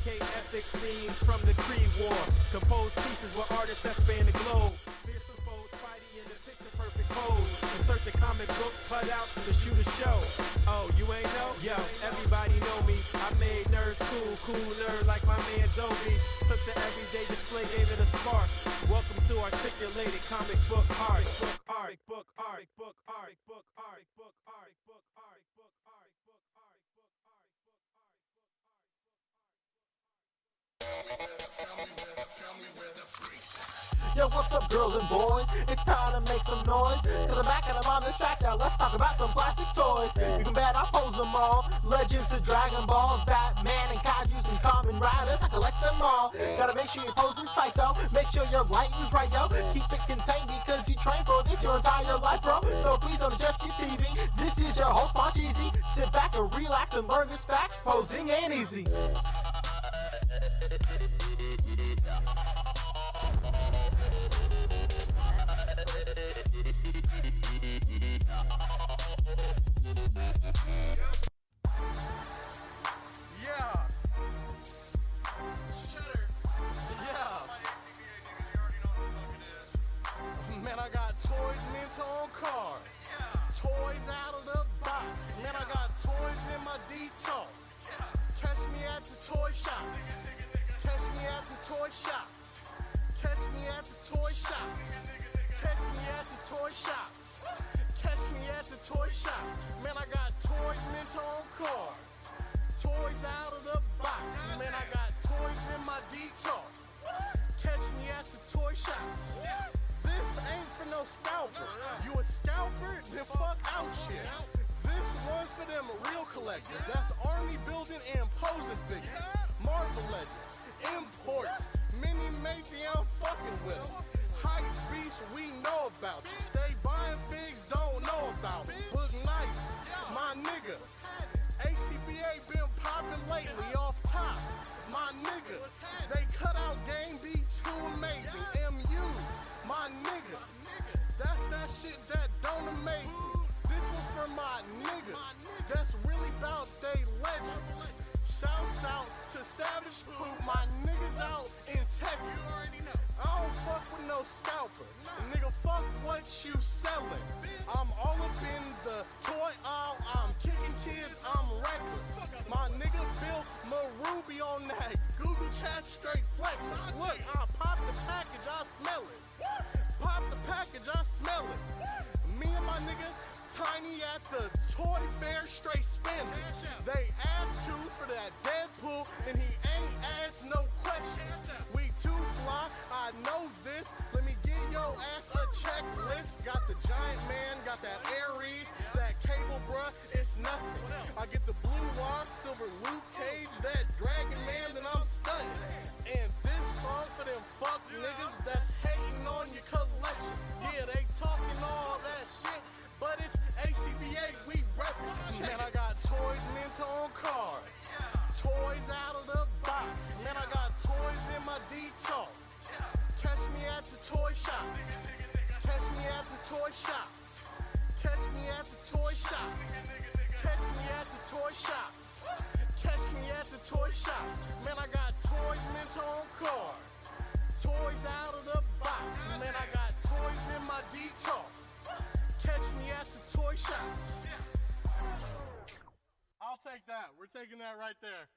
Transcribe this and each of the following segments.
Replicate epic scenes from the Creed War. Compose pieces with artists that span the globe. Fearsome foes, Spidey in the picture perfect pose. Insert the comic book cutout to shoot a show. Oh, you ain't know? Yo, everybody know me. I made nerds cool nerd like my man Zobi. Took the everyday display, gave it a spark. Welcome to articulated comic book art. Yo, what's up, girls and boys? It's time to make some noise. Cause I'm back and I'm on this track now. Let's talk about some plastic toys. You can bet I pose them all. Legends to Dragon Balls, Batman and Kaijus and Kamen Riders. I collect them all. Gotta make sure your posing's tight though. Make sure your lighting's right yo. Keep it contained because you train for this your entire life, bro. So please don't adjust your TV. This is your host, Pancheezey. Sit back and relax and learn this fact. Posing ain't easy. Man, I got toys mint on card. Toys out of the box. Man, I got toys in my detail. Catch me at the toy shops. Catch me at the toy shops. Catch me at the toy shops. Catch me at the toy shops. Catch me at the toy shops. Man, I got toys mint on card. Toys out of the box. Man, I got toys in my detail. Catch me at the toy shops. This ain't for no scalper. You a scalper? Then fuck out shit. This one's for them real collectors. That's army building and posing figures. Marvel Legends, imports, mini matey, I'm fucking with them. Hype beasts, we know about you. Stay buying figs, don't know about them. Boog nice, my nigga. A.C.B.A been popping lately off top. My nigga, they cut out game be too amazing. MUs, my nigga, that's that shit that don't amaze me. This was for my niggas, that's really about they legends. Shouts out to Savage Poop, my niggas out in Texas. I don't fuck with no scalper, nigga, fuck what you selling. I'm all up in the toy aisle, I'm kicking kids, I'm reckless. My nigga built Maruby on that Google chat straight flexing. Look, I pop the package, I smell it. Pop the package, I smell it. Me and my nigga Tiny at the ToyFair straight spinning. They asked you for that Deadpool and he ain't asked no questions. We too fly, I know this. Let me give your ass a checklist. Got the Giant Man, got that Ares, that Cable bruh, it's nothing. I get the Blue Wasp, Silver Luke Cage, that Dragon Man, then I'm stunning. And this song for them fuck niggas that's hating on your collection. Yeah, they talking all that shit, but it's A.C.B.A, we reppin'. Man, I got toys mint on card. Toys out of the box. Man, I got toys in my detail. Catch me at the toy shops. Catch me at the toy shops. Catch me at the toy shops. Catch me at the toy shops. Catch me at the toy shops. Man, I got toys mint on card. Toys out of the box. Man, I got toys in my detail. Catch me at the toy shops. I'll take that. We're taking that right there.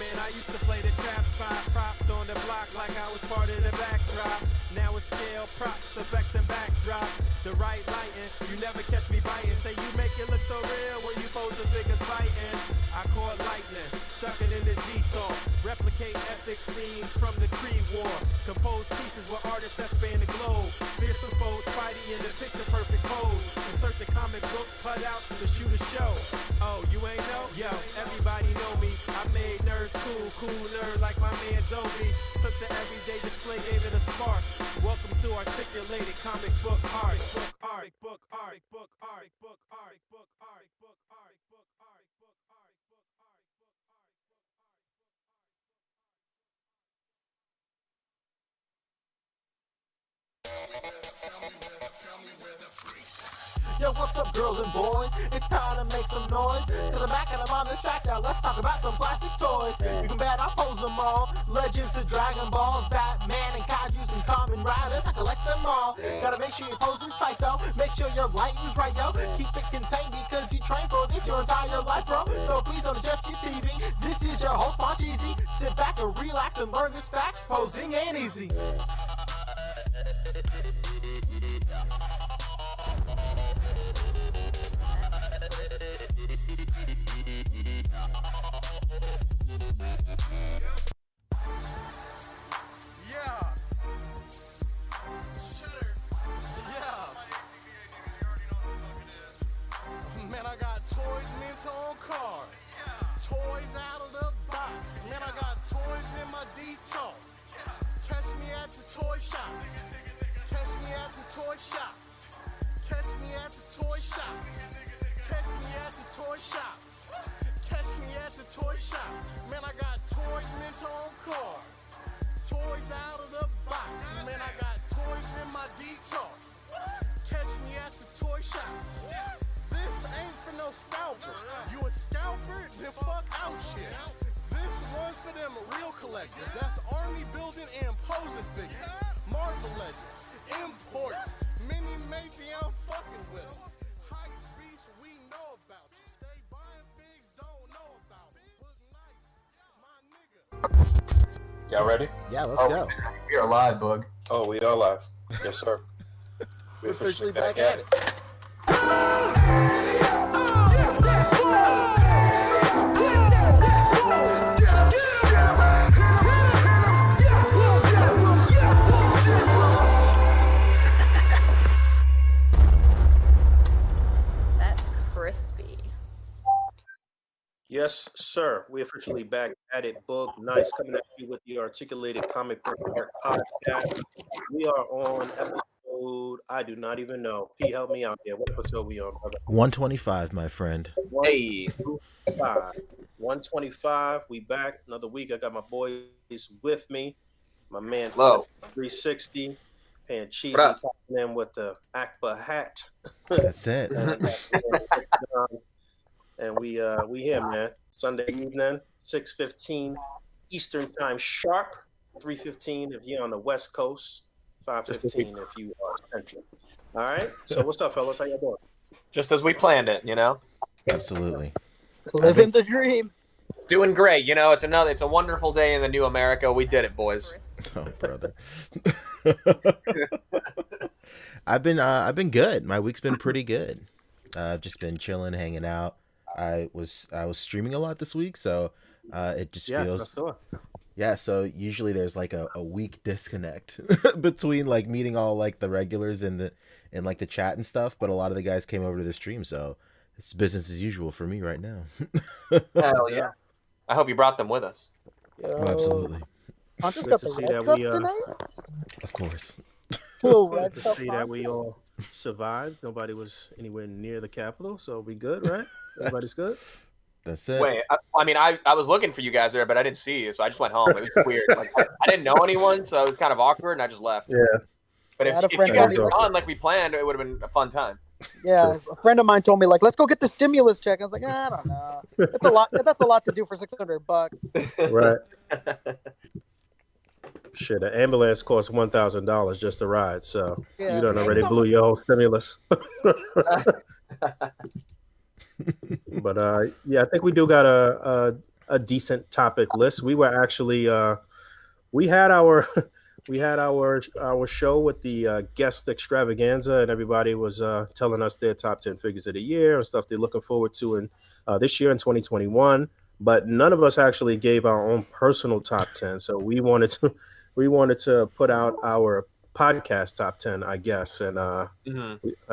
Man, I used to play the trap spot, propped on the block like I was part of the backdrop. Now it's scale, props, effects, and backdrops. The right lighting, you never catch me biting. Say you make it look so real when you pose the figures fighting. I caught lightning, stuck it in the detour. Replicate epic scenes from the Creed War. Compose pieces with artists that span the globe. Fearsome foes, Spidey in the picture perfect pose. Insert the comic book cutout to shoot a show. Oh, you ain't know? Yo, everybody know me. I made nerds cool nerd like my man Zobi. Took the everyday display, gave it a spark. Welcome to articulated comic book art. Yo, what's up, girls girls and boys? It's time to make some noise. Cause I'm back and I'm on this track now. Let's talk about some plastic toys. You can bet I pose them all. Legends to Dragon Balls, Batman and Kaijus and Kamen Riders. I collect them all. Gotta make sure your pose is tight though. Make sure your lighting's right, yo. Keep it contained because you train for this your entire life, bro. So please don't adjust your TV. This is your host, Pancheezey. Sit back and relax and learn this fact. Posing ain't easy. Man, I got toys mint on card. Toys out of the box. Man, I got toys in my detox. Catch me at the toy shops. Catch me at the toy shops. Catch me at the toy shops. Catch me at the toy shops. Catch me at the toy shops. Man, I got toys mint on card. Toys out of the box. Man, I got toys in my detox. Catch me at the toy shops. This ain't for no scalper. You a scalper? Then fuck out shit. This one's for them real collectors. That's army building and posing figures. Marvel Legends, imports, mini maybe I'm fucking with them. Hype beasts we know about you. Stay buying figs, don't know about it. Boog nice, my nigga. Y'all ready? Yeah, let's go. We are live, Boog. Oh, we are live. Yes, sir. We're officially back at it. That's crispy. Yes, sir. We're officially back at it. Boog Nice coming at you with the Articulated Comic Book Art Podcast. We are on episode, I do not even know. P, help me out here. What episode we on, brother? 125, my friend. Hey. 125. We back another week. I got my boys with me. My man, Hello. 360. Pancheezey What up? popping in with the ACBA hat. That's it. And we here, man. Sunday evening, 6:15 Eastern Time sharp. 3:15 if you're on the West Coast. 5:15 if you are Central. All right. So what's up, fellas? How y'all doing? Just as we planned it, you know? Absolutely. Living the dream. Doing great. You know, it's a wonderful day in the new America. We did it, boys. Oh, brother. I've been good. My week's been pretty good. I've just been chilling, hanging out. I was streaming a lot this week, so it just feels. Yeah, so usually there's like a week disconnect between like meeting all like the regulars and like the chat and stuff, but a lot of the guys came over to the stream, so it's business as usual for me right now. Hell yeah. I hope you brought them with us. Oh, absolutely. Hunter's Good got to the see red that cup we, tonight. Of course. Cool Good red to cup. see that we all survived. Nobody was anywhere near the Capitol, so we good, right? Everybody's good. That's it. Wait, I was looking for you guys there, but I didn't see you, so I just went home. It was weird. Like, I didn't know anyone, so it was kind of awkward, and I just left. Yeah. But I had a if friend you guys who- had gone like we planned, it would have been a fun time. Yeah, a friend of mine told me like, let's go get the stimulus check. I was like, I don't know. It's a lot. That's a lot to do for $600. Right. Shit, an ambulance costs $1,000 just to ride, so Yeah. you done already blew your whole stimulus. But yeah, I think we do got a decent topic list. We were actually we had our show with the guest extravaganza, and everybody was telling us their top 10 figures of the year and stuff they're looking forward to in this year in 2021. But none of us actually gave our own personal top 10, so we wanted to put out our podcast top 10, I guess, and I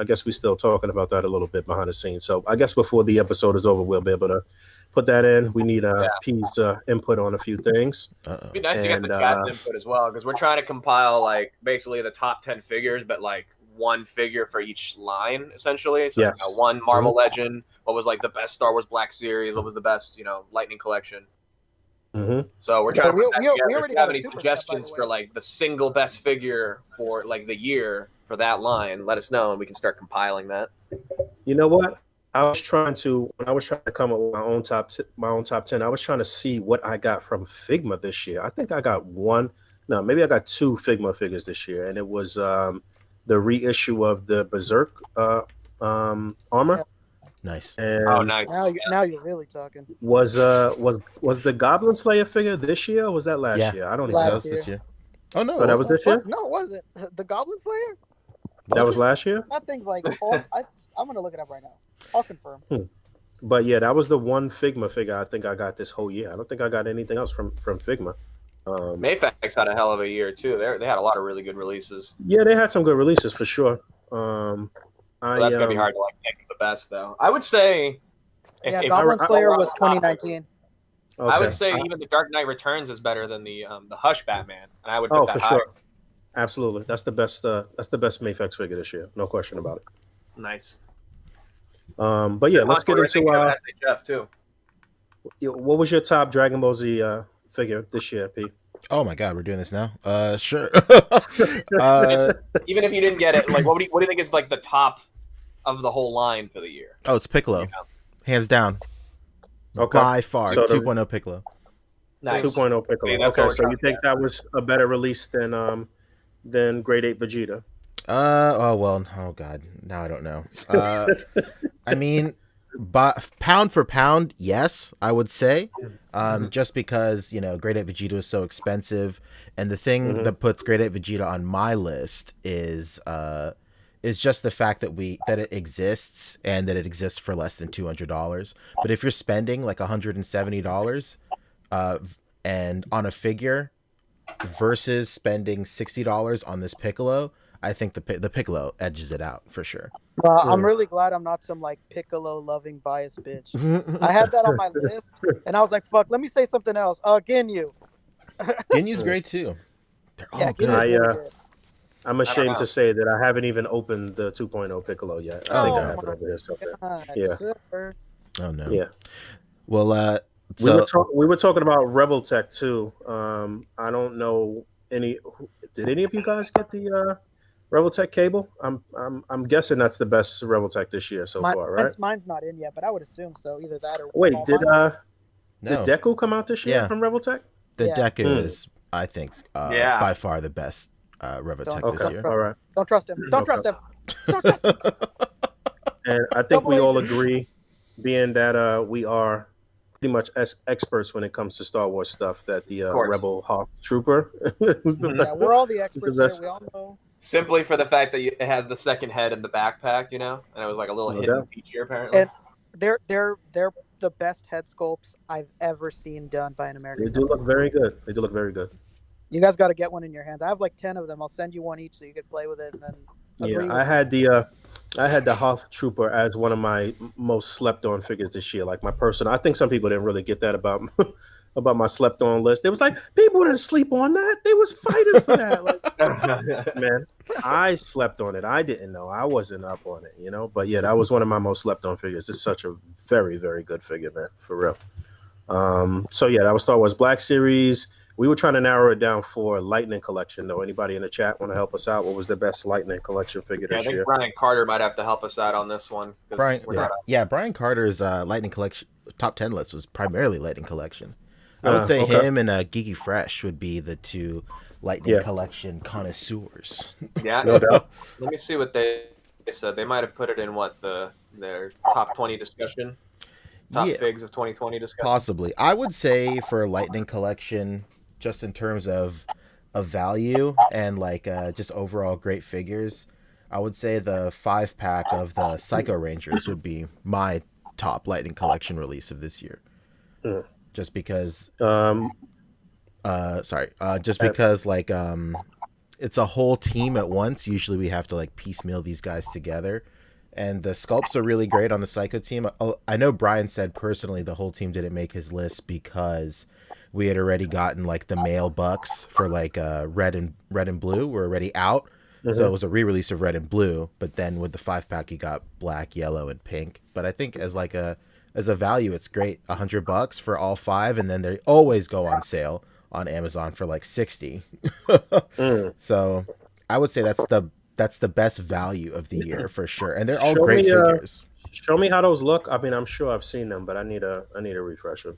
guess we're still talking about that a little bit behind the scenes. So I guess before the episode is over, we'll be able to put that in. We need P's input on a few things. It'd be nice to get the chat's input as well, because we're trying to compile like basically the top 10 figures, but like one figure for each line essentially. So Yes. one Marvel Legend, what was like the best Star Wars Black Series, what was the best, Lightning Collection. So we're trying to put that together. We already if you have got a any super suggestions set, by for the way. like the single best figure for like the year for that line, let us know and we can start compiling that. You know what? When I was trying to come up with my own top 10, I was trying to see what I got from Figma this year. I think I got maybe I got 2 Figma figures this year, and it was the reissue of the Berserk armor. Yeah. Nice. And nice. Now you're really talking. was the Goblin Slayer figure this year, or was that last year? I don't even know. That was this year. Oh no, that was this year? No, it wasn't. The Goblin Slayer? That was last year? That thing's like I'm gonna look it up right now. I'll confirm. But yeah, that was the one Figma figure I think I got this whole year. I don't think I got anything else from Figma. Mayfax had a hell of a year too. They had a lot of really good releases. Yeah, they had some good releases for sure. So that's gonna be hard to like pick the best though. I would say Goblin Slayer was 2019. Okay. I would say even the Dark Knight Returns is better than the Hush Batman, and I would put that for higher. sure. Absolutely, that's the best. That's the best Mayfax figure this year, no question about it. Nice. But yeah, let's get into SHF too. What was your top Dragon Ball Z figure this year, P? Oh my God, we're doing this now. Sure. Even if you didn't get it, like what do you think is like the top of the whole line for the year? Oh, it's Piccolo, hands down. Okay. By far, so 2.0 Piccolo. Nice. 2.0 Piccolo. Okay, so you think that was a better release than Grade 8 Vegeta? Oh God, now I don't know. I mean, pound for pound, yes, I would say. Just because Grade 8 Vegeta is so expensive, and the thing that puts Grade 8 Vegeta on my list is just the fact that it exists and that it exists for less than $200. But if you're spending like $170 and on a figure versus spending $60 on this Piccolo, I think the Piccolo edges it out for sure. I'm really glad I'm not some like Piccolo loving biased bitch. I had that on my list, and I was like, "Fuck, let me say something else." Ginyu. Ginyu's great too. They're all good. Good. I'm ashamed to say that I haven't even opened the 2.0 Piccolo yet. I think I have it over here somewhere. Yeah. Super. Oh no. Yeah. Well, we were talking about Rebel Tech too. I don't know did any of you guys get the Rebel Tech cable? I'm guessing that's the best Rebel Tech this year so far, right? Mine's not in yet, but I would assume so. Either that or wait, did No. Deku come out this year from Rebel Tech? The Deku is, I think, by far the best Rebel Tech this year. All right. Don't trust him. Don't trust him. Don't trust him. And I think we all agree, being that we are pretty much experts when it comes to Star Wars stuff, that the Rebel Hoth Trooper was the best. Yeah, we're all the experts here. We all know. Simply for the fact that it has the second head in the backpack, and it was like a little hidden feature apparently. And they're the best head sculpts I've ever seen done by an American. They do look very good. You guys got to get one in your hands. I have like 10 of them. I'll send you one each so you can play with it. And then I had the Hoth Trooper as one of my most slept on figures this year. Like my personal, I think some people didn't really get that about my slept on list. It was like, people didn't sleep on that. They was fighting for that. Like, man, I slept on it. I didn't know. I wasn't up on it, But yeah, that was one of my most slept on figures. It's such a very, very good figure, man, for real. So yeah, that was Star Wars Black Series. We were trying to narrow it down for Lightning Collection, though. Anybody in the chat want to help us out? What was the best Lightning Collection figure this year? I think Brian Carter might have to help us out on this one. Brian Carter's Lightning Collection top 10 list was primarily Lightning Collection. I would say him and Geeky Fresh would be the two Lightning Collection connoisseurs. Yeah, no doubt. Let me see what they said. They might have put it in their top 20 discussion, top figs of 2020 discussion. Possibly. I would say for Lightning Collection, just in terms of value and like just overall great figures, I would say the 5-pack of the Psycho Rangers would be my top Lightning Collection release of this year. Just because like it's a whole team at once. Usually we have to like piecemeal these guys together, and the sculpts are really great on the Psycho team. I know Brian said personally the whole team didn't make his list because we had already gotten like the male bucks for like red and blue were already out. So it was a re-release of red and blue, but then with the 5-pack you got black, yellow, and pink. But I think as like a as a value, it's great. $100 for all 5, and then they always go on sale on Amazon for like 60. So I would say that's the best value of the year for sure, and they're all great figures. Show me how those look. I mean, I'm sure I've seen them, but I need a refresher.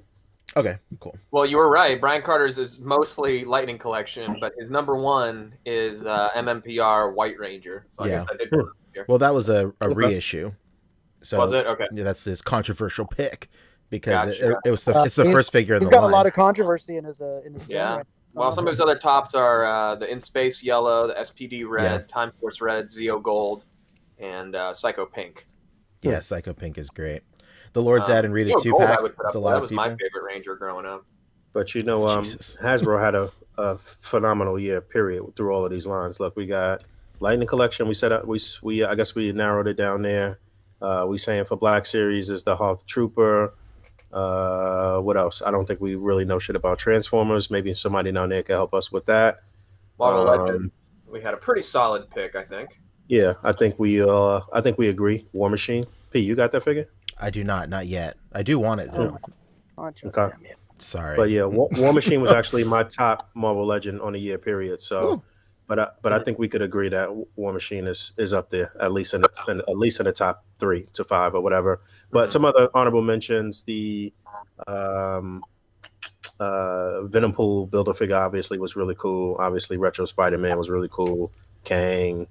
Okay, cool. Well, you were right. Brian Carter's is mostly Lightning Collection, but his number 1 is MMPR White Ranger. So I guess I did. Well, that was a reissue. So was it? Okay. Yeah, that's his controversial pick because it's the first figure in the line. He's got line. a lot of controversy in his genre. Well, some of his other tops are the In Space Yellow, the SPD Red, Time Force Red, Zeo Gold, and Psycho Pink. Yeah, Psycho Pink is great. The Lord's Ad and Rita 2-pack. That was my favorite Ranger growing up. But Hasbro had a phenomenal year, period, through all of these lines. Look, we got Lightning Collection. We set up. We I guess we narrowed it down there. We saying for Black Series is the Hoth Trooper. What else? I don't think we really know shit about Transformers. Maybe somebody down there can help us with that. Marvel Legends. We had a pretty solid pick, I think. Yeah, I think we agree. War Machine. P, you got that figure? I do not yet. I do want it though. Okay. Sorry. But yeah, War Machine was actually my top Marvel Legend on the year period. So, but I think we could agree that War Machine is up there at least in the top 3 to 5 or whatever. But some other honorable mentions: the Venom Pool Builder figure obviously was really cool. Obviously, Retro Spider-Man was really cool. Kang.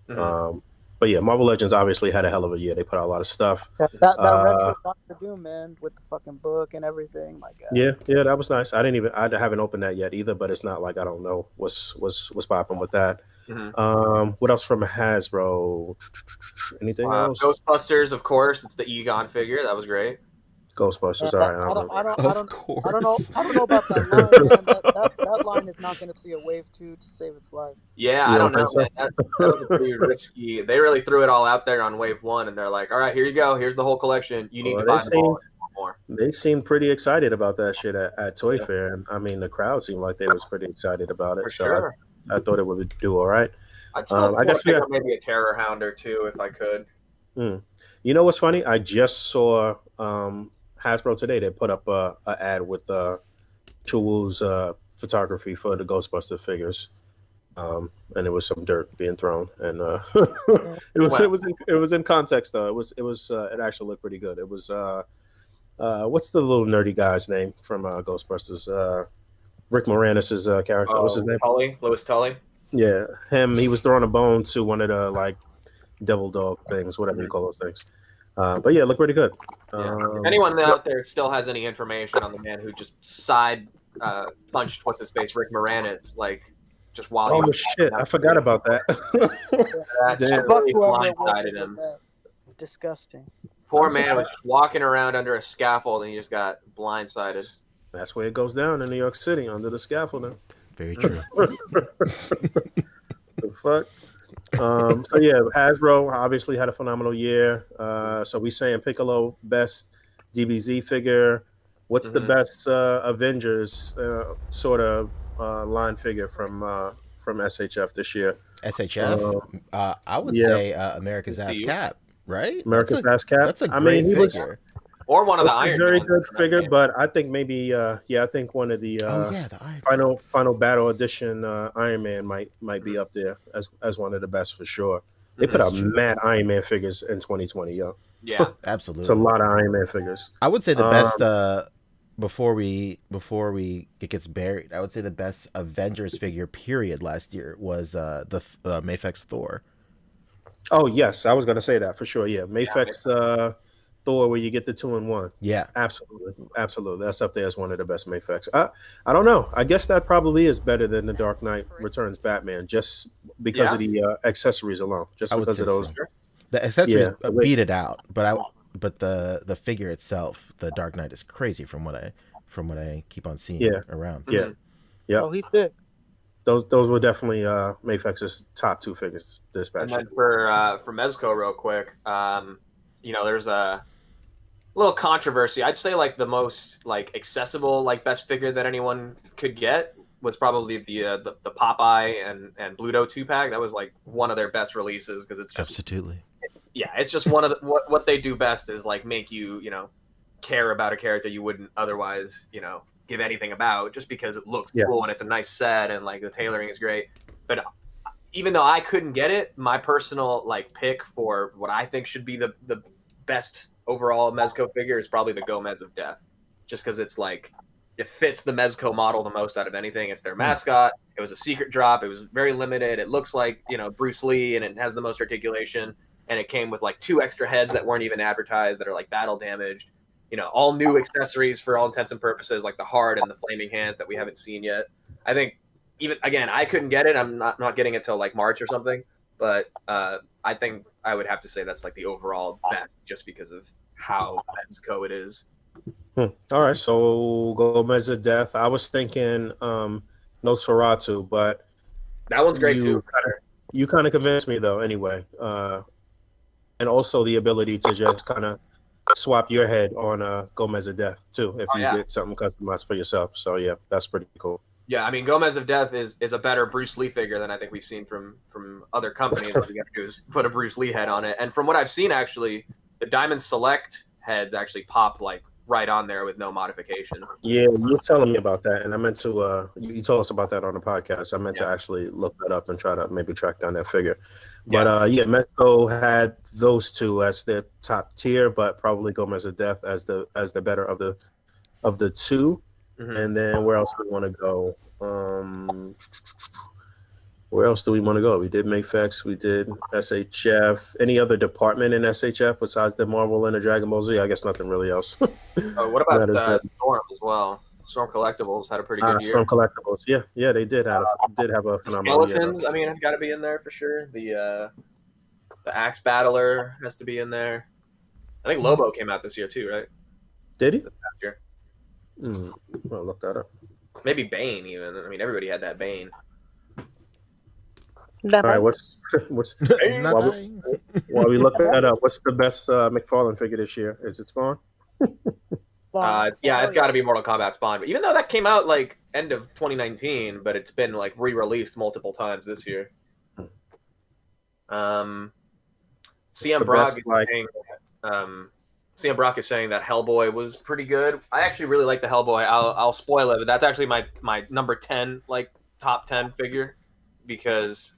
But yeah, Marvel Legends obviously had a hell of a year. They put out a lot of stuff. That retro Doctor Doom, man, with the fucking book and everything. My God. Yeah, that was nice. I haven't opened that yet either, but it's not like I don't know what's popping with that. What else from Hasbro? Anything else? Ghostbusters, of course. It's the Egon figure. That was great. Ghostbusters. All right. I don't know about that line, man. That line is not going to see a wave 2 to save its life. Yeah, I don't know. So? That was pretty risky. They really threw it all out there on wave 1, and they're like, "All right, here you go. Here's the whole collection. You need to buy more." They seemed pretty excited about that shit at ToyFair, and I mean, the crowd seemed like they was pretty excited about it. So I thought it would do all right. I'd still I guess we got maybe a Terror Hound or 2 if I could. You know what's funny? I just saw Hasbro today. They put up a ad with Chuwu's photography for the Ghostbuster figures, and there was some dirt being thrown, and it was in context though. It actually looked pretty good. It was what's the little nerdy guy's name from Ghostbusters? Rick Moranis' character. What's his name? Louis Tully. Yeah, him. He was throwing a bone to one of the like devil dog things, whatever you call those things. But yeah, look pretty good. If anyone out there still has any information on the man who just side punched what's his face, Rick Moranis, like just while he was shit, I forgot about that. That really blindsided him. Disgusting. Poor man was just walking around under a scaffold and he just got blindsided. That's where it goes down in New York City, under the scaffolding. Very true. The fuck? So yeah, Hasbro obviously had a phenomenal year. So we saying Piccolo best DBZ figure. What's the best Avengers sort of line figure from SHF this year? SHF. I would say America's Ass Cap, right? America's Ass Cap. That's a great figure. Or one of the Iron Man. Very good figure, but I think maybe I think one of the the final battle edition Iron Man might be up there as one of the best for sure. They put out mad Iron Man figures in 2020, yo. Yeah, absolutely. It's a lot of Iron Man figures. I would say the best before it gets buried. I would say the best Avengers figure period last year was the Mafex Thor. Oh yes, I was gonna say that for sure. Yeah, Mafex Thor, where you get the 2-in-1. Yeah, absolutely. That's up there as one of the best Mafex. I don't know. I guess that probably is better than the Dark Knight Returns Batman, just because of the accessories alone. Just because of those. So. The accessories beat it out, but the figure itself, the Dark Knight, is crazy from what I keep on seeing around. Yeah, yeah. Oh, he's thick. Those were definitely Mafex's top 2 figures this batch. And then for Mezco, real quick, there's a little controversy. I'd say like the most like accessible best figure that anyone could get was probably the Popeye and Bluto 2-pack. That was like one of their best releases because it's just absolutely. Yeah, it's just one of what they do best is like make you care about a character you wouldn't otherwise, give anything about, just because it looks cool and it's a nice set and like the tailoring is great. But even though I couldn't get it, my personal like pick for what I think should be the best overall Mezco figure is probably the Gomez of Death, just because it's like it fits the Mezco model the most out of anything. It's their mascot. It was a secret drop. It was very limited. It looks like Bruce Lee, and it has the most articulation. And it came with like 2 extra heads that weren't even advertised that are like battle damaged. All new accessories for all intents and purposes, like the heart and the flaming hands that we haven't seen yet. I think even again, I couldn't get it. I'm not getting it till like March or something. But I think I would have to say that's like the overall best, just because of how Mezco it is. All right, so Gomez of Death. I was thinking Nosferatu, but that one's great too. You kind of convinced me though. Anyway, and also the ability to just kind of swap your head on Gomez of Death too, if you get something customized for yourself. So yeah, that's pretty cool. Yeah, I mean, Gomez of Death is a better Bruce Lee figure than I think we've seen from other companies. What we got to do is put a Bruce Lee head on it. And from what I've seen, actually, the Diamond Select heads actually pop like right on there with no modification. Yeah, you were telling me about that, and I meant to. You told us about that on the podcast. I meant to actually look that up and try to maybe track down that figure. But Mezco had those 2 as their top tier, but probably Gomez of Death as the better of the 2. Mm-hmm. And then where else do we want to go? Where else do we want to go? We did Mayfex, we did SHF. Any other department in SHF besides the Marvel and the Dragon Ball Z? I guess nothing really else. What about Storm as well? Storm Collectibles had a pretty good year. Storm Collectibles, yeah, they did have a phenomenal Skeletons, year. I mean, have got to be in there for sure. The Axe Battler has to be in there. I think Lobo came out this year too, right? Did he? This past year. I'll look that up. Maybe Bane even. I mean, everybody had that Bane. All right, what's while we look that up, what's the best McFarlane figure this year? Is it Spawn? Yeah, it's got to be Mortal Kombat Spawn. But even though that came out like end of 2019, but it's been like re-released multiple times this year. CM Brock CM Brock is saying that Hellboy was pretty good. I actually really like the Hellboy. I'll spoil it, but that's actually my number 10, like top 10 figure, because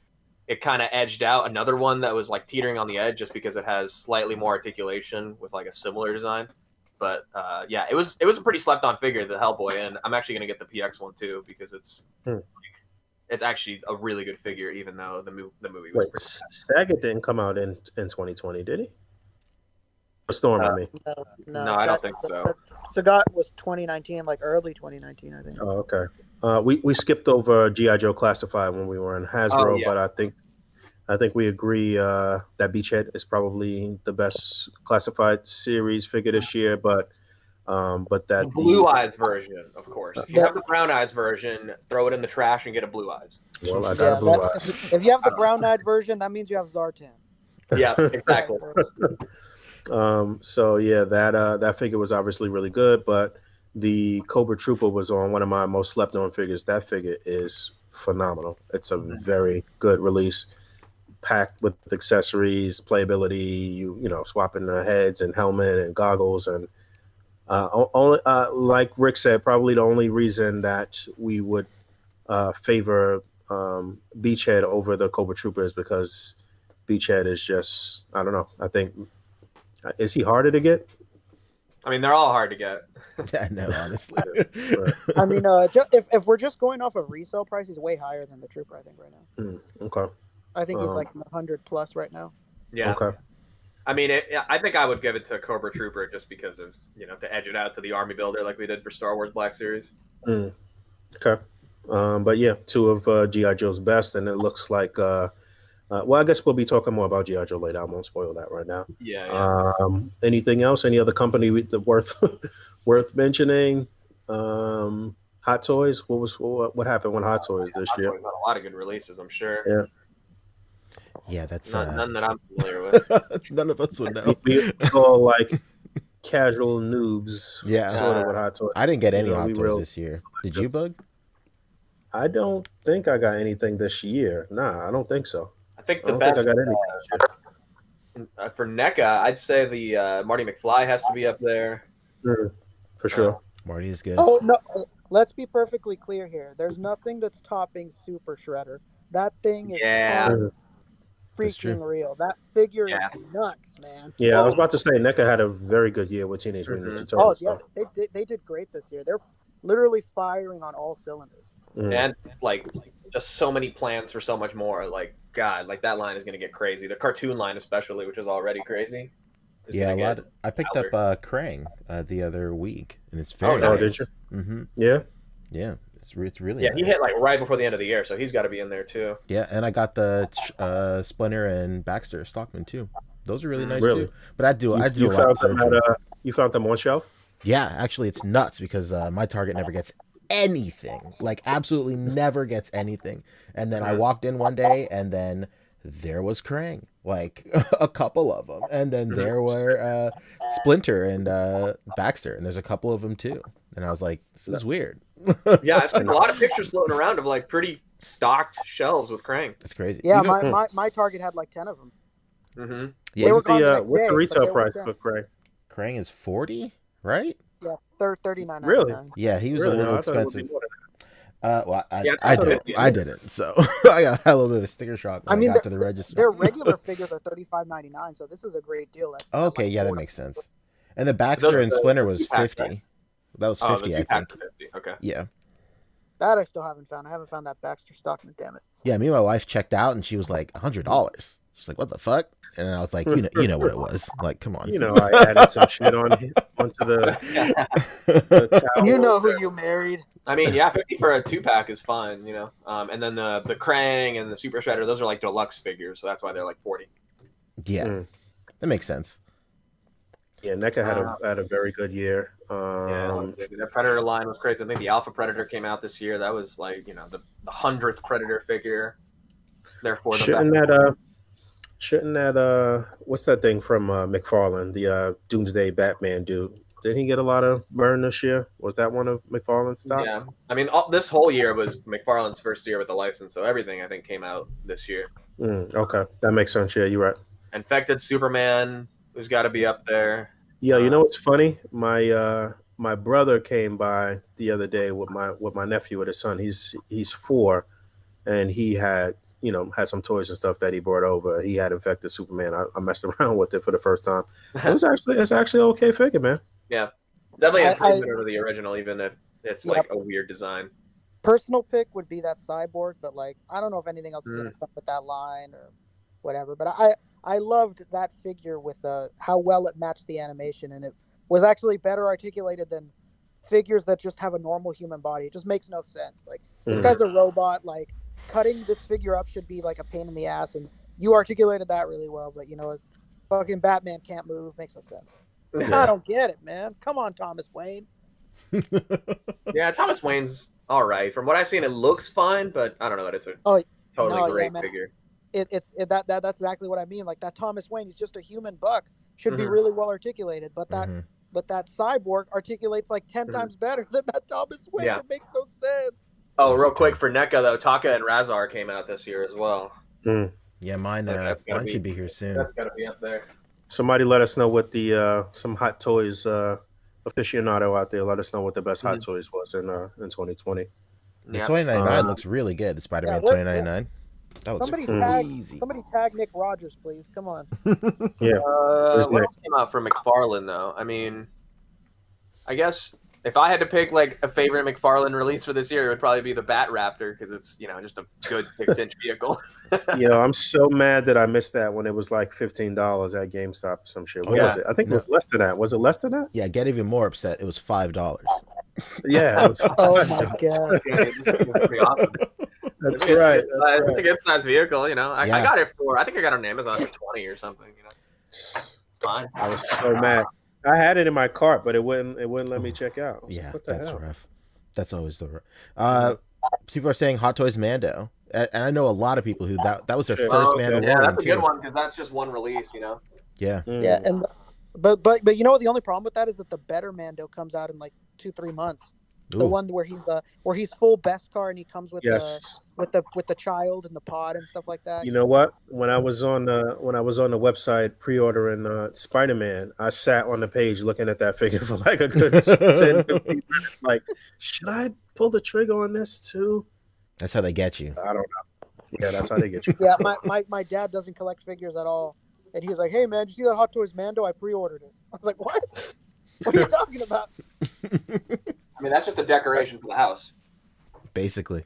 it kind of edged out another one that was like teetering on the edge just because it has slightly more articulation with like a similar design. But yeah, it was a pretty slept on figure, the Hellboy, and I'm actually gonna get the PX one too because it's it's actually a really good figure, even though the movie was. Saget didn't come out in 2020, did he? Storm, I mean. No, I don't think so. Sagat was 2019, like early 2019, I think. Oh, okay. We skipped over G.I. Joe Classified when we were in Hasbro, but I think we agree that Beachhead is probably the best classified series figure this year, but that the Blue Eyes version, of course. If you have the Brown Eyes version, throw it in the trash and get a Blue Eyes. Well, I got Blue Eyes. If you have the Brown Eyed version, that means you have Zartan. Yeah, exactly. So yeah, that figure was obviously really good, but the Cobra Trooper was on one of my most slept on figures. That figure is phenomenal. It's a very good release, packed with accessories, playability, you know, swapping the heads and helmet and goggles, and only like Rick said, probably the only reason that we would favor Beachhead over the Cobra Trooper is because Beachhead is just, I don't know, I think, is he harder to get? I mean, they're all hard to get. I know, honestly. I mean, if we're just going off of resale price, he's way higher than the Trooper, I think, right now. Okay. I think he's like 100 plus right now. Yeah. Okay. I mean, I think I would give it to Cobra Trooper just because of, you know, to edge it out to the Army Builder like we did for Star Wars Black Series. Okay. But yeah, two of G.I. Joe's best, and it looks like well, I guess we'll be talking more about G.I. Joe later. I won't spoil that right now. Yeah. Anything else? Any other company worth mentioning? Hot Toys. What happened with Hot Toys this year? Hot Toys had a lot of good releases, I'm sure. Yeah. Yeah, that's none that I'm familiar with. None of us would know. We all like casual noobs. Yeah, sort of with Hot Toys. I didn't get any Hot Toys this year. Did you, Boog? I don't think I got anything this year. Nah, I don't think so. I think the best for NECA, I'd say the Marty McFly has to be up there. For sure. Marty is good. Oh no, let's be perfectly clear here. There's nothing that's topping Super Shredder. That thing is freaking real. That figure is nuts, man. Yeah, I was about to say NECA had a very good year with Teenage Mutant Ninja Turtles. Oh yeah, they did great this year. They're literally firing on all cylinders. And like just so many plans for so much more. Like God, like that line is gonna get crazy. The cartoon line especially, which is already crazy. Yeah, a lot. I picked up Krang the other week, and it's very nice. Oh, did you? Mm-hmm. Yeah. Yeah, it's really nice. He hit like right before the end of the year, so he's got to be in there too. Yeah, and I got the Splinter and Baxter Stockman too. Those are really nice too. But I do you found them you found them on shelf? Yeah, actually, it's nuts because my Target never gets anything, like absolutely never gets anything. And then I walked in one day, and then there was Krang, like a couple of them, and then there were Splinter and Baxter, and there's a couple of them too. And I was like, this is weird. Yeah, I've seen a lot of pictures floating around of like pretty stocked shelves with Krang. That's crazy. Yeah, my Target had like 10 of them. Mm-hmm. Yeah, what's the retail price for Krang? Krang is $40, right? Yeah, $39.99. Really? Yeah, he was a little expensive. Well, I didn't, so I got a little bit of a sticker shock when I got to the register. Their regular figures are $35.99, so this is a great deal. Okay, yeah, that makes sense. And the Baxter and Splinter was $50. That was $50, I think. 50. Okay. Yeah. That I still haven't found. I haven't found that Baxter Stockman, damn it. Yeah, me and my wife checked out, and she was like, $100. She's like, what the fuck? And I was like, you know what it was. Like, come on. You know, I added some shit onto the towel. You know who you married. I mean, yeah, 50 for a 2-pack is fine, you know. And then the Krang and the Super Shredder, those are like deluxe figures, so that's why they're like 40. Yeah, that makes sense. Yeah, NECA had a very good year. The Predator line was crazy. I think the Alpha Predator came out this year. That was like, you know, the 100th Predator figure. Therefore, shouldn't that what's that thing from McFarlane, the Doomsday Batman dude? Did he get a lot of burn this year? Was that one of McFarlane's top? Yeah, I mean, this whole year was McFarlane's first year with the license, so everything I think came out this year. Okay, that makes sense. Yeah, you're right. Infected Superman, who's got to be up there. Yeah, you know what's funny? My brother came by the other day with my nephew and his son. He's 4, and he had some toys and stuff that he brought over. He had Infected Superman. I messed around with it for the first time. It's actually an okay figure, man. Yeah, definitely an improvement over the original, even if it's like a weird design. Personal pick would be that Cyborg, but like I don't know if anything else is going to come with that line or whatever. But I loved that figure with how well it matched the animation, and it was actually better articulated than figures that just have a normal human body. It just makes no sense. Like this guy's a robot. Like cutting this figure up should be like a pain in the ass, and you articulated that really well. But fucking Batman can't move. Makes no sense. I don't get it, man. Come on, Thomas Wayne. Yeah, Thomas Wayne's all right. From what I've seen, it looks fine, but I don't know that it's a totally great figure. That's exactly what I mean. Like that Thomas Wayne, he's just a human buck. Should be really well articulated, but that Cyborg articulates like 10 times better than that Thomas Wayne. Yeah. It makes no sense. Oh, real quick for NECA though, Taka and Razar came out this year as well. Yeah, mine should be here soon. That's gotta be up there. Somebody let us know what the some Hot Toys aficionado out there. Let us know what the best Hot Toys was in 2020. The 2099 looks really good. The Spider-Man 2099. That looks crazy. Somebody tag Nick Rogers, please. Come on. Yeah. What else came out from McFarlane though? I mean, I guess if I had to pick like a favorite McFarlane release for this year, it would probably be the Bat Raptor because it's just a good 6-inch vehicle. I'm so mad that I missed that when it was like $15 at GameStop or some shit. What was it? I think it was less than that. Was it less than that? Yeah, get even more upset. It was $5. Yeah. It was oh my god. This is pretty awesome. That's right. It's a good size vehicle. I got it I think I got it on Amazon for 20 or something. It's fine. I was so mad. I had it in my cart, but it wouldn't let me check out. Yeah, that's rough. That's always the rough. People are saying Hot Toys Mando, and I know a lot of people who that was their first Mando. Yeah, that's a good one because that's just one release, Yeah. Yeah, and but the only problem with that is that the better Mando comes out in like 2-3 months. The one where he's full Beskar and he comes with the child and the pod and stuff like that. You know what? When I was on the website pre-ordering Spider-Man, I sat on the page looking at that figure for like a good 10, 15 minutes. Like, should I pull the trigger on this too? That's how they get you. I don't know. Yeah, that's how they get you. Yeah, my dad doesn't collect figures at all, and he was like, "Hey man, did you see that Hot Toys Mando? I pre-ordered it." I was like, "What? What are you talking about?" I mean, that's just a decoration for the house. Basically.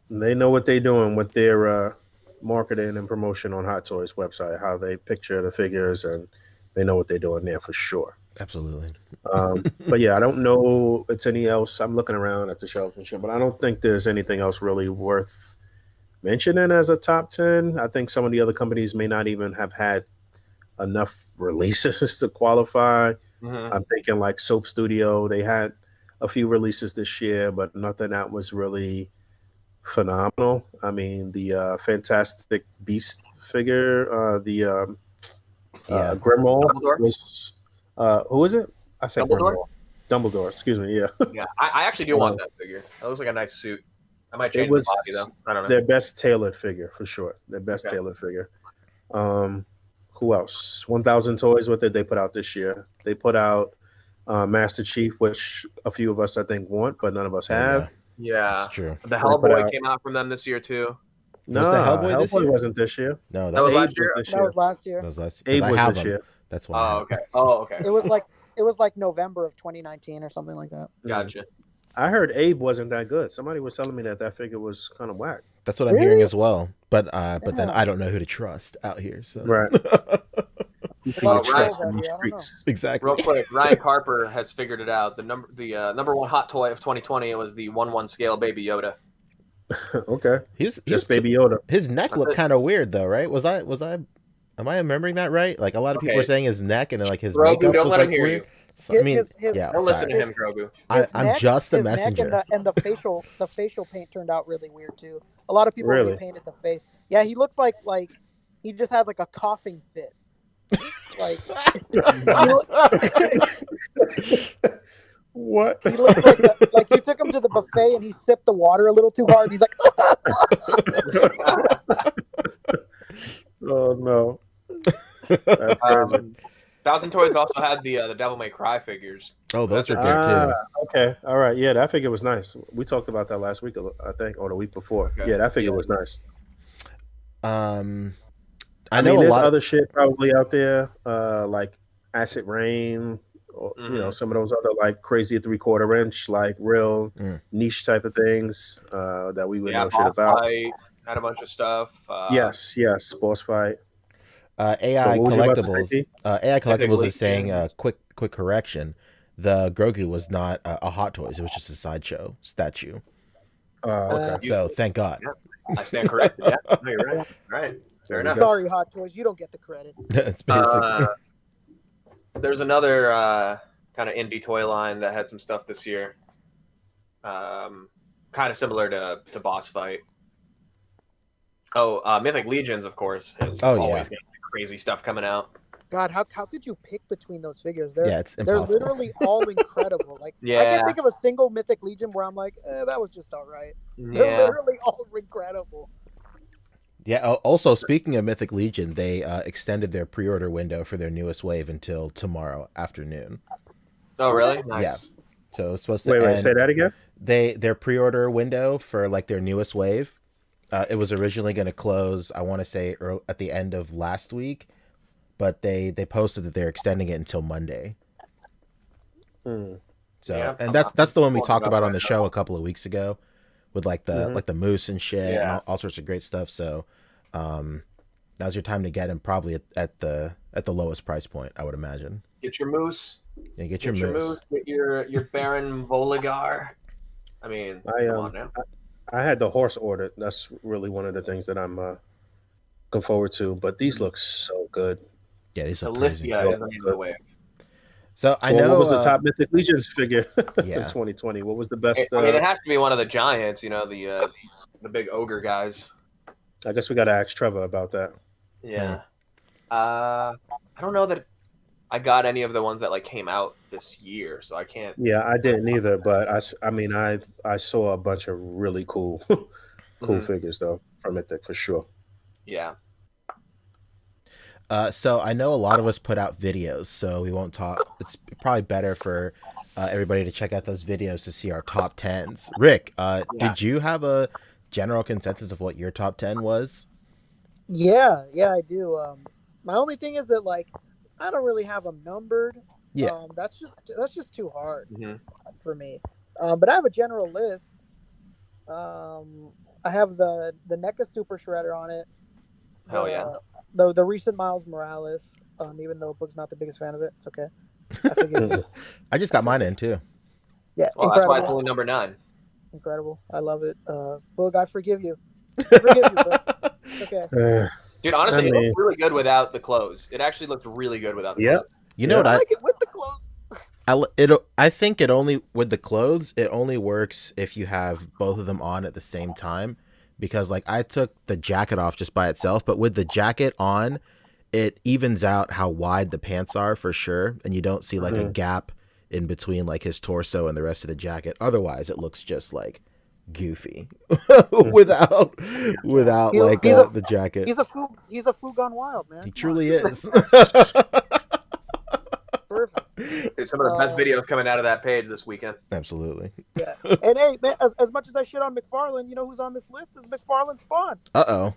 They know what they're doing with their marketing and promotion on Hot Toys website, how they picture the figures, and they know what they're doing there for sure. Absolutely. But yeah, I don't know if it's any else. I'm looking around at the shelf and shit, but I don't think there's anything else really worth mentioning as a top 10. I think some of the other companies may not even have had enough releases to qualify. I'm thinking like Soap Studio, they had a few releases this year, but nothing that was really phenomenal. I mean, the Fantastic Beast figure, Grimmauld was who is it? I said Dumbledore. Dumbledore, excuse me. Yeah. Yeah, I actually do want that figure. That looks like a nice suit. I might change the body though. I don't know. Their best tailored figure for sure. Their best tailored figure. Who else? 1,000 Toys. What did they put out this year? They put out Master Chief, which a few of us I think want, but none of us have. Yeah, that's true. The Hellboy came out from them this year too. No, Hellboy wasn't this year. No, that was last year. That was last year. That was last year. Abe was this year. That's why. Oh, okay. Oh, okay. It was like November of 2019 or something like that. Gotcha. I heard Abe wasn't that good. Somebody was telling me that figure was kind of whack. That's what I'm hearing as well. But then I don't know who to trust out here. So right. Exactly. Real quick, Ryan Carper has figured it out. The number one hot toy of 2020 was the 1/1 scale Baby Yoda. Okay. He's Baby Yoda. His neck looked kind of weird though, right? Am I remembering that right? Like a lot of people were saying his neck and then like his makeup was like weird. So, I mean, don't listen to him, Grogu. I'm just the messenger. And the facial paint turned out really weird too. A lot of people really painted the face. Yeah, he looks like he just had like a coughing fit. Like what? He looks like you took him to the buffet and he sipped the water a little too hard. He's like, oh no. That's crazy. 1,000 Toys also had the Devil May Cry figures. Oh, those are great too. Okay, all right. Yeah, that figure was nice. We talked about that last week, I think, or the week before. Okay. Yeah, that figure was nice. I know there's other shit probably out there, like Acid Rain, or some of those other like crazy 3/4 inch, like real niche type of things that we would know shit about. Fight, had a bunch of stuff. Yes, Boss Fight. AI Collectibles is saying quick correction. The Grogu was not a Hot Toys. It was just a sideshow statue. Okay. So thank God. Yeah, I stand corrected. Yeah, no, you're right. Right. Fair enough. Sorry, Hot Toys, you don't get the credit. It's basically. There's another kind of indie toy line that had some stuff this year. Kind of similar to Boss Fight. Mythic Legions, of course, has always got crazy stuff coming out. God, how could you pick between those figures? It's impossible. They're literally all incredible. Like I can't think of a single Mythic Legion where I'm like, that was just all right. They're literally all incredible. Yeah. Also, speaking of Mythic Legion, they extended their pre-order window for their newest wave until tomorrow afternoon. Oh, really? Nice. Yeah. So it's supposed to wait, say that again. Their pre-order window for like their newest wave. It was originally going to close, I want to say, at the end of last week, but they posted that they're extending it until Monday. So, and that's the one we talked about on the show a couple of weeks ago, with like the moose and shit and all sorts of great stuff. So, now's your time to get him, probably at the lowest price point, I would imagine. Get your moose. Yeah, get your moose. Get your Baron Voligar. I mean, come on now. I had the horse ordered. That's really one of the things that I'm looking forward to. But these look so good. Yeah, these look crazy. So I know what was the top Mythic Legions figure in 2020? What was the best? I mean, it has to be one of the giants. The big ogre guys. I guess we got to ask Trevor about that. Yeah. I don't know that I got any of the ones that like came out this year, so I can't. Yeah, I didn't either, but I saw a bunch of really cool figures though from Mythic for sure. Yeah. So I know a lot of us put out videos, so we won't talk. It's probably better for everybody to check out those videos to see our top 10s. Rick, did you have a general consensus of what your top 10 was? Yeah, I do. My only thing is that like I don't really have them numbered. Yeah. That's just too hard for me. But I have a general list. I have the NECA Super Shredder on it. Hell yeah. The recent Miles Morales, even though Boog's not the biggest fan of it, it's okay. I figured I just got mine in too. Yeah, well, that's why it's only number 9. Incredible. I love it. Boog, I forgive you. I forgive you, bro. Okay. Dude, honestly, it looks really good without the clothes. It actually looked really good without the clothes. You know what I like it with the clothes. I think it only with the clothes, it only works if you have both of them on at the same time. Because like I took the jacket off just by itself, but with the jacket on, it evens out how wide the pants are for sure, and you don't see like a gap in between like his torso and the rest of the jacket. Otherwise, it looks just like goofy without like the jacket. He's a fool gone wild, man. He truly is. Perfect. Dude, some of the best videos coming out of that page this weekend. Absolutely. Yeah. And hey, man, as much as I shit on McFarlane, you know who's on this list is McFarlane Spawn. Uh-oh.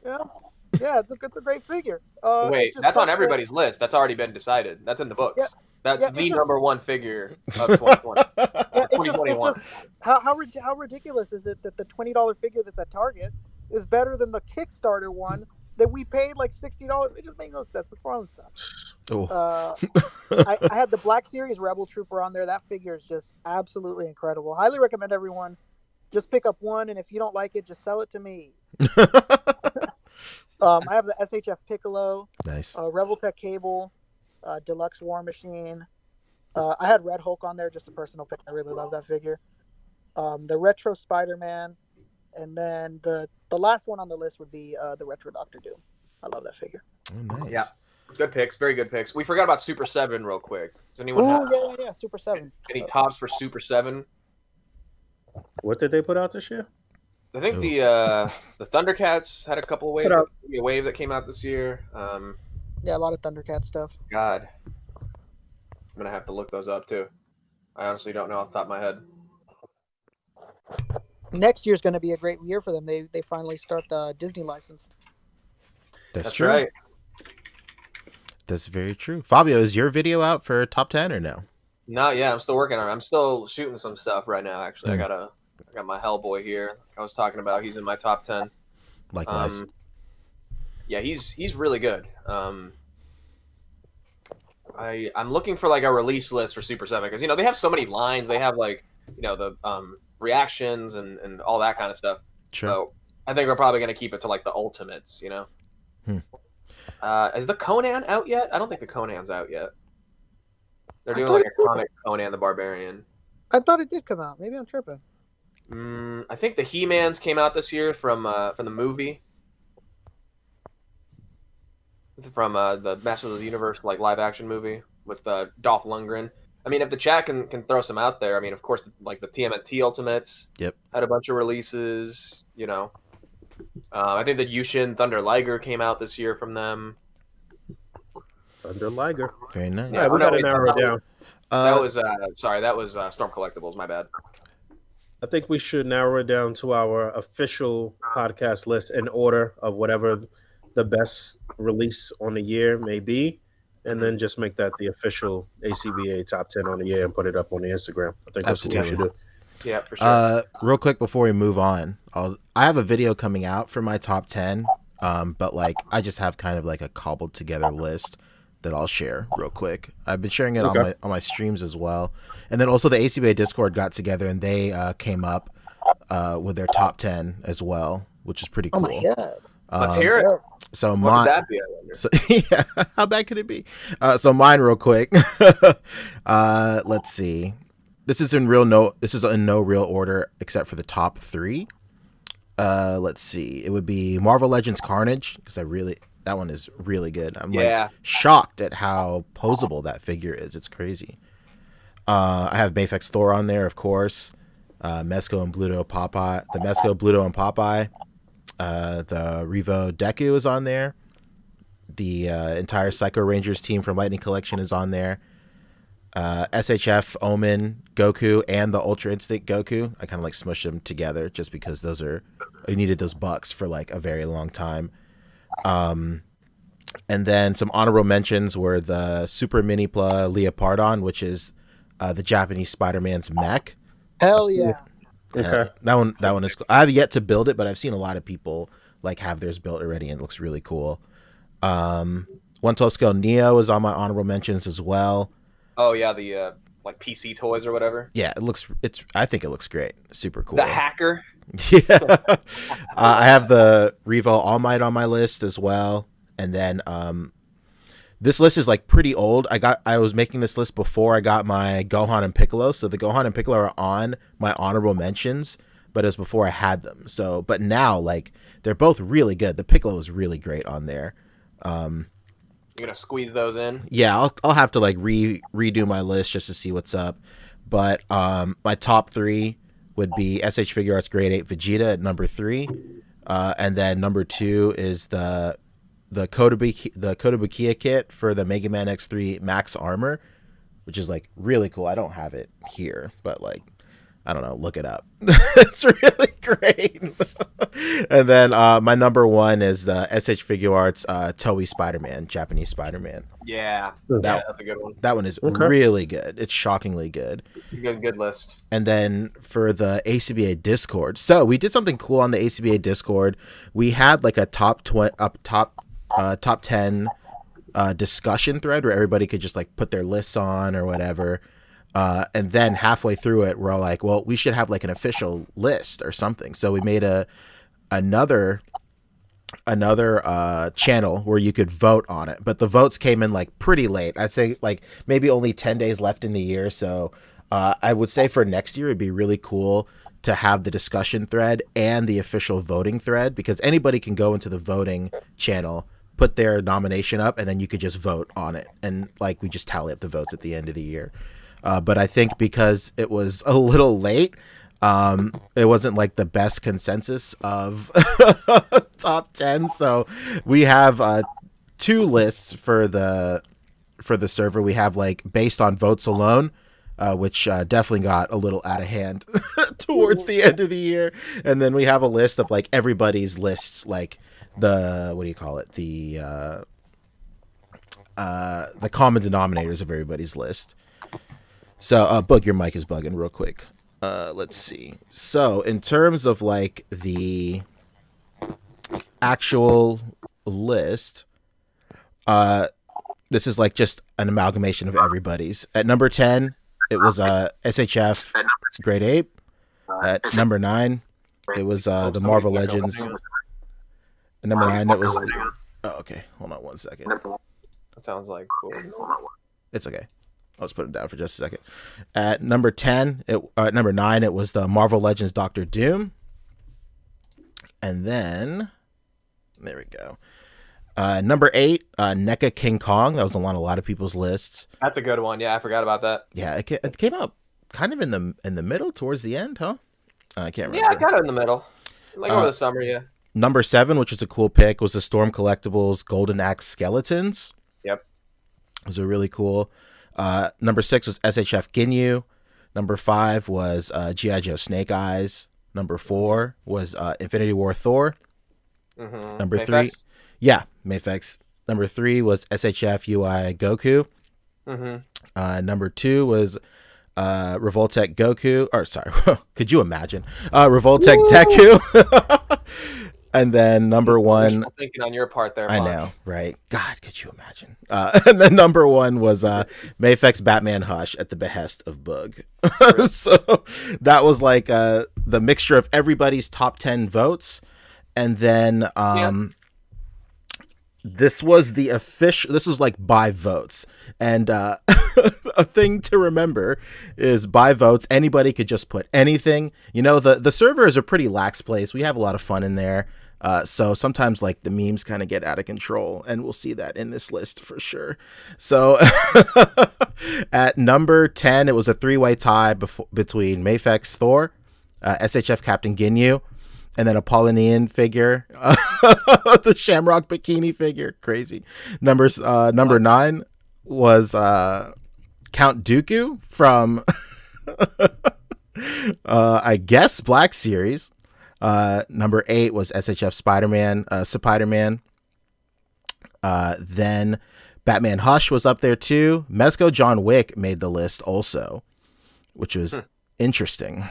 Yeah, it's a great figure. Wait, that's on everybody's list. That's already been decided. That's in the books. Yeah. That's the number 1 figure of 2020. Yeah, 2021. How ridiculous is it that the $20 figure that's at Target is better than the Kickstarter one that we paid like $60? It just makes no sense. McFarlane sucks. I had the Black Series Rebel Trooper on there. That figure is just absolutely incredible. Highly recommend everyone just pick up one, and if you don't like it, just sell it to me. I have the SHF Piccolo. Nice. Rebel Tech Cable. Deluxe War Machine. I had Red Hulk on there, just a personal pick. I really love that figure. The Retro Spider-Man, and then the last one on the list would be the Retro Doctor Doom. I love that figure. Oh, nice. Yeah, good picks, very good picks. We forgot about Super 7 real quick. Does anyone have Super 7. Any tops for Super 7? What did they put out this year? I think the Thundercats had a couple of waves. A wave that came out this year. Yeah, a lot of Thundercat stuff. God. I'm going to have to look those up, too. I honestly don't know off the top of my head. Next year's going to be a great year for them. They finally start the Disney license. That's true. Right. That's very true. Fabio, is your video out for top 10 or no? No, yeah, I'm still working on it. I'm still shooting some stuff right now, actually. I got my Hellboy here. I was talking about. He's in my top 10. Likewise. Yeah, he's really good. I'm looking for like a release list for Super 7 because they have so many lines. They have like the reactions and all that kind of stuff. Sure. So I think we're probably gonna keep it to like the ultimates. Is the Conan out yet? I don't think the Conan's out yet. They're doing like a comic Conan the Barbarian. I thought it did come out. Maybe I'm tripping. I think the He-Mans came out this year from the movie. From the Masters of the Universe like live action movie with Dolph Lundgren. I mean, if the chat can throw some out there, I mean, of course, like the TMNT Ultimates. Yep. Had a bunch of releases. I think the Yushin Thunder Liger came out this year from them. Thunder Liger. Very nice. Yeah, we gotta narrow it down. That was Storm Collectibles. My bad. I think we should narrow it down to our official podcast list in order of whatever the best release on the year may be, and then just make that the official ACBA top 10 on the year and put it up on the Instagram. I think that's what we should do. Yeah, for sure. Real quick before we move on, I have a video coming out for my top 10, but like I just have kind of like a cobbled together list that I'll share real quick. I've been sharing it on my streams as well, and then also the ACBA Discord got together and they came up with their top 10 as well, which is pretty cool. Oh my God. Let's hear it. So what would that be, I wonder? So, yeah, how bad could it be? So mine real quick. Let's see. This is in no real order except for the top 3. Let's see. It would be Marvel Legends Carnage because that one is really good. I'm like shocked at how posable that figure is. It's crazy. I have Mafex Thor on there, of course. Mezco and Bluto Popeye. The Mezco, Bluto, and Popeye. The Revo Deku is on there. The entire Psycho Rangers team from Lightning Collection is on there. SHF, Omen, Goku, and the Ultra Instinct Goku. I kind of like smushed them together just because I needed those bucks for like a very long time. And then some honorable mentions were the Super Mini Pla Leopardon, which is the Japanese Spider-Man's mech. Hell yeah. Okay. That one is cool. I have yet to build it, but I've seen a lot of people like have theirs built already, and it looks really cool. 112 scale Neo is on my honorable mentions as well. Oh yeah, the like PC toys or whatever. Yeah, I think it looks great. Super cool. The hacker. Yeah. I have the Revo All Might on my list as well. And then this list is like pretty old. I was making this list before I got my Gohan and Piccolo. So the Gohan and Piccolo are on my honorable mentions, but it was before I had them. So, but now like they're both really good. The Piccolo is really great on there. You're gonna squeeze those in? Yeah, I'll have to like redo my list just to see what's up. But my top 3 would be SH Figuarts Grade 8 Vegeta at number 3. And then number 2 is the Kotobukiya kit for the Mega Man X3 Max Armor, which is like really cool. I don't have it here, but like, I don't know, look it up. It's really great. And then my number 1 is the SH Figuarts Toei Spider-Man, Japanese Spider-Man. Yeah, that's a good one. That one is really good. It's shockingly good. Good list. And then for the ACBA Discord, so we did something cool on the ACBA Discord. We had like a top 10 discussion thread where everybody could just like put their lists on or whatever. And then halfway through it, we're all like, well, we should have like an official list or something. So we made another channel where you could vote on it. But the votes came in like pretty late. I'd say like maybe only 10 days left in the year. So I would say for next year, it'd be really cool to have the discussion thread and the official voting thread, because anybody can go into the voting channel, put their nomination up, and then you could just vote on it. And like we just tally up the votes at the end of the year. But I think because it was a little late, it wasn't like the best consensus of top 10. So we have 2 lists for the server. We have like based on votes alone, which definitely got a little out of hand towards the end of the year. And then we have a list of like everybody's lists, like the common denominators of everybody's list. So, Boog, your mic is bugging real quick. Let's see. So, in terms of like the actual list, this is like just an amalgamation of everybody's. At number 10, it was SHF Grade 8. At number 9, it was the Marvel Legends. At number 9, it was... Oh, okay. Hold on one second. That sounds like cool. It's okay. I'll just put it down for just a second. At number 10, at number 9, it was the Marvel Legends Doctor Doom. And then, there we go. Number 8, NECA King Kong. That was on a lot of people's lists. That's a good one. Yeah, I forgot about that. Yeah, it came out kind of in the middle, towards the end, huh? I can't remember. Yeah, I got it in the middle. Like over the summer, yeah. Number 7, which was a cool pick, was the Storm Collectibles Golden Axe Skeletons. Yep. Those are really cool. Number 6 was SHF Ginyu. Number 5 was G.I. Joe Snake Eyes. Number 4 was Infinity War Thor. Mm-hmm. Number 3, yeah, Mafex. Number 3 was SHF UI Goku. Mm-hmm. Number 2 was Revoltech Goku. Or sorry, could you imagine? Revoltech Deku. And then number 1, thinking on your part there, I know, right? God, could you imagine? And then number 1 was Mafex Batman Hush at the behest of Boog. So that was like the mixture of everybody's top 10 votes, and then this was the official. This was like by votes, and a thing to remember is by votes. Anybody could just put anything. You know, the server is a pretty lax place. We have a lot of fun in there. So sometimes like the memes kind of get out of control, and we'll see that in this list for sure. So at number 10, it was a 3-way tie between Mafex Thor, SHF Captain Ginyu, and then a Polynesian figure, the Shamrock Bikini figure. Crazy. Number 9 was Count Dooku from I guess Black Series. Number 8 was SHF Spider-Man. Then Batman Hush was up there too. Mezco John Wick made the list also, which was interesting.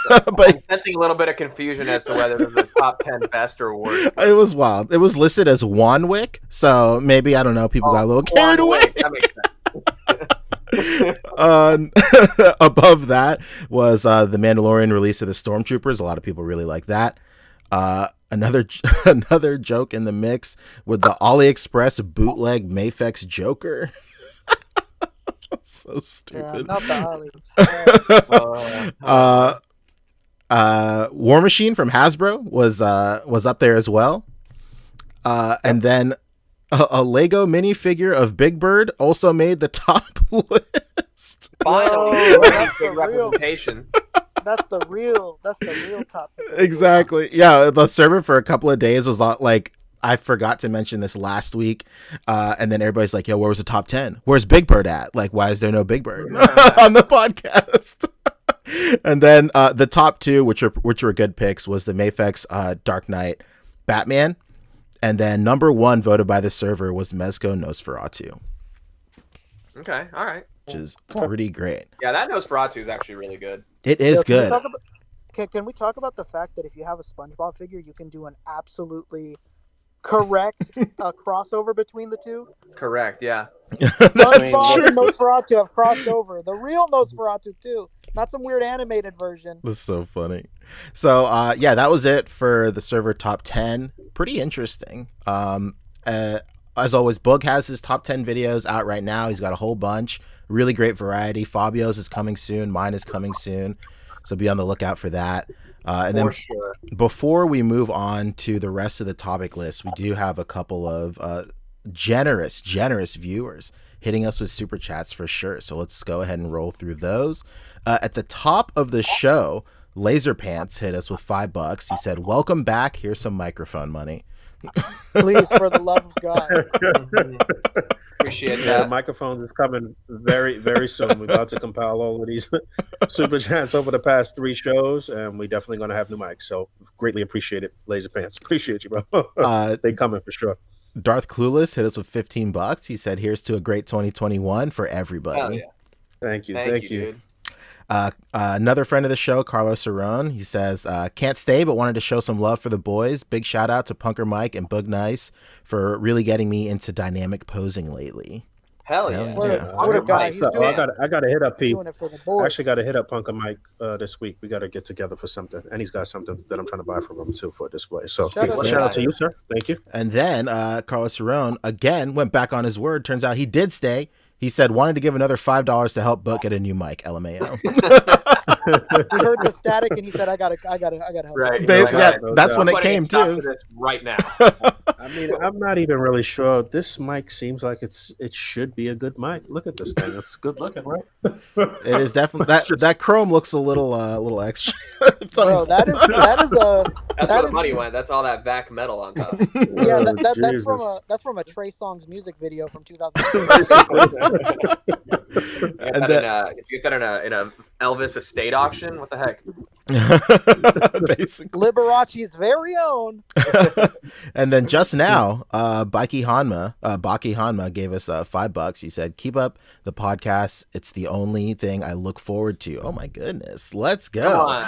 But I'm sensing a little bit of confusion as to whether it was the top 10 best or worst. It was wild. It was listed as Juan Wick, so maybe, I don't know, people got a little carried away. That makes sense. Above that was the Mandalorian release of the Stormtroopers. A lot of people really like that. Another joke in the mix with the AliExpress bootleg Mafex Joker. So stupid. Yeah, not the Ali. War Machine from Hasbro was up there as well. And then a Lego minifigure of Big Bird also made the top list. Finally, big representation. That's the real top. Exactly. Yeah, the server for a couple of days was like, I forgot to mention this last week, and then everybody's like, yo, where was the top 10? Where's Big Bird at? Like, why is there no Big Bird on the podcast? And then the top 2, which were good picks, was the Mafex Dark Knight Batman. And then number 1 voted by the server was Mezco Nosferatu. Okay, all right. Which is pretty great. Yeah, that Nosferatu is actually really good. It is good. Can we talk about the fact that if you have a SpongeBob figure, you can do an absolutely correct crossover between the two? Correct, yeah. SpongeBob and Nosferatu have crossed over. The real Nosferatu, too. Not some weird animated version. That's so funny. So, yeah, that was it for the server top 10. Pretty interesting. As always, Boog has his top 10 videos out right now. He's got a whole bunch. Really great variety. Fabio's is coming soon. Mine is coming soon. So be on the lookout for that. And then before we move on to the rest of the topic list, we do have a couple of generous viewers hitting us with super chats for sure. So let's go ahead and roll through those. At the top of the show, Laser Pants hit us with $5. He said, "Welcome back. Here's some microphone money." Please, for the love of God. Appreciate that. Yeah, the microphone is coming very, very soon. We're about to compile all of these super chats over the past 3 shows, and we're definitely going to have new mics. So greatly appreciate it, Laser Pants. Appreciate you, bro. They coming for sure. Darth Clueless hit us with $15. He said, "Here's to a great 2021 for everybody." Yeah. Thank you. Thank you. Dude. Another friend of the show, Carlos Cerrone, he says, "Can't stay, but wanted to show some love for the boys. Big shout out to Punker Mike and Boog Nice for really getting me into dynamic posing lately." Hell yeah. What a guy. I got to hit up Pete. Doing it for the boys. I actually got to hit up Punker Mike this week. We got to get together for something. And he's got something that I'm trying to buy from him, too, for a display. So shout out to you, sir. Thank you. And then Carlos Cerrone, again, went back on his word. Turns out he did stay. He said, wanted to give another $5 to help Boog get a new mic. LMAO. He heard the static and he said, I gotta help. Right. That's when it came too. Right now. I mean, I'm not even really sure. This mic seems like it should be a good mic. Look at this thing. It's good looking, right? It is definitely that chrome looks a little extra. Bro, that's where the money went. That's all that vac metal on top. Yeah, that's from a Trey Songz music video from 2006. If you get that in a Elvis estate auction, what the heck? Basically, Liberace's very own. And then just now, Baki Hanma gave us $5. He said, "Keep up the podcast. It's the only thing I look forward to." Oh my goodness, let's go.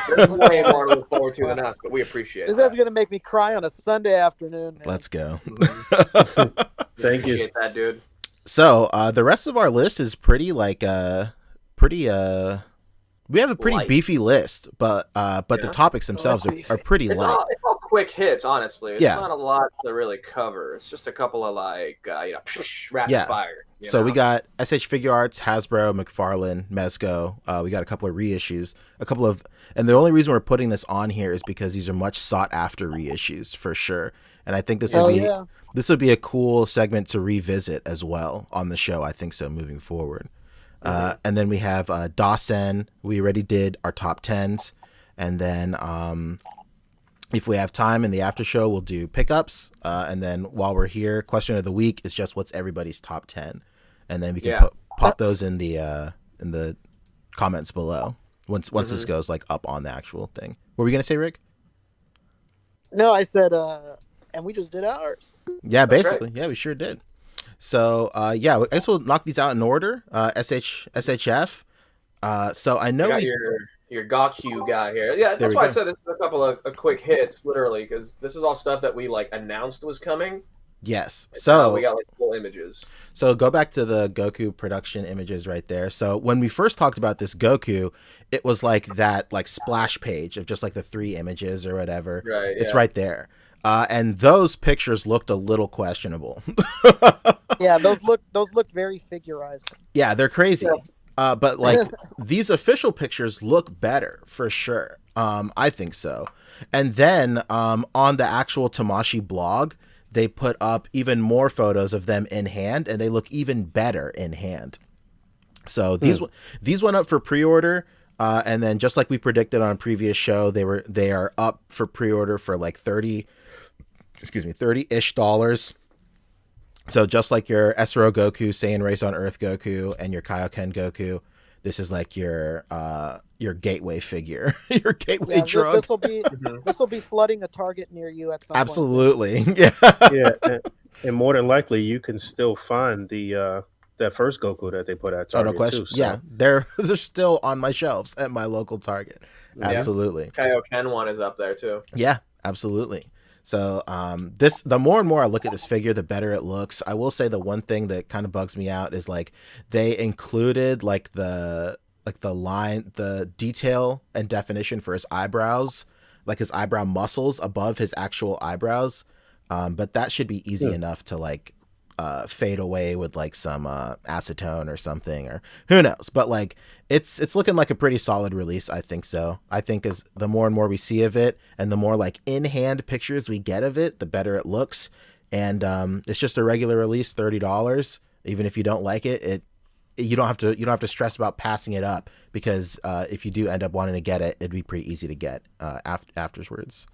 There's way more to look forward to than us, but we appreciate it. This is gonna make me cry on a Sunday afternoon. Man. Let's go. Thank you. Appreciate that, dude. So the rest of our list is pretty we have a pretty light. beefy list, but the topics themselves are pretty light. It's all quick hits, honestly. It's not a lot to really cover. It's just a couple of rapid fire. So we got SH Figuarts, Hasbro, McFarlane, Mezco. We got a couple of reissues, and the only reason we're putting this on here is because these are much sought after reissues for sure. And I think this would be a cool segment to revisit as well on the show. I think so moving forward. And then we have Dasin. We already did our top 10s, and then if we have time in the after show, we'll do pickups. And then while we're here, question of the week is just what's everybody's top 10, and then we can pop those in the comments below once this goes like up on the actual thing. What were we gonna say, Rick? No, I said, and we just did ours. Yeah, basically, right. Yeah, we sure did. So I guess we'll knock these out in order. SHF. So I know your Gokyu guy here. Yeah, that's why I said this is a couple of quick hits, literally, because this is all stuff that we like announced was coming. Yes. So we got like full images. So go back to the Goku production images right there. So when we first talked about this Goku, it was like that like splash page of just like the 3 images or whatever. Right. It's right there. And those pictures looked a little questionable. Yeah, those look very figurized. Yeah, they're crazy. Yeah. But like these official pictures look better for sure. I think so. And then on the actual Tamashii blog, they put up even more photos of them in hand, and they look even better in hand. So these went up for pre-order, and then just like we predicted on a previous show, they are up for pre-order for like $30-ish. So just like your SRO Goku, Saiyan Race on Earth Goku, and your Kaioken Goku, this is like your gateway figure, your gateway drug. This will be flooding a Target near you at some point. Absolutely, yeah. And more than likely, you can still find the that first Goku that they put at Target too. So. Yeah, they're still on my shelves at my local Target. Absolutely, Kaioken one is up there too. Yeah, absolutely. So the more and more I look at this figure, the better it looks. I will say the one thing that kind of bugs me out is like they included like the line, the detail and definition for his eyebrows, like his eyebrow muscles above his actual eyebrows. But that should be easy enough to like fade away with like some acetone or something, or who knows. But like it's looking like a pretty solid release. I think so. I think as the more and more we see of it, and the more like in hand pictures we get of it, the better it looks. And it's just a regular release, $30. Even if you don't like it, you don't have to stress about passing it up, because if you do end up wanting to get it, it'd be pretty easy to get afterwards.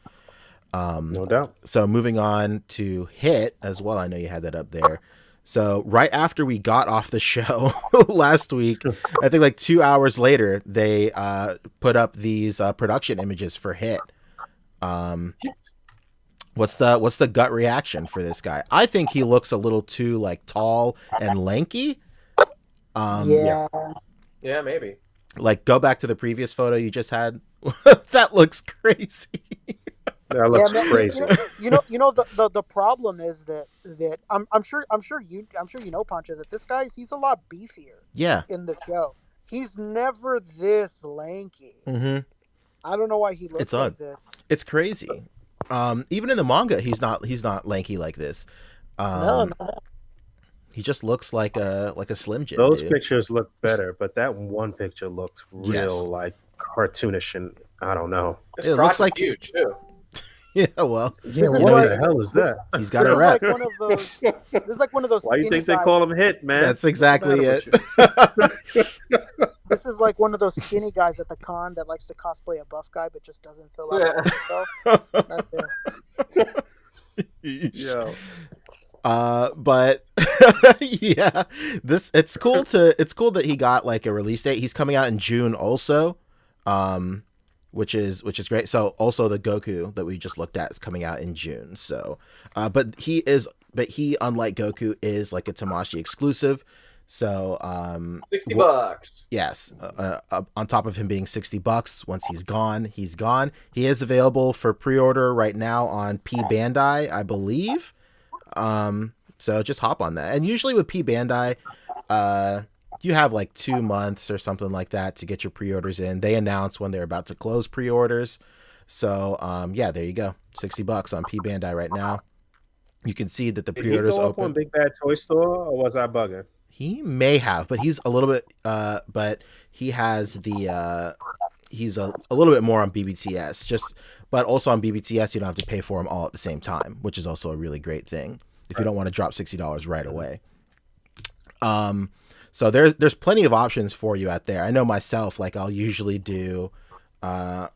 No doubt. So moving on to Hit as well. I know you had that up there. So right after we got off the show last week, I think like 2 hours later, they put up these production images for Hit. What's the gut reaction for this guy? I think he looks a little too like tall and lanky. Yeah, maybe. Like go back to the previous photo you just had. That looks crazy. That looks crazy. You know the problem is that I'm sure you know, Pancho, that this guy, he's a lot beefier. Yeah. In the show, he's never this lanky. Mm-hmm. I don't know why he looks like this. It's crazy. Even in the manga, he's not lanky like this. No. He just looks like a Slim Jim. Those pictures look better, but that one picture looks real like cartoonish, and I don't know. It looks like huge too. Yeah, well. Yeah, what the hell is that? He's got a rep. This is like one of those. Why do you think they call him Hit, man? That's exactly it. This is like one of those skinny guys at the con that likes to cosplay a buff guy, but just doesn't fill out himself. Yeah. But yeah, it's cool that he got like a release date. He's coming out in June also. Which is great. So also the Goku that we just looked at is coming out in June. So, but he unlike Goku is like a Tamashii exclusive. So, $60. Yes. On top of him being $60, once he's gone, he's gone. He is available for pre-order right now on P Bandai, I believe. So just hop on that. And usually with P Bandai, you have like 2 months or something like that to get your pre-orders in. They announce when they're about to close pre-orders. So, yeah, there you go. $60 on P Bandai right now. You can see that the pre-orders Did he go open. up on Big Bad Toy Store, or was I bugging? He may have, but he's a little bit. But he has the. He's a little bit more on BBTS. But also on BBTS, you don't have to pay for them all at the same time, which is also a really great thing if you don't want to drop $60 right away. So there's plenty of options for you out there. I know myself, like I'll usually do like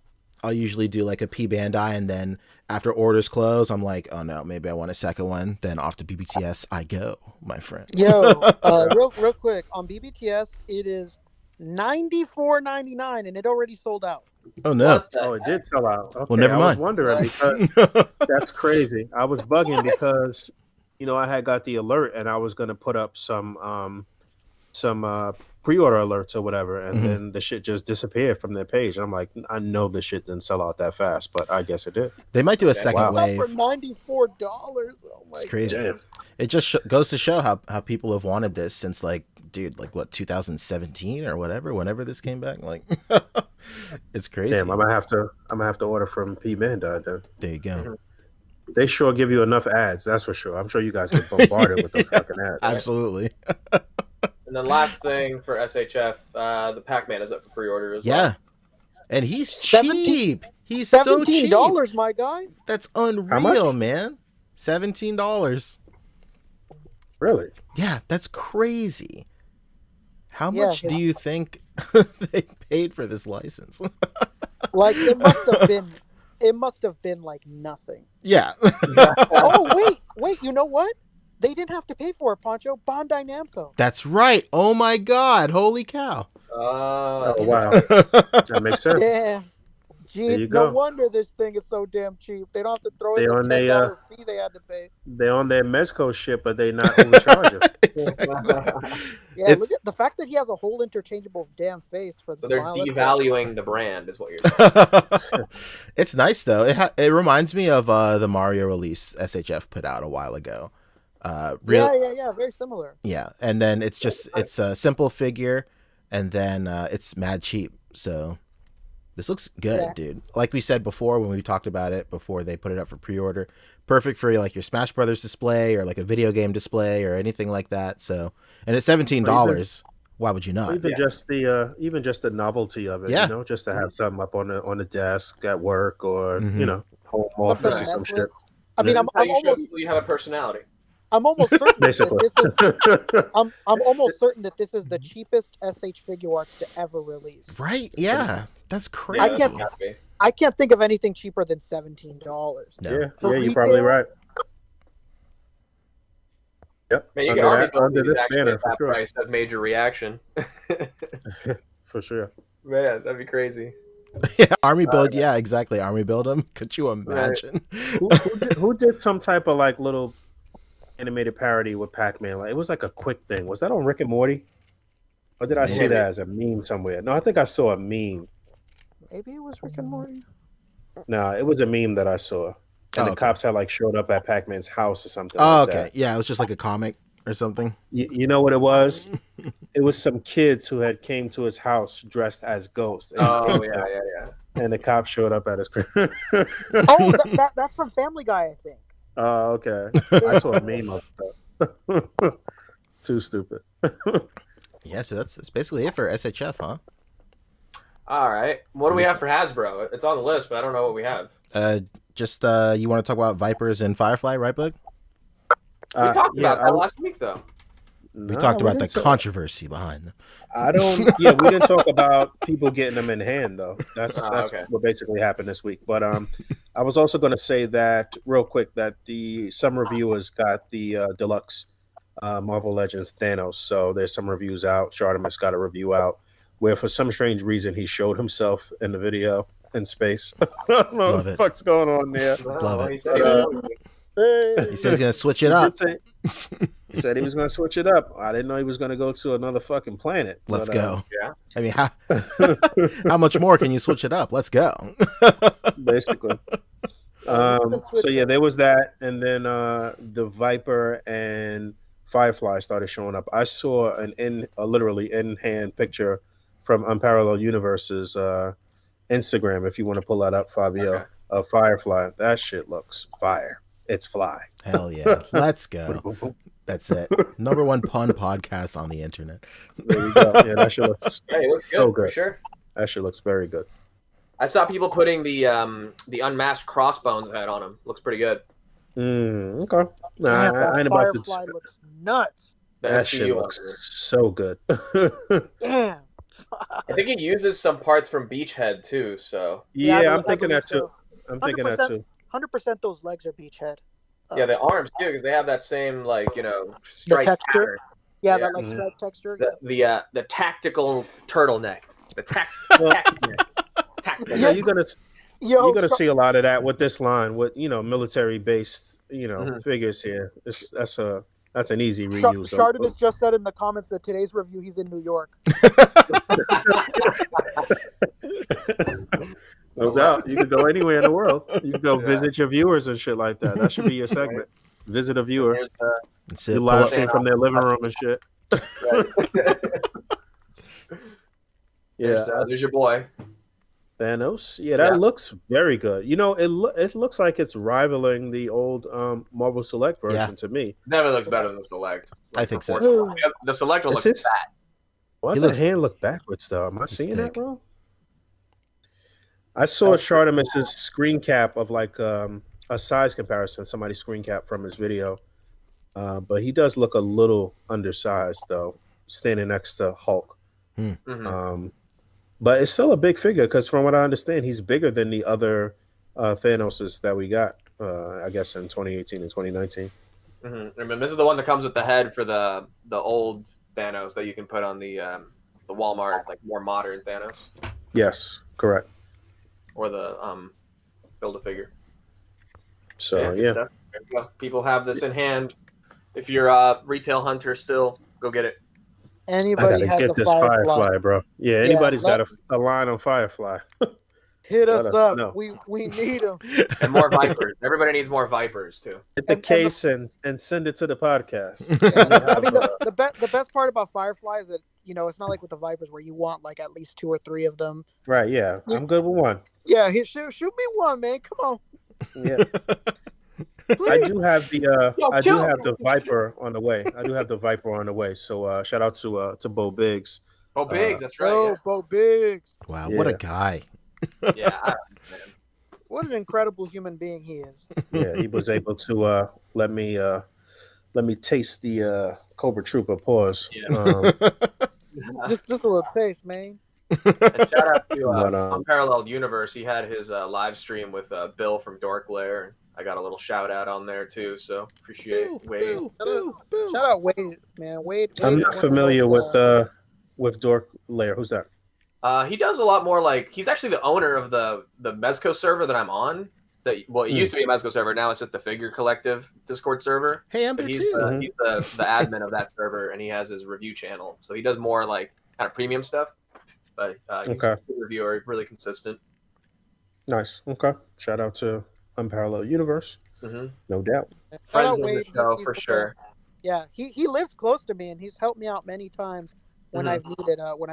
a P Bandai, and then after orders close, I'm like, oh no, maybe I want a second one. Then off to BBTS I go, my friend. Yo, real quick on BBTS, it is $94.99 and it already sold out. Oh no! Oh, it did sell out. Okay, well, never mind. I was wondering because that's crazy. I was bugging because I had got the alert and I was gonna put up some pre-order alerts or whatever, and then the shit just disappeared from their page. And I'm like, I know this shit didn't sell out that fast, but I guess it did. They might do a second wave for $94. Oh my it's crazy. Damn. It just goes to show how people have wanted this since like 2017 or whenever this came back. Like, it's crazy. Damn, I'm gonna have to order from P Bandai then. There you go. They sure give you enough ads, that's for sure. I'm sure you guys get bombarded with those fucking ads. Absolutely. And then last thing for SHF, the Pac-Man is up for pre-order as well. Yeah, and he's cheap. He's so cheap. $17, my guy. That's unreal, man. $17. Really? Yeah, that's crazy. How much do you think they paid for this license? Like it must have been like nothing. Yeah. Oh wait, you know what? They didn't have to pay for it, Pancho. Bandai Namco. That's right. Oh my God! Holy cow! Oh wow, that makes sense. Yeah. Gee, no wonder this thing is so damn cheap. They don't have to throw in the $10 fee they had to pay. They on their Mezco shit, but they not overcharging. Yeah, look at the fact that he has a whole interchangeable damn face for the smile. They're devaluing the brand, is what you're saying. It's nice though. It reminds me of the Mario release SHF put out a while ago. Yeah, very similar. Yeah, and then it's a simple figure, and then it's mad cheap. So this looks good, dude. Like we said before when we talked about it before they put it up for pre-order, perfect for like your Smash Brothers display or like a video game display or anything like that. So, and it's $17. Why would you not? Even just the novelty of it, just to have something up on the desk at work or home office or some shit. I mean, you have a personality. I'm almost certain I'm almost certain that this is the cheapest SH Figuarts to ever release. Right? Yeah, that's crazy. I can't think of anything cheaper than $17. No. Yeah, you're probably right. Yep. Man, you can argue this banner for sure. Price has major reaction. For sure. Man, that'd be crazy. Yeah, army build. Yeah, exactly. Army build them. Could you imagine? Right. Who did some type of like little animated parody with Pac-Man? Like it was like a quick thing. Was that on Rick and Morty? Or did I see that as a meme somewhere? No, I think I saw a meme. Maybe it was Rick and Morty. No, it was a meme that I saw. And the cops had like showed up at Pac-Man's house or something. Oh, like okay. That. Yeah, it was just like a comic or something. You know what it was? It was some kids who had came to his house dressed as ghosts. Oh, yeah. And the cops showed up at his crib. Oh, that's from Family Guy, I think. Oh, okay. I saw a meme of that. Too stupid. Yeah, so that's basically it for SHF, huh? All right. What do we have for Hasbro? It's on the list, but I don't know what we have. You want to talk about Vipers and Firefly, right, Boog? We talked about that last week, though. We talked about the controversy behind them. We didn't talk about people getting them in hand, though. That's okay. What basically happened this week. But I was also going to say that real quick that some reviewers got the deluxe Marvel Legends Thanos. So there's some reviews out. Shardamus got a review out where for some strange reason he showed himself in the video in space. I don't know what the fuck's going on there. Love it. He said he's going to switch it up. He said he was going to switch it up. I didn't know he was going to go to another fucking planet. Let's go. Yeah. I mean, how much more can you switch it up? Let's go. Basically. So yeah, there was that, and then the Viper and Firefly started showing up. I saw a literally in-hand picture from Unparalleled Universe's Instagram. If you want to pull that up, Fabio, of Firefly, that shit looks fire. It's fly. Hell yeah, let's go. That's it. Number one pun podcast on the internet. There you go. Yeah, that shit looks Hey, it looks so good, good. for sure. That shit looks very good. I saw people putting the unmasked crossbones head on him. Looks pretty good. Okay. Damn, I ain't about to. Firefly looks nuts. That shit looks so good. Damn. I think he uses some parts from Beachhead too. So yeah, I'm thinking that too. I'm thinking that too. 100% those legs are Beachhead. Yeah, the arms too, because they have that same stripe texture. pattern. Yeah, that like stripe texture. The tactical turtleneck. The Well, tactical. yeah, you're gonna see a lot of that with this line with military based figures here. That's an easy reuse. Shardinus just said in the comments that today's review he's in New York. No doubt. You could go anywhere in the world. You could go visit your viewers and shit like that. That should be your segment. Visit a viewer. You live stream from their living room and shit. Yeah, there's your boy Thanos. Yeah, that looks very good. It looks like it's rivaling the old Marvel Select version to me. Never looks better than the Select. I think so. The Select one looks fat. Why does the hand look backwards though? Am I seeing that wrong? I saw Shartimus's screen cap of like a size comparison, somebody's screen cap from his video. But he does look a little undersized though, standing next to Hulk. But it's still a big figure because from what I understand, he's bigger than the other Thanoses that we got, I guess, in 2018 and 2019. And this is the one that comes with the head for the old Thanos that you can put on the Walmart, like more modern Thanos. Yes, correct. Or the Build-A-Figure. So, yeah. People have this in hand. If you're a retail hunter still, go get it. Anybody I gotta get this Firefly, bro. Yeah, anybody's got a line on Firefly. Hit us up. No. We need them. And more Vipers. Everybody needs more Vipers, too. Get the case and send it to the podcast. Yeah, I mean, the best part about Firefly is that, it's not like with the Vipers where you want like at least 2 or 3 of them. Right, yeah. I'm good with one. Yeah, shoot me one, man. Come on. Yeah. I do have the Viper on the way. So shout out to Bo Biggs. Bo Biggs, that's right. Oh, yeah. Bo Biggs. Wow, what a guy. Yeah. What an incredible human being he is. Yeah, he was able to let me taste the Cobra Trooper pause. Yeah. Just a little taste, man. And shout out to Unparalleled Universe. He had his live stream with Bill from Dork Lair. I got a little shout out on there too, so appreciate Wade. Shout out Wade, man. Wade. I'm not familiar with Dork Lair. Who's that? He does a lot more. Like he's actually the owner of the Mezco server that I'm on. It used to be a Mezco server. Now it's just the Figure Collective Discord server. Hey, I'm there he's too. He's the admin of that server, and he has his review channel. So he does more like kind of premium stuff. But he's a good reviewer, really consistent. Nice. Okay. Shout out to Unparalleled Universe. No doubt. Friends of the show for sure. Yeah, he lives close to me, and he's helped me out many times when I've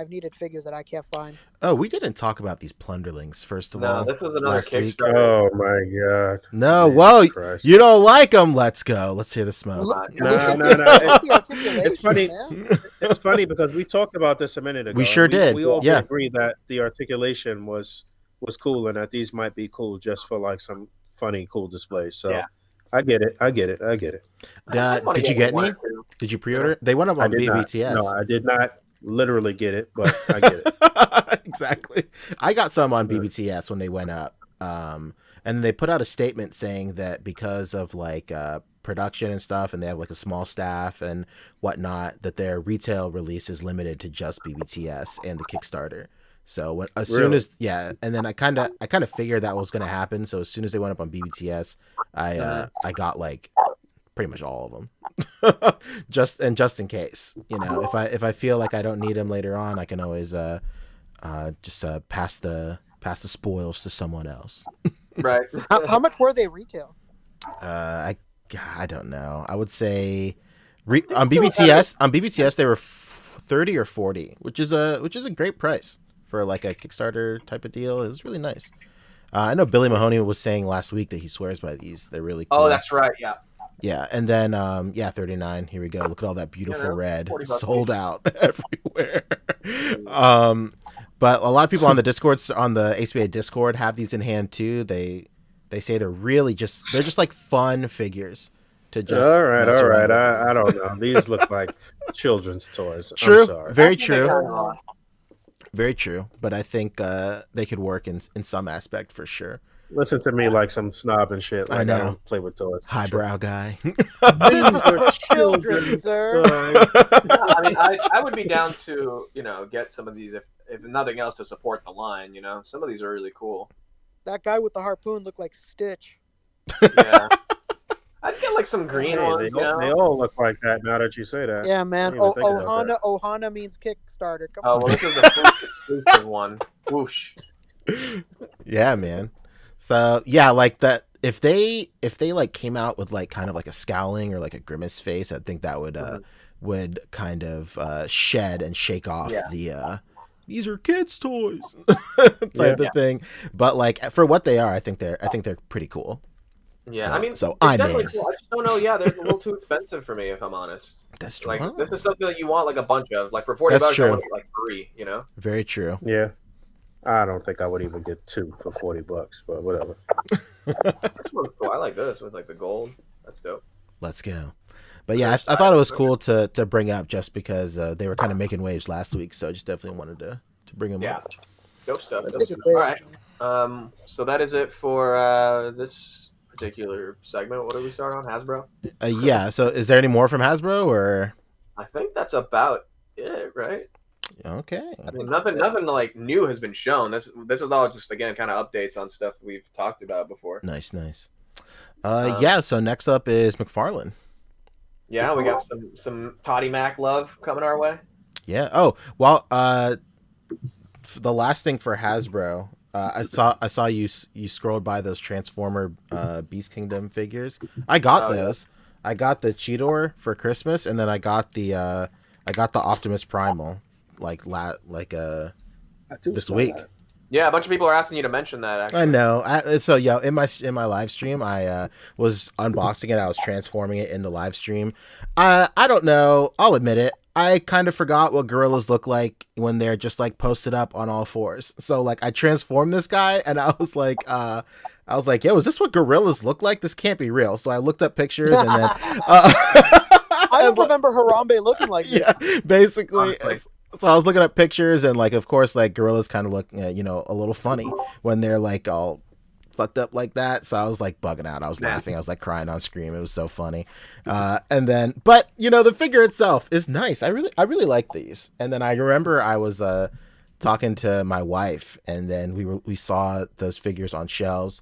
needed figures that I can't find. Oh, we didn't talk about these Plunderlings first of all. No, this was another Kickstarter. Oh my god. No, well, you don't like them. Let's go. Let's hear the smoke. No. It's funny. It's funny because we talked about this a minute ago. We sure did. We all agreed that the articulation was cool and that these might be cool just for like some funny, cool displays. So I get it. Did you get any? Did you pre-order? They went up on BBTS. No, I did not literally get it, but I get it. Exactly. I got some on BBTS when they went up. And they put out a statement saying that because of like production and stuff, and they have like a small staff and whatnot, that their retail release is limited to just BBTS and the Kickstarter. So soon as and then I kind of figured that was going to happen. So as soon as they went up on BBTS, I got like pretty much all of them, just in case, if I feel like I don't need them later on, I can always just pass the spoils to someone else. Right. How much were they retail? I don't know. I would say on BBTS they were 30 or 40, which is a great price for like a Kickstarter type of deal. It was really nice. I know Billy Mahoney was saying last week that he swears by these. They're really cool. Oh, that's right. Yeah. Yeah, and then 39. Here we go. Look at all that beautiful red. $40 Sold out everywhere. But a lot of people on the Discords, on the ACBA Discord, have these in hand too. They say they're just like fun figures to just. All right. I don't know. These look like children's toys. True. I'm sorry. Very true. Very true. But I think they could work in some aspect for sure. Listen to me like some snob and shit. Like I don't play with toys. Highbrow guy. These are children, sir. I mean, I would be down to get some of these if nothing else to support the line. Some of these are really cool. That guy with the harpoon looked like Stitch. Yeah. I'd get like some green ones. They all look like that now that you say that. Yeah, man. Ohana means Kickstarter. Come on. Well, this is the exclusive one. Whoosh. Yeah, man. So yeah, like that. If they like came out with like kind of like a scowling or like a grimace face, I think that would kind of shed and shake off the these are kids' toys type of thing. But like for what they are, I think they're pretty cool. Yeah, so, I mean, so I'm definitely cool. I just don't know. Yeah, they're a little too expensive for me, if I'm honest. That's true. Like this is something that you want like a bunch of. Like for $40, I want like 3. Very true. Yeah. I don't think I would even get 2 for $40, but whatever. This one's cool. I like this with like the gold. That's dope. Let's go. But yeah, I thought it was cool to bring up just because they were kind of making waves last week, so I just definitely wanted to bring them up. Dope stuff. All right. So that is it for this particular segment. What do we start on? Hasbro? Yeah. So is there any more from Hasbro or? I think that's about it, right? Okay. I mean, nothing like new has been shown. This is all just again kind of updates on stuff we've talked about before. Nice. Yeah. So next up is McFarlane. Yeah, we got some Toddy Mac love coming our way. Yeah. Oh well. The last thing for Hasbro, I saw you scrolled by those Transformer Beast Kingdom figures. I got those. Yeah. I got the Cheetor for Christmas, and then I got the Optimus Primal. This week. Yeah, a bunch of people are asking you to mention that. Actually. I know. In my live stream, I was unboxing it. I was transforming it in the live stream. I don't know. I'll admit it. I kind of forgot what gorillas look like when they're just like posted up on all fours. So like I transformed this guy, and I was like, yo, is this what gorillas look like? This can't be real. So I looked up pictures, and then I don't remember Harambe looking like this. Yeah, basically. So I was looking at pictures, and like, of course, like gorillas kind of look, a little funny when they're like all fucked up like that. So I was like bugging out. I was laughing. I was like crying on screen. It was so funny. And then, but the figure itself is nice. I really like these. And then I remember I was talking to my wife, and then we saw those figures on shelves.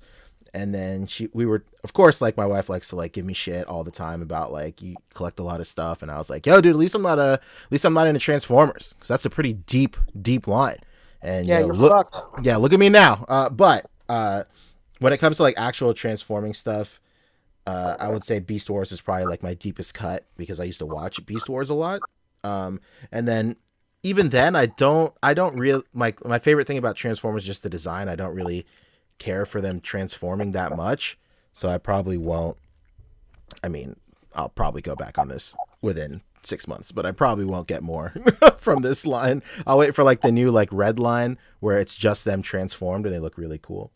And then we were, of course, like my wife likes to like give me shit all the time about like you collect a lot of stuff, and I was like, yo, dude, at least I'm not into Transformers, because that's a pretty deep line. And yeah, you're fucked. Yeah, look at me now. But when it comes to like actual transforming stuff, I would say Beast Wars is probably like my deepest cut, because I used to watch Beast Wars a lot. And then even then, I don't really my favorite thing about Transformers is just the design. I don't really care for them transforming that much, so I probably won't. I mean, I'll probably go back on this within 6 months, but I probably won't get more from this line. I'll wait for like the new like red line where it's just them transformed and they look really cool.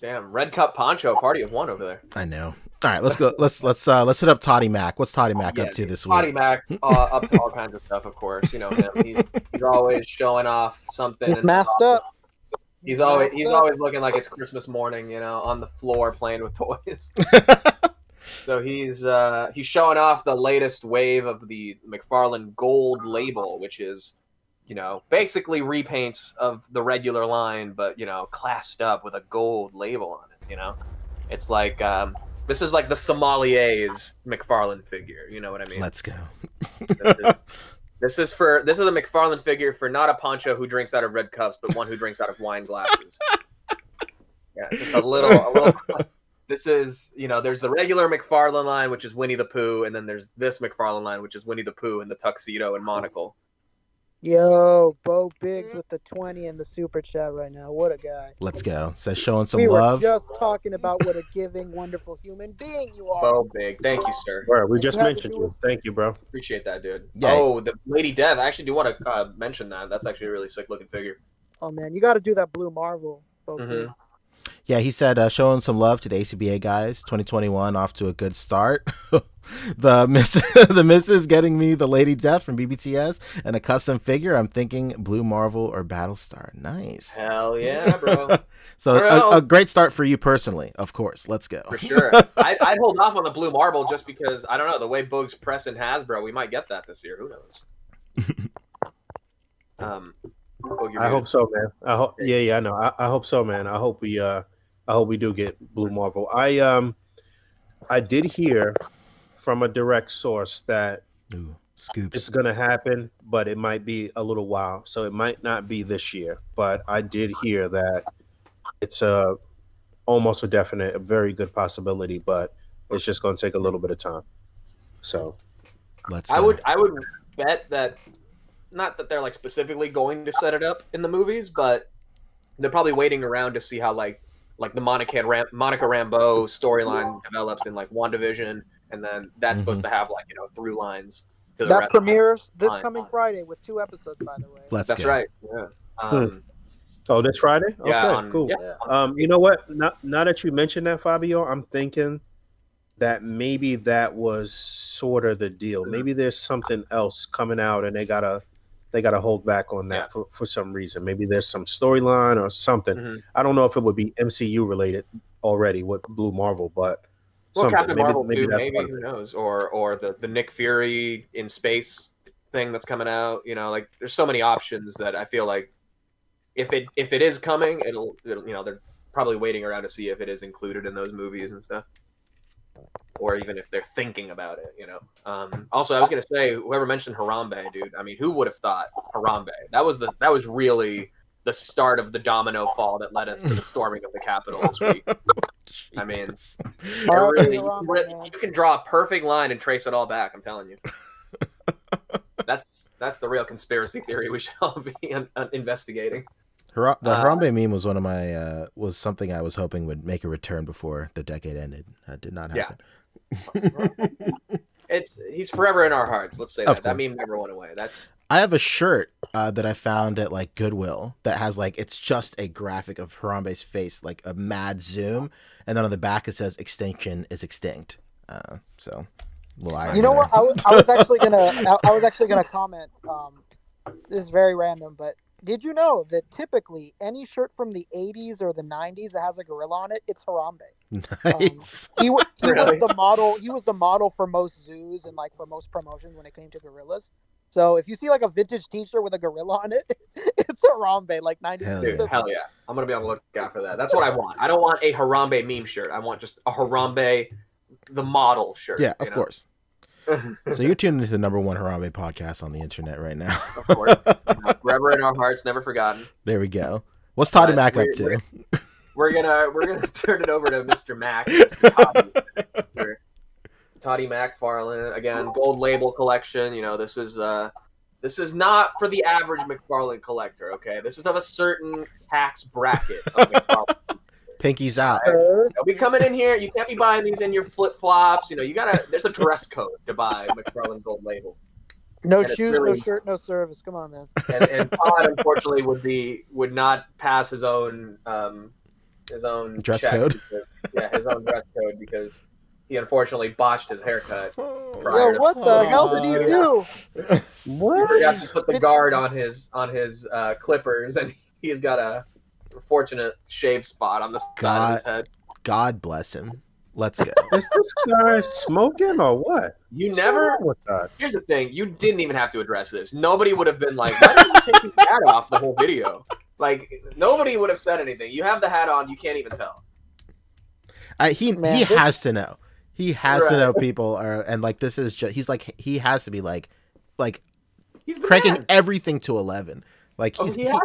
Damn, Red Cup Poncho, party of one over there. I know. All right, let's go. Let's hit up Toddy Mac. What's Toddy Mac up to this week? Toddy Mac up to all kinds of stuff, of course. Him. He's always showing off something. He's masked up. He's always looking like it's Christmas morning, on the floor playing with toys. So he's showing off the latest wave of the McFarlane Gold label, which is, basically repaints of the regular line, but classed up with a gold label on it. It's like this is like the sommelier's McFarlane figure. You know what I mean? Let's go. This is a McFarlane figure for not a Poncho who drinks out of red cups, but one who drinks out of wine glasses. Yeah, just a little. This is, there's the regular McFarlane line, which is Winnie the Pooh, and then there's this McFarlane line, which is Winnie the Pooh in the tuxedo and monocle. Yo, Bo Biggs with the 20 in the super chat right now. What a guy. Let's go. Says showing some we love. We were just talking about what a giving, wonderful human being you are. Bo Big. Thank you, sir. Right, we just mentioned you. Thank you, bro. Appreciate that, dude. Yeah. Oh, the Lady Death. I actually do want to mention that. That's actually a really sick looking figure. Oh, man. You got to do that Blue Marvel, Bo Biggs. Yeah, he said showing some love to the ACBA guys. 2021 off to a good start. the missus getting me the Lady Death from BBTS and a custom figure. I'm thinking Blue Marvel or Battlestar. Nice. Hell yeah, bro. So a great start for you personally, of course. Let's go. For sure. I'd hold off on the Blue Marble just because, I don't know, the way Boog's pressing Hasbro, we might get that this year. Who knows? I hope so, man. I hope. Yeah, I know. I hope so, man. I hope we do get Blue Marvel. I did hear from a direct source that scoops. It's gonna happen, but it might be a little while. So it might not be this year. But I did hear that it's almost a definite, a very good possibility, but it's just gonna take a little bit of time. So let's go. I would bet that, not that they're like specifically going to set it up in the movies, but they're probably waiting around to see how like the Monica Rambeau storyline develops in like WandaVision, and then that's supposed to have like, you know, through lines to the that rest premieres this coming Friday with 2 episodes, by the way. That's right. Yeah. Oh, this Friday? Okay, yeah, cool. Yeah. You know what? Now that you mentioned that, Fabio, I'm thinking that maybe that was sort of the deal. Maybe there's something else coming out, and they gotta hold back on that for some reason. Maybe there's some storyline or something. I don't know if it would be MCU related already with Blue Marvel, but Captain Marvel too. Maybe who knows? Or the Nick Fury in space thing that's coming out. You know, like there's so many options that I feel like if it is coming, it'll you know, they're probably waiting around to see if it is included in those movies and stuff, or even if they're thinking about it, you know. Also, I was gonna say, whoever mentioned Harambe, dude. I mean, who would have thought Harambe? That was really the start of the domino fall that led us to the storming of the Capitol this week. I mean, really, you can draw a perfect line and trace it all back. I'm telling you. That's the real conspiracy theory we should all be investigating. The Harambe meme was one of my was something I was hoping would make a return before the decade ended. That did not happen. Yeah. He's forever in our hearts. Let's say that meme never went away. I have a shirt that I found at like Goodwill that has like, it's just a graphic of Harambe's face, like a mad zoom, and then on the back it says "Extinction is extinct." So, you know what? I was actually gonna comment. This is very random, but did you know that typically any shirt from the 80s or the 90s that has a gorilla on it, it's Harambe? Nice. He was the model. He was the model for most zoos and like for most promotions when it came to gorillas. So if you see like a vintage T-shirt with a gorilla on it, it's Harambe, like 90s. Hell yeah! I'm gonna be on the lookout for that. That's what I want. I don't want a Harambe meme shirt. I want just a Harambe, the model shirt. Yeah, of course. So you're tuned into the #1 Harambe podcast on the internet right now. Of course. Forever in our hearts, never forgotten. There we go. What's Toddy Mac up to? We're gonna turn it over to Mr. Mac. Mr. Toddy McFarlane, again, gold label collection. You know, this is not for the average McFarlane collector. Okay, this is of a certain tax bracket of McFarlane. Pinky's out. They'll be coming in here. You can't be buying these in your flip flops. You know, there's a dress code to buy McFarlane gold label. No shoes, no shirt, no service. Come on, man. And Todd, unfortunately, would not pass his own dress check code. His own dress code, because he unfortunately botched his haircut. Yo, what the hell did he do? What? He forgot to put the guard on his clippers, and he's got a fortunate shave spot on the side of his head. God bless him. Let's go. Is this guy smoking or what? Here's the thing. You didn't even have to address this. Nobody would have been like, why didn't you take your hat off the whole video? Like, nobody would have said anything. You have the hat on. You can't even tell. He has to know. He has to know people are, and like, this is just, he has to be like he's cranking everything to 11. Like,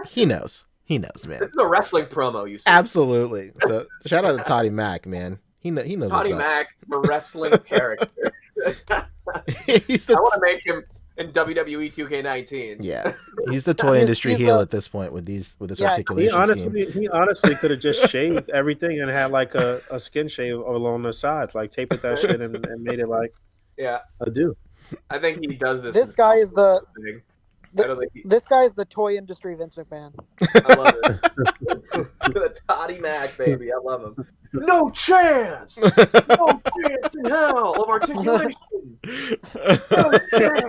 he knows. He knows, man. This is a wrestling promo, you see. Absolutely. So shout out to Toddy Mac, man. He knows. Toddy Mac, the wrestling character. I want to in WWE 2K19. Yeah, he's the toy industry heel at this point with this articulation scheme. He honestly could have just shaved everything and had like a skin shave along the sides, like taped that shit and made it like a dude. I think he does this. This guy is this guy is the toy industry Vince McMahon. I love it. The Toddy Mac, baby. I love him. No chance! No chance in hell of articulation! No chance!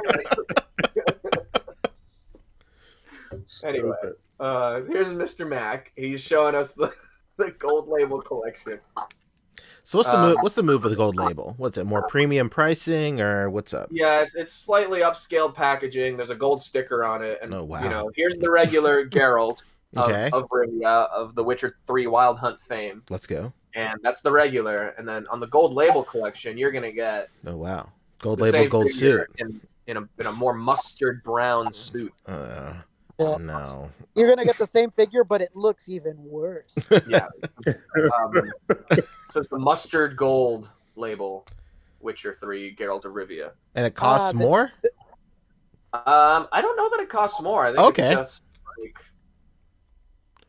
Anyway, here's Mr. Mac. He's showing us the gold label collection. So what's the move with the gold label? What's it? More premium pricing or what's up? Yeah, it's slightly upscaled packaging. There's a gold sticker on it, and oh wow! Here's the regular Geralt of Rivia of the Witcher 3 Wild Hunt fame. Let's go. And that's the regular, and then on the gold label collection, you're gonna get gold label gold suit in a more mustard brown suit. No, you're gonna get the same figure, but it looks even worse. Yeah. So it's the mustard gold label, Witcher 3 Geralt of Rivia, and it costs more. I don't know that it costs more. I think it's just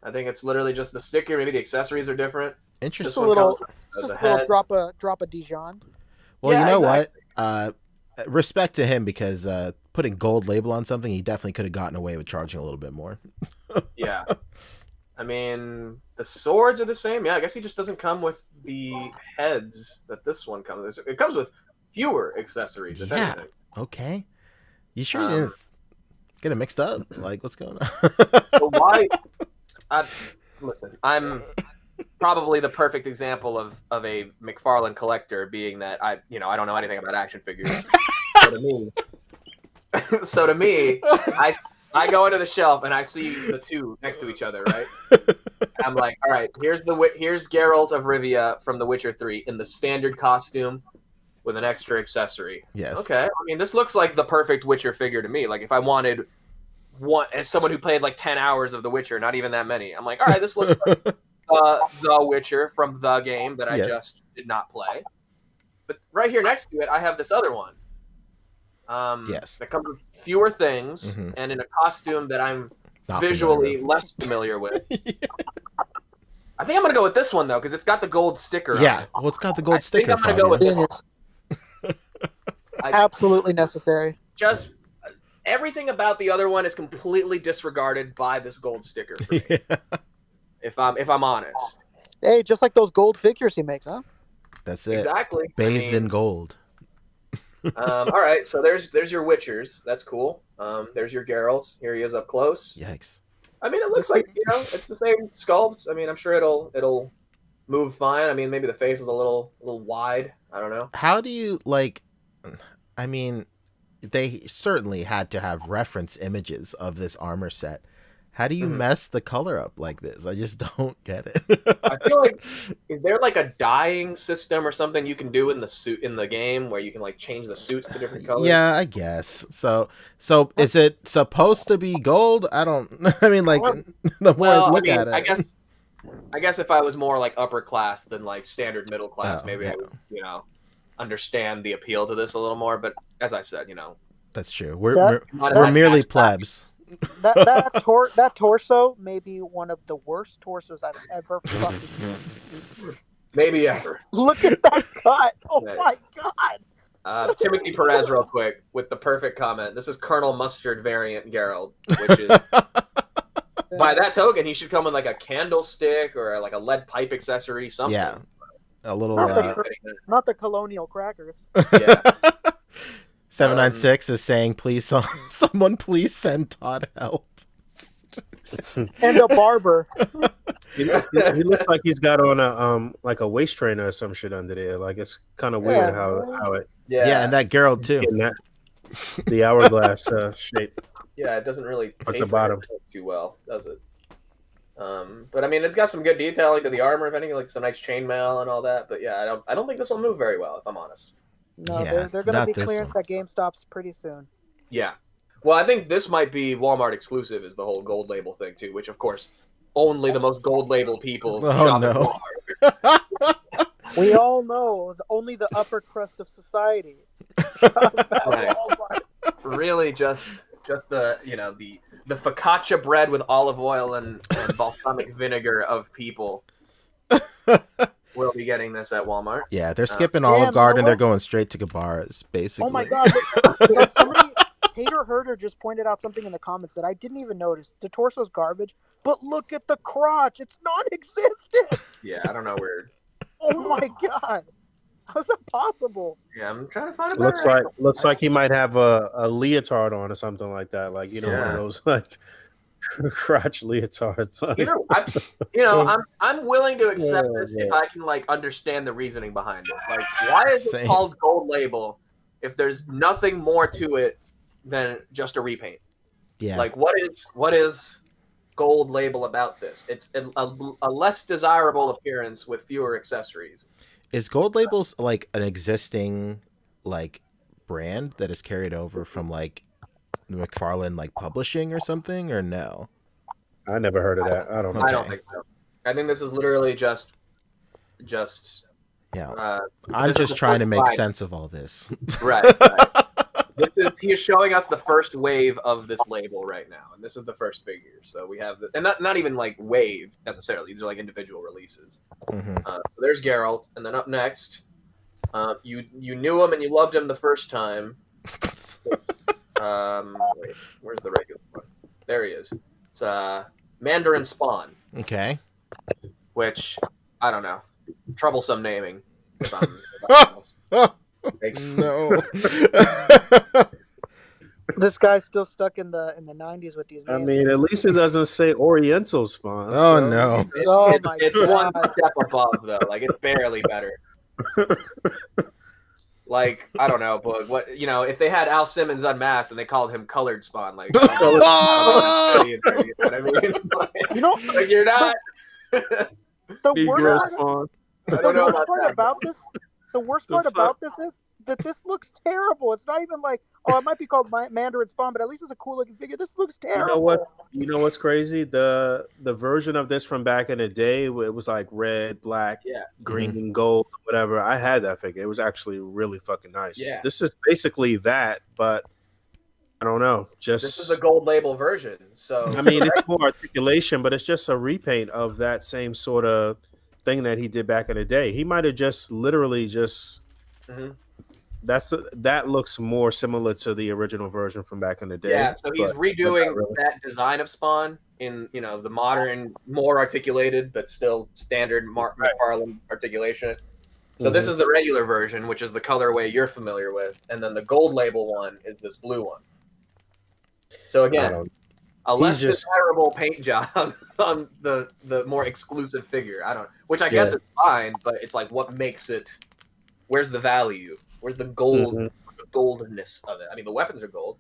I think it's literally just the sticker. Maybe the accessories are different. Interesting. Just a little drop a Dijon. Well, yeah, you know what? Respect to him because putting gold label on something, he definitely could have gotten away with charging a little bit more. Yeah. I mean, the swords are the same. Yeah, I guess he just doesn't come with the heads that this one comes with. It comes with fewer accessories, if anything. Okay. You sure you didn't get it mixed up? Like, what's going on? So why... listen, I'm probably the perfect example of a McFarlane collector, being that I don't know anything about action figures. So to me, I go into the shelf and I see the two next to each other, right? I'm like, all right, here's Geralt of Rivia from The Witcher 3 in the standard costume with an extra accessory. Yes. Okay. I mean, this looks like the perfect Witcher figure to me. Like, if I wanted one, as someone who played like 10 hours of The Witcher, not even that many, I'm like, all right, this looks like the Witcher from the game that I just did not play. But right here next to it, I have this other one. That comes with fewer things and in a costume that I'm not visually less familiar with. I think I'm going to go with this one, though, because it's got the gold sticker on it. Yeah, well, it's got the gold sticker. I think I'm going to go with this one. Absolutely necessary. Just everything about the other one is completely disregarded by this gold sticker for me, if I'm honest. Hey, just like those gold figures he makes, huh? That's it. Exactly. Bathed in gold. All right, so there's your Witchers. That's cool. There's your Geralts. Here he is up close. Yikes. I mean, it looks like, it's the same sculpt. I mean, I'm sure it'll move fine. I mean, maybe the face is a little wide. I don't know. How do you I mean, they certainly had to have reference images of this armor set. How do you mess the color up like this? I just don't get it. I feel like, is there like a dyeing system or something you can do in the suit in the game where you can like change the suits to different colors? Yeah, I guess. So is it supposed to be gold? I mean, like, the more I look at it. I guess if I was more like upper class than like standard middle class, maybe I would, understand the appeal to this a little more. But as I said, that's true. We're merely plebs. That torso may be one of the worst torsos I've ever fucking seen. Maybe ever. Look at that cut! Oh my god! Timothy Perez, real quick, with the perfect comment. This is Colonel Mustard variant Geralt, which is by that token, he should come with like a candlestick or like a lead pipe accessory, something. Yeah, a little. Not the colonial crackers. Yeah. 796 is saying, please, someone please send Todd help. And a barber. He looks like he's got on a waist trainer or some shit under there. Like, it's kind of weird how it. Yeah, and that Geralt too. The hourglass shape. Yeah, it doesn't really taper too well, does it? But I mean, it's got some good detailing to the armor, if anything, like some nice chainmail and all that. But yeah, I don't think this will move very well, if I'm honest. No, they're going to be clearance at GameStops pretty soon. Yeah. Well, I think this might be Walmart exclusive, is the whole gold label thing, too, which, of course, only the most gold label people shop at Walmart. We all know only the upper crust of society shops at Walmart. really just the the focaccia bread with olive oil and balsamic vinegar of people will be getting this at Walmart. Yeah, they're skipping Olive Garden. They're going straight to Gabbara's, basically. Oh my god! Somebody, Hater Herder, just pointed out something in the comments that I didn't even notice. The torso's garbage, but look at the crotch; it's non-existent. Yeah, I don't know where. Oh my god! How's that possible? Yeah, I'm trying to find a better looks like he might have a leotard on or something like that. Like one of those like crotch leotards. I'm willing to accept this if I can like understand the reasoning behind it. Like, why is it called Gold Label if there's nothing more to it than just a repaint? Yeah. Like, what is Gold Label about this? It's a less desirable appearance with fewer accessories. Is Gold Label's like an existing like brand that is carried over from like McFarlane like publishing or something, or no? I never heard of that. I don't know. I don't think so. I think this is literally just yeah. I'm just trying to make sense of all this. Right. He is showing us the first wave of this label right now, and this is the first figure. So we have and not even like wave necessarily. These are like individual releases. Mm-hmm. So there's Geralt, and then up next, you knew him and you loved him the first time. Wait, where's the regular one? There he is. It's Mandarin Spawn. Okay. Which I don't know. Troublesome naming. If I'm No. This guy's still stuck in the 90s with these names. I mean, at least it doesn't say Oriental Spawn. Oh no. It's one step above though. Like it's barely better. Like, I don't know, Boog. What if they had Al Simmons unmasked and they called him Colored Spawn, like Colored Spawn, you know what I mean? Like, you're not the worst part about this. The worst part about this is that this looks terrible. It's not even like, it might be called Mandarin Spawn, but at least it's a cool looking figure. This looks terrible. You know what's crazy? The version of this from back in the day, it was like red, black, green, gold, whatever. I had that figure. It was actually really fucking nice. Yeah. This is basically that, but I don't know. This is a Gold Label version. So I mean, it's more articulation, but it's just a repaint of that same sort of thing that he did back in the day. He might have just literally just that looks more similar to the original version from back in the day. Yeah, so he's redoing that design of Spawn in the modern, more articulated but still standard McFarlane articulation. So this is the regular version, which is the colorway you're familiar with, and then the Gold Label one is this blue one. So again, a less desirable paint job on the more exclusive figure. Which I guess is fine, but it's like, what makes it? Where's the value? Where's the gold, the goldness of it? I mean, the weapons are gold.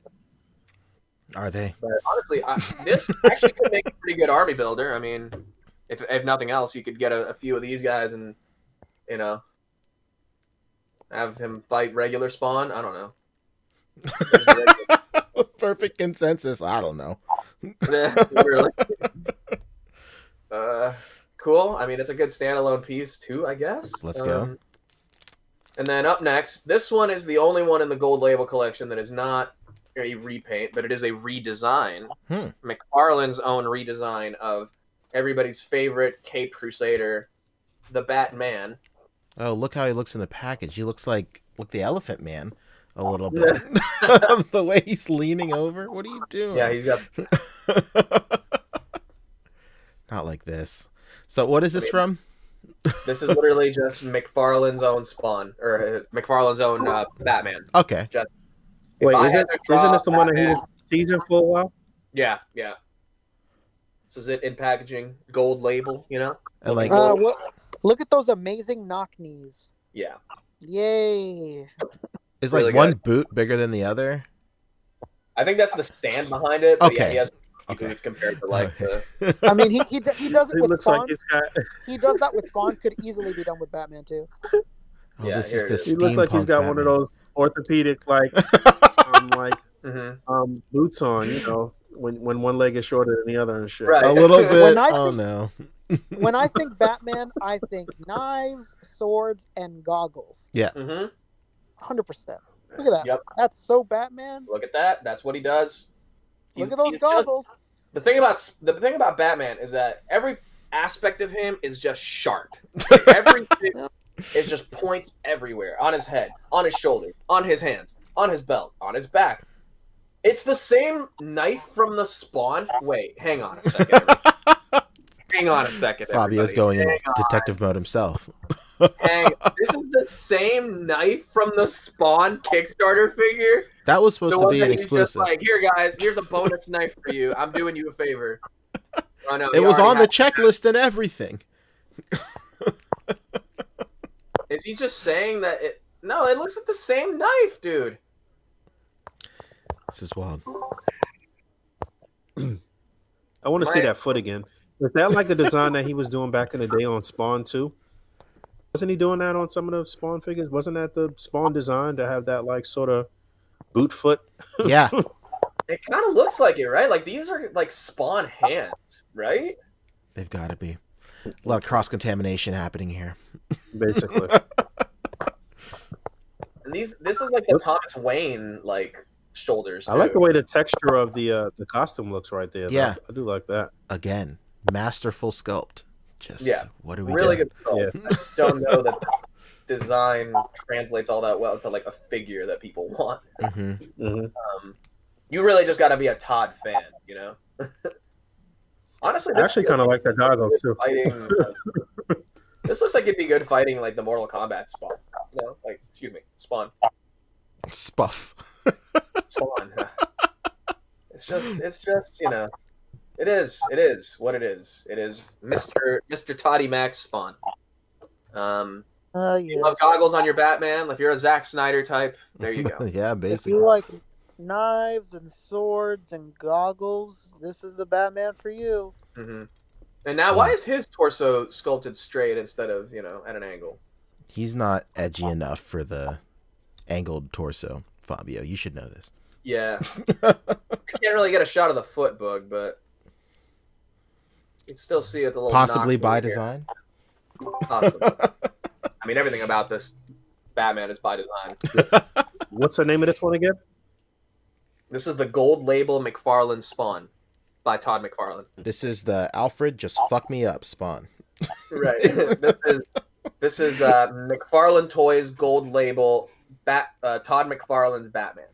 Are they? But honestly, this actually could make a pretty good army builder. I mean, if nothing else, you could get a few of these guys and have him fight regular Spawn. I don't know. Perfect consensus. I don't know. Really. Cool. I mean, it's a good standalone piece too, I guess. Let's go. And then up next, this one is the only one in the Gold Label collection that is not a repaint, but it is a redesign. McFarlane's own redesign of everybody's favorite Cape Crusader, the Batman. Oh, look how he looks in the package. He looks like the Elephant Man a little bit. The way he's leaning over. What are you doing? Yeah, he's got... Not like this. So what is this from? This is literally just McFarlane's own Spawn, or McFarlane's own Batman. Okay. Wait, isn't this the one that he was teasing for a while? Yeah. This is it in packaging, Gold Label, And like look at those amazing knock knees. Yeah. Yay. Is like really one boot bigger than the other? I think that's the stand behind it. But okay. Yeah, he has boots compared to like the... I mean, he does it with Spawn. Like he does that with Spawn. Could easily be done with Batman too. Oh, yeah, this is the he looks like he's got Batman. One of those orthopedic boots on, when one leg is shorter than the other and shit. Right. A little bit. No. When I think Batman, I think knives, swords, and goggles. Yeah. 100%. Look at that. Yep. That's so Batman. Look at that. That's what he does. Look at those goggles. The thing about Batman is that every aspect of him is just sharp. Everything is just points everywhere. On his head, on his shoulder, on his hands, on his belt, on his back. It's the same knife from the Spawn. Wait, hang on a second. Hang on a second. Fabio's going in detective mode himself. This is the same knife from the Spawn Kickstarter figure. That was supposed to be an exclusive. Just like, here, guys, here's a bonus knife for you. I'm doing you a favor. Oh, no, it was on the checklist and everything. Is he just saying that it? No, it looks like the same knife, dude. This is wild. I want to see that foot again. Is that like a design that he was doing back in the day on Spawn too? Wasn't he doing that on some of the Spawn figures? Wasn't that the Spawn design to have that like sort of boot foot? Yeah. It kind of looks like it, right? Like these are like Spawn hands, right? They've got to be. A lot of cross-contamination happening here. Basically. And this is like the Thomas Wayne like shoulders. Too. I like the way the texture of the costume looks right there. Yeah. I do like that. Again, masterful sculpt. Just what do we really get? good sculpt. Yeah. I just don't know that design translates all that well to like a figure that people want. Mm-hmm. Mm-hmm. You really just got to be a Todd fan, you know. Honestly, I actually kind of like the goggles too. Fighting, this looks like it'd be good fighting like the Mortal Kombat Spawn. You know, like Spawn. Spuff. Spawn. It's just you know, it is what it is. It is Mr. Toddy Max Spawn. Yes. You love goggles on your Batman. If you're a Zack Snyder type, there you go. Yeah, basically. If you like knives and swords and goggles, this is the Batman for you. Mm-hmm. And now, why is his torso sculpted straight instead of, you know, at an angle? He's not edgy enough for the angled torso, Fabio. You should know this. Yeah. I can't really get a shot of the foot, Boog, but you can still see it's a little possibly by design. Possibly. I mean, everything about this Batman is by design. What's the name of this one again? This is the gold label McFarlane Spawn by Todd McFarlane. This is the Alfred just fuck me up Spawn. Right. This is McFarlane Toys gold label Todd McFarlane's Batman.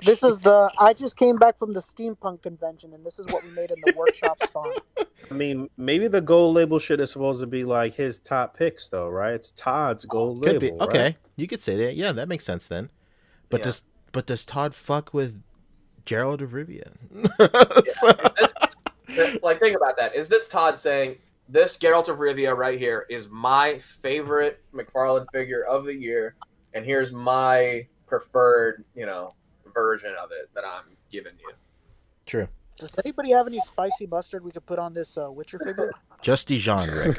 This is I just came back from the steampunk convention, and this is what we made in the workshop Spawn. I mean, maybe the gold label shit is supposed to be like his top picks, though, right? It's Todd's gold Could label. be. Okay, right? You could say that. Yeah, that makes sense then. But does Todd fuck with Gerald of Rivia? Like, think about that. Is this Todd saying, this Geralt of Rivia right here is my favorite McFarlane figure of the year, and here's my preferred, you know, version of it that I'm giving you? True. Does anybody have any spicy mustard we could put on this Witcher figure? Just Dijon, Rick.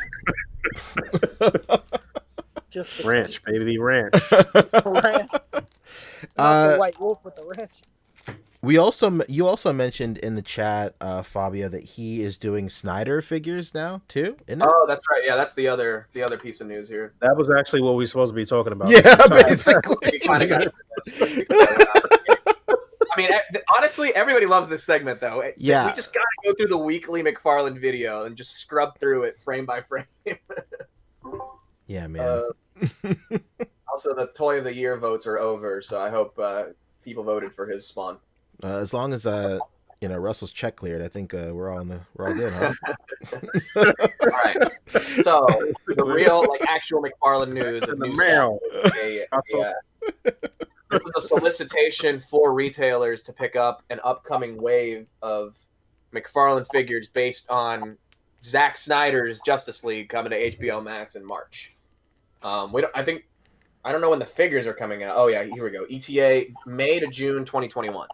Just ranch, baby, ranch. Ranch. The White Wolf with the ranch. You also mentioned in the chat, Fabio, that he is doing Snyder figures now too. Isn't it? Oh, that's right. Yeah, that's the other piece of news here. That was actually what we were supposed to be talking about. Yeah, basically. We kind of got I mean, honestly, everybody loves this segment, though. Yeah. We just got to go through the weekly McFarlane video and just scrub through it frame by frame. Yeah, man. Also, the Toy of the Year votes are over, so I hope people voted for his Spawn. As long as Russell's check cleared, I think we're all good, huh? All right. So the real, actual McFarlane news. This is a solicitation for retailers to pick up an upcoming wave of McFarlane figures based on Zack Snyder's Justice League coming to HBO Max in March. I don't know when the figures are coming out. Oh yeah, here we go. ETA May to June 2021.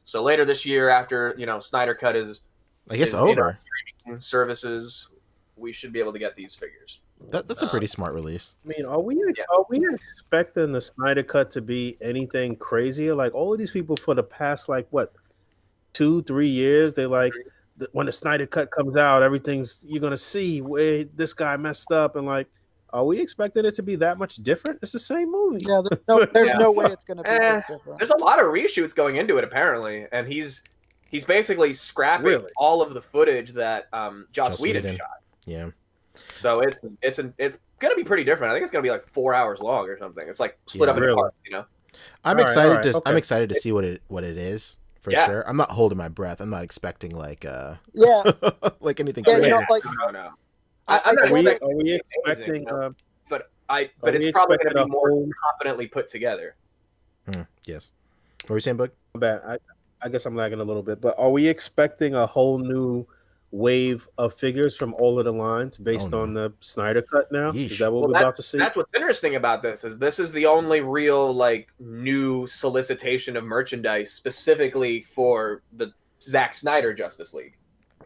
So later this year, after Snyder cut his, over streaming services, we should be able to get these figures. That's a pretty smart release. I mean, are we expecting the Snyder cut to be anything crazier? Like all of these people for the past 2-3 years, they when the Snyder cut comes out, everything's you're gonna see where this guy messed up and Are we expecting it to be that much different? It's the same movie. Yeah, there's no way it's going to be this different. There's a lot of reshoots going into it apparently, and he's basically scrapping all of the footage that Joss Whedon shot. Yeah. So it's gonna be pretty different. I think it's gonna be like 4 hours long or something. It's like split up into parts, you know. I'm excited to see what it is for sure. I'm not holding my breath. I'm not expecting like like anything crazy. No. Are we expecting? But it's probably going to be more competently put together. Yes. What were you saying, Boog? I guess I'm lagging a little bit, but are we expecting a whole new wave of figures from all of the lines based on the Snyder cut now? Yeesh. Is that what we're about to see? That's what's interesting about this is the only real like new solicitation of merchandise specifically for the Zack Snyder Justice League.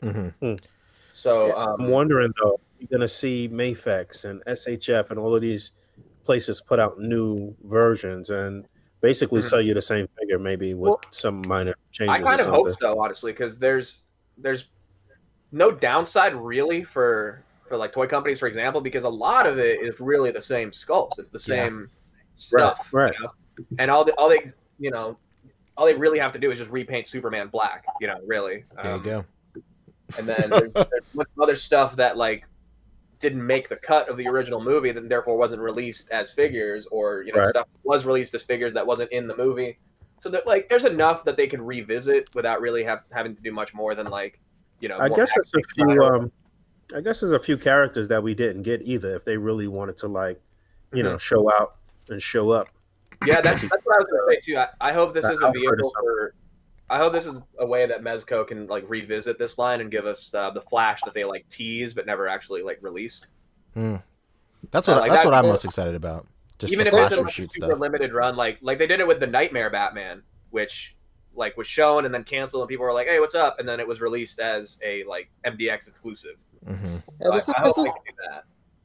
Mm-hmm. So I'm wondering though, you're gonna see Mafex and SHF and all of these places put out new versions and basically sell you the same figure, maybe with some minor changes. I kind of hope so, honestly, because there's no downside really for like toy companies, for example, because a lot of it is really the same sculpts. It's the same stuff, right? You know? And all they really have to do is just repaint Superman black, you know, really. There you go. And then there's much other stuff that like didn't make the cut of the original movie, then therefore wasn't released as figures, or stuff was released as figures that wasn't in the movie. So that like there's enough that they could revisit without really having to do much more than like I guess there's a few. I guess there's a few characters that we didn't get either. If they really wanted to like show out and show up. Yeah, that's what I was going to say too. I hope this is a vehicle for. I hope this is a way that Mezco can like revisit this line and give us the Flash that they like teased but never actually like released. That's what I'm most excited about. Just even if it's a super limited run, like they did it with the Nightmare Batman, which like was shown and then canceled, and people were like, "Hey, what's up?" And then it was released as a like MDX exclusive. Mm-hmm.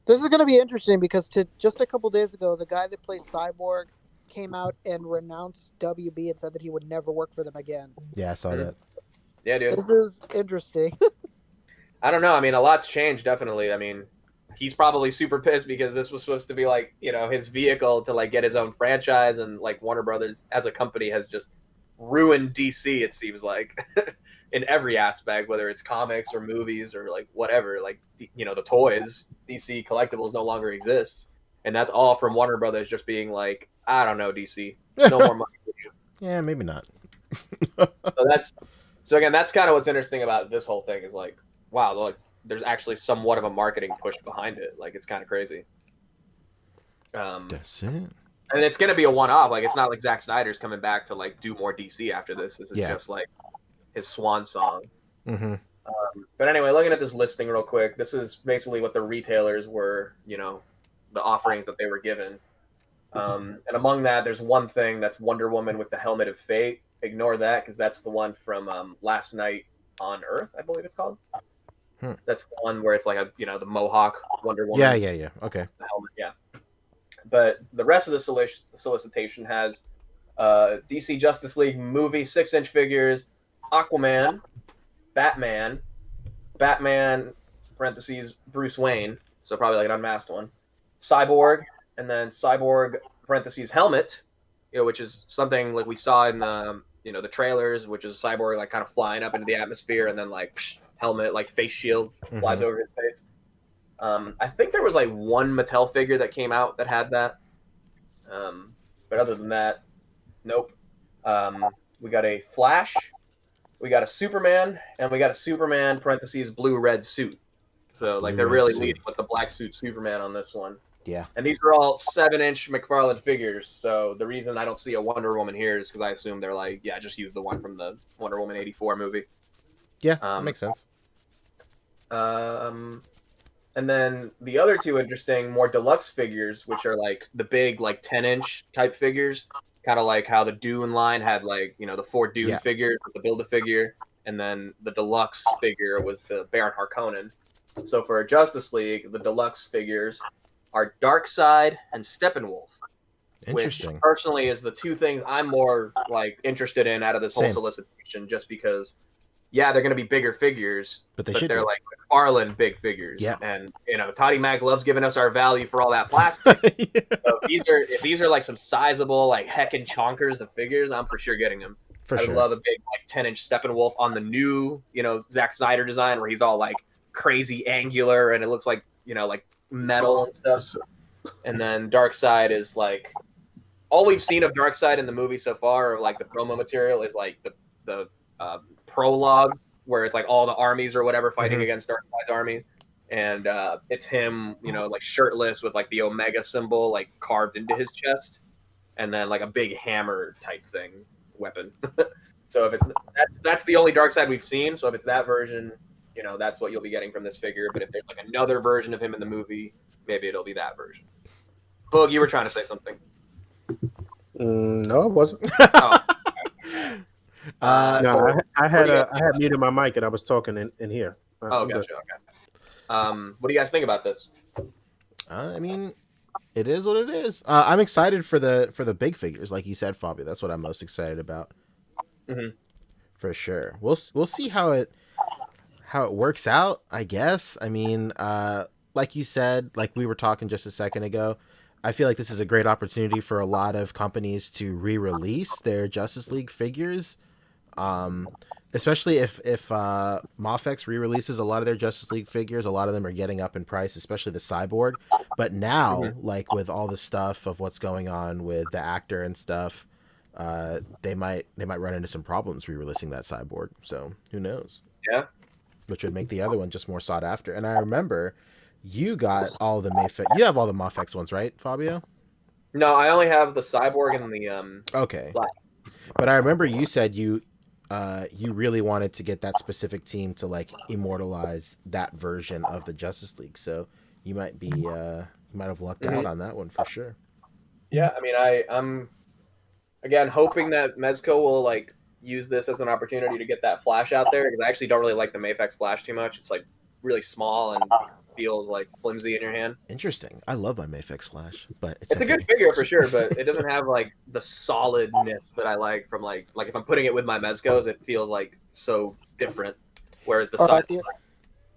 This is going to be interesting because just a couple days ago, the guy that plays Cyborg came out and renounced WB and said that he would never work for them again. Yeah, I saw that. Yeah, dude. This is interesting. I don't know. I mean, a lot's changed, definitely. I mean, he's probably super pissed because this was supposed to be like, his vehicle to like get his own franchise, and like Warner Brothers as a company has just ruined DC, it seems like, in every aspect, whether it's comics or movies or like whatever. Like, the toys, DC collectibles no longer exists. And that's all from Warner Brothers just being like, I don't know, DC, no more money for you. Yeah, maybe not. So again, that's kind of what's interesting about this whole thing is like, wow, like there's actually somewhat of a marketing push behind it. Like it's kind of crazy. That's it. And it's gonna be a one-off. Like it's not like Zack Snyder's coming back to like do more DC after this. This is just like his swan song. Mm-hmm. But anyway, looking at this listing real quick, this is basically what the retailers were, the offerings that they were given. And among that, there's one thing that's Wonder Woman with the Helmet of Fate. Ignore that because that's the one from Last Night on Earth, I believe it's called. That's the one where it's like the Mohawk Wonder Woman. Yeah. Okay. The helmet, yeah. But the rest of the solicitation has DC Justice League movie 6-inch figures, Aquaman, Batman, parentheses Bruce Wayne, so probably like an unmasked one, Cyborg, and then Cyborg parentheses helmet, which is something like we saw in the the trailers, which is Cyborg like kind of flying up into the atmosphere, and then like helmet like face shield flies over his face. I think there was like one Mattel figure that came out that had that, but other than that, nope. We got a Flash, we got a Superman, and we got a Superman parentheses blue-red suit. So like they're really leading with the black suit Superman on this one. Yeah. And these are all 7-inch McFarlane figures. So the reason I don't see a Wonder Woman here is because I assume they're like, just use the one from the Wonder Woman 84 movie. Yeah, that makes sense. And then the other two interesting, more deluxe figures, which are like the big, like 10-inch type figures, kind of like how the Dune line had like, the 4 Dune figures, the Build-A-Figure, and then the deluxe figure was the Baron Harkonnen. So for Justice League, the deluxe figures are Darkseid and Steppenwolf, which personally is the two things I'm more like interested in out of this whole solicitation, just because yeah, they're going to be bigger figures, but they're like McFarlane big figures. Yeah. And, Toddy Mac loves giving us our value for all that plastic. Yeah. So if these are like some sizable, like heckin' chonkers of figures, I'm for sure getting them. I would love a big, like 10-inch Steppenwolf on the new, Zack Snyder design where he's all like crazy angular and it looks like, like metal and stuff. And then Darkseid is like, all we've seen of Darkseid in the movie so far, or like the promo material, is like the prologue where it's like all the armies or whatever fighting against Darkseid's army, and it's him, like shirtless with like the Omega symbol like carved into his chest, and then like a big hammer type thing weapon. So if that's the only Darkseid we've seen. So if it's that version, that's what you'll be getting from this figure. But if there's like another version of him in the movie, maybe it'll be that version. Boog, you were trying to say something. No, it wasn't. Oh. No, I had muted my mic and I was talking in here. Oh, gotcha. Okay. What do you guys think about this? I mean, it is what it is. I'm excited for the big figures, like you said, Fabio. That's what I'm most excited about. Mm-hmm. For sure. We'll see how it works out, I guess. I mean, like you said, like we were talking just a second ago, I feel like this is a great opportunity for a lot of companies to re-release their Justice League figures. Especially if Mafex re-releases a lot of their Justice League figures, a lot of them are getting up in price, especially the Cyborg. But now, like with all the stuff of what's going on with the actor and stuff, they might run into some problems re-releasing that Cyborg. So who knows? Yeah. Which would make the other one just more sought after. And I remember you got all the Mafex. You have all the Mafex ones, right, Fabio? No, I only have the Cyborg and the Okay. Black. But I remember you said you really wanted to get that specific team to like immortalize that version of the Justice League. So you might have lucked out on that one for sure. Yeah, I mean, I'm again hoping that Mezco will like use this as an opportunity to get that Flash out there, because I actually don't really like the Mafex Flash too much. It's like really small and feels like flimsy in your hand. Interesting. I love my Mafex Flash, but it's a good figure for sure, but it doesn't have like the solidness that I like from like if I'm putting it with my Mezcos, it feels like so different. Whereas the side,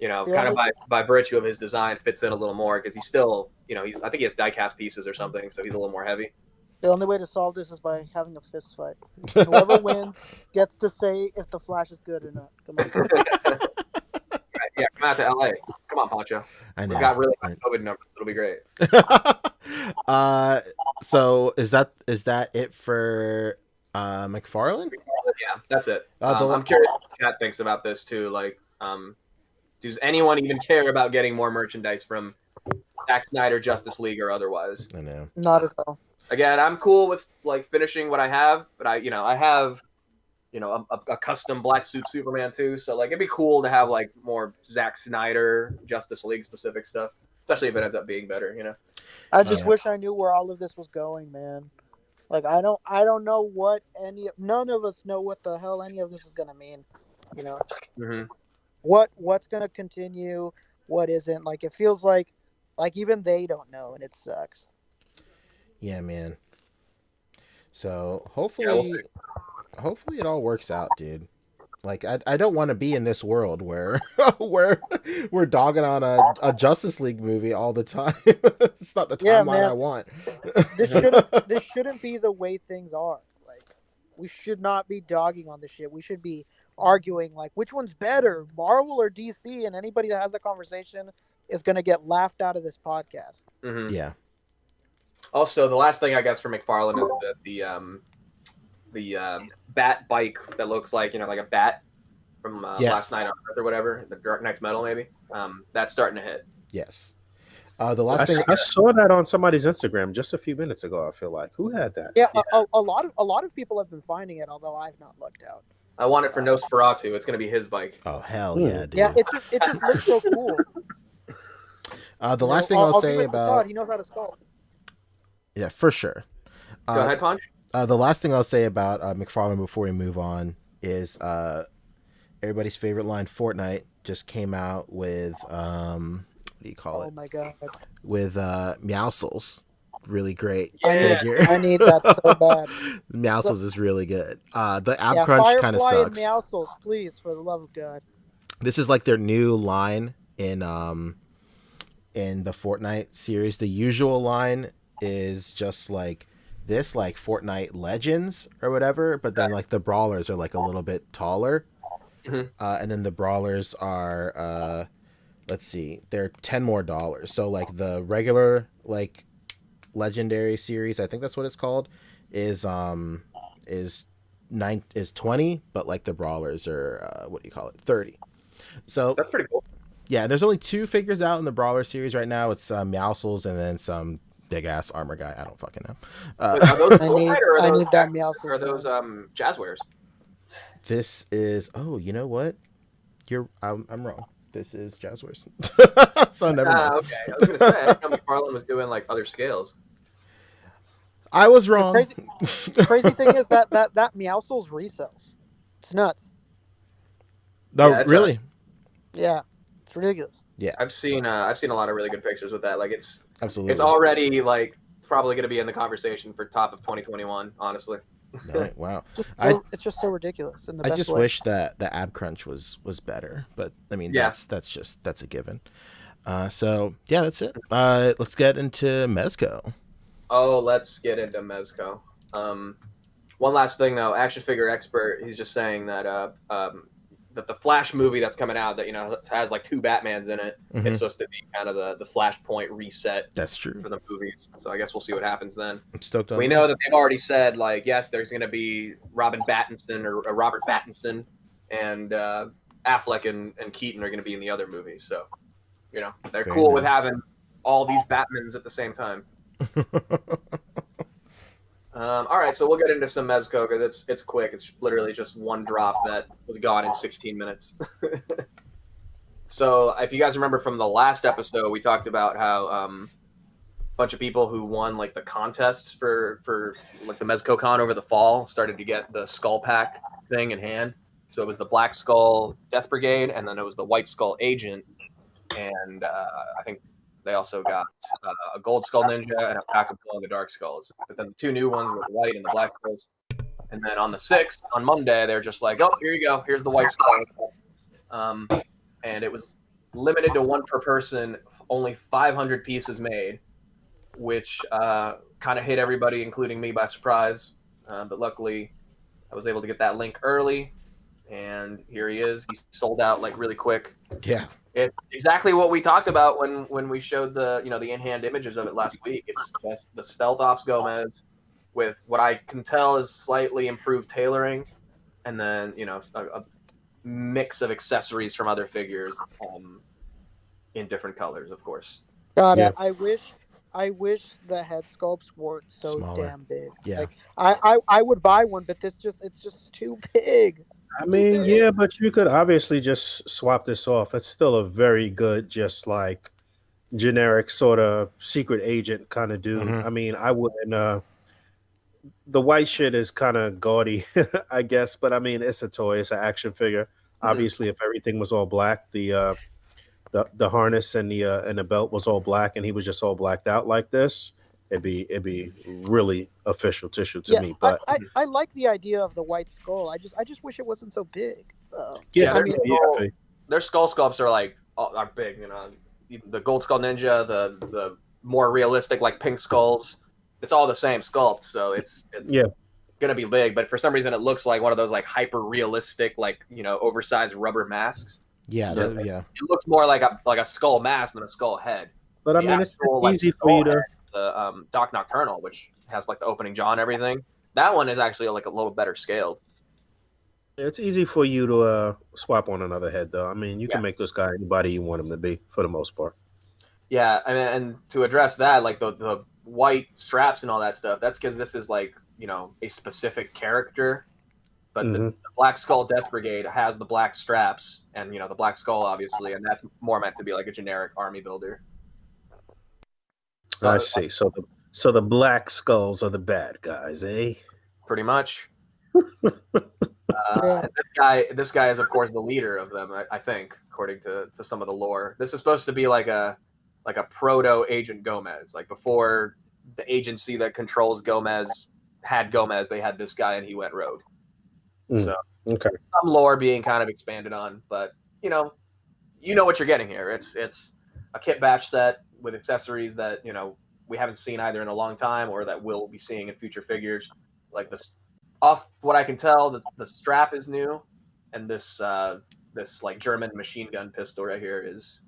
kind of by virtue of his design, fits in a little more because he's still, I think he has die-cast pieces or something, so he's a little more heavy. The only way to solve this is by having a fist fight. Whoever wins gets to say if the Flash is good or not. Come on. Yeah, come out to LA. Come on, Pancho. I know. We got really high COVID numbers. It'll be great. So is that it for McFarlane? Yeah, that's it. I'm curious what the chat thinks about this too. Like, does anyone even care about getting more merchandise from Zack Snyder, Justice League, or otherwise? I know. Not at all. Again, I'm cool with like finishing what I have, but I have a custom black suit Superman too. So like it'd be cool to have like more Zack Snyder Justice League specific stuff, especially if it ends up being better, I just wish I knew where all of this was going, man. Like I don't know what none of us know what the hell any of this is gonna mean. What's gonna continue, what isn't. Like it feels like even they don't know, and it sucks. Yeah, man. So hopefully it all works out, dude. Like I don't want to be in this world where we're dogging on a Justice League movie all the time. It's not the timeline I want. This shouldn't be the way things are. Like we should not be dogging on this shit. We should be arguing like which one's better, Marvel or DC, and anybody that has that conversation is going to get laughed out of this podcast. Mm-hmm. Yeah. Also, the last thing I guess for McFarlane is the bat bike that looks like like a bat from Last Night on Earth or whatever, the Dark Knight's Metal maybe. That's starting to hit. Yes. The last thing I saw that on somebody's Instagram just a few minutes ago. I feel like who had that? Yeah, a lot of people have been finding it, although I've not looked out. I want it for Nosferatu. It's going to be his bike. Oh hell yeah, dude. Yeah, it just looks so cool. The last thing I'll say about Todd, he knows how to sculpt. Yeah, for sure. Go ahead, Punch. The last thing I'll say about McFarlane before we move on is everybody's favorite line, Fortnite, just came out with what do you call it? Oh my god! With Meowscles, really great Yeah. figure. I need that so bad. Meowscles is really good. The Ab Yeah, Crunch kind of Firefly and sucks. Meowscles, please, for the love of God. This is like their new line in the Fortnite series. The usual line is just like this, like Fortnite Legends or whatever, but then like the brawlers are like a little bit taller. And then the brawlers are let's see, they're $10 more. So like the regular like legendary series, I think that's what it's called, is 20, but like the brawlers are what do you call it, 30. So that's pretty cool. Yeah, there's only 2 figures out in the brawler series right now. It's Meowscles and then some big ass armor guy. I don't fucking know. Are those I need that Meowscles. Are those Jazzwares? This is, oh, you know what? I'm wrong. This is Jazzwares. So never mind. Okay. I was gonna say I didn't know McFarlane was doing like other scales. I was wrong. The crazy thing is that Meowscles resells. It's nuts. No, yeah, really? Yeah, it's ridiculous. Yeah, I've seen a lot of really good pictures with that. Like it's absolutely, it's already like probably going to be in the conversation for top of 2021. Honestly. Right, wow. It's just so ridiculous. I just wish that the Ab Crunch was better, but I mean that's a given. So yeah, that's it. Let's get into Mezco. Oh, let's get into Mezco. One last thing though, action figure expert, he's just saying that that the Flash movie that's coming out that has like 2 Batmans in it, it's supposed to be kind of the Flashpoint reset. That's true for the movies. So I guess we'll see what happens then. I'm stoked on We know that they've already said like yes, there's going to be Robert Pattinson and Affleck and Keaton are going to be in the other movie. So they're very cool with having all these Batmans at the same time. All right, so we'll get into some Mezco because it's quick. It's literally just one drop that was gone in 16 minutes. So if you guys remember from the last episode, we talked about how a bunch of people who won like the contests for like the Mezco Con over the fall started to get the Skull Pack thing in hand. So it was the Black Skull Death Brigade, and then it was the White Skull Agent, and I think they also got a Gold Skull Ninja and a pack of Glow in the Dark Skulls. But then the 2 new ones were the White and the Black Skulls. And then on the 6th, on Monday, they're just like, oh, here you go. Here's the White Skull. And it was limited to 1 per person, only 500 pieces made, which kind of hit everybody, including me, by surprise. But luckily, I was able to get that link early. And here he is. He sold out like really quick. Yeah. It's exactly what we talked about when we showed the the in-hand images of it last week. It's the Stealth Ops Gomez with what I can tell is slightly improved tailoring, and then a mix of accessories from other figures in different colors, of course. God, yeah. I wish the head sculpts weren't so smaller. Damn big. Yeah, like I would buy one, but it's just too big. I mean, yeah, but you could obviously just swap this off. It's still a very good, just like generic sort of secret agent kind of dude. I mean, I wouldn't. The white shit is kind of gaudy, I guess, but I mean, it's a toy. It's an action figure. Obviously, if everything was all black, the harness and the belt was all black, and he was just all blacked out like this, it'd be really official tissue to me. But I like the idea of the White Skull. I just wish it wasn't so big. Their skull sculpts are big. The Gold Skull Ninja, the more realistic like pink skulls. It's all the same sculpt, so it's gonna be big. But for some reason, it looks like one of those like hyper realistic, like oversized rubber masks. Yeah. It looks more like a skull mask than a skull head. But I mean, it's easy for you to. The Doc Nocturnal, which has like the opening jaw and everything. That one is actually like a little better scaled. It's easy for you to swap on another head, though. I mean, you can make this guy anybody you want him to be for the most part. Yeah, and to address that, like the white straps and all that stuff, that's because this is like a specific character. But the Black Skull Death Brigade has the black straps and the Black Skull, obviously, and that's more meant to be like a generic army builder. I see. So the Black Skulls are the bad guys, eh? Pretty much. This guy is, of course, the leader of them. I think, according to some of the lore, this is supposed to be like a proto Agent Gomez. Like before the agency that controls Gomez had Gomez. They had this guy, and he went rogue. So okay, some lore being kind of expanded on, but you know what you're getting here. It's a kit batch set with accessories that we haven't seen either in a long time or that we'll be seeing in future figures. Like this, off what I can tell, the strap is new, and this like German machine gun pistol right here is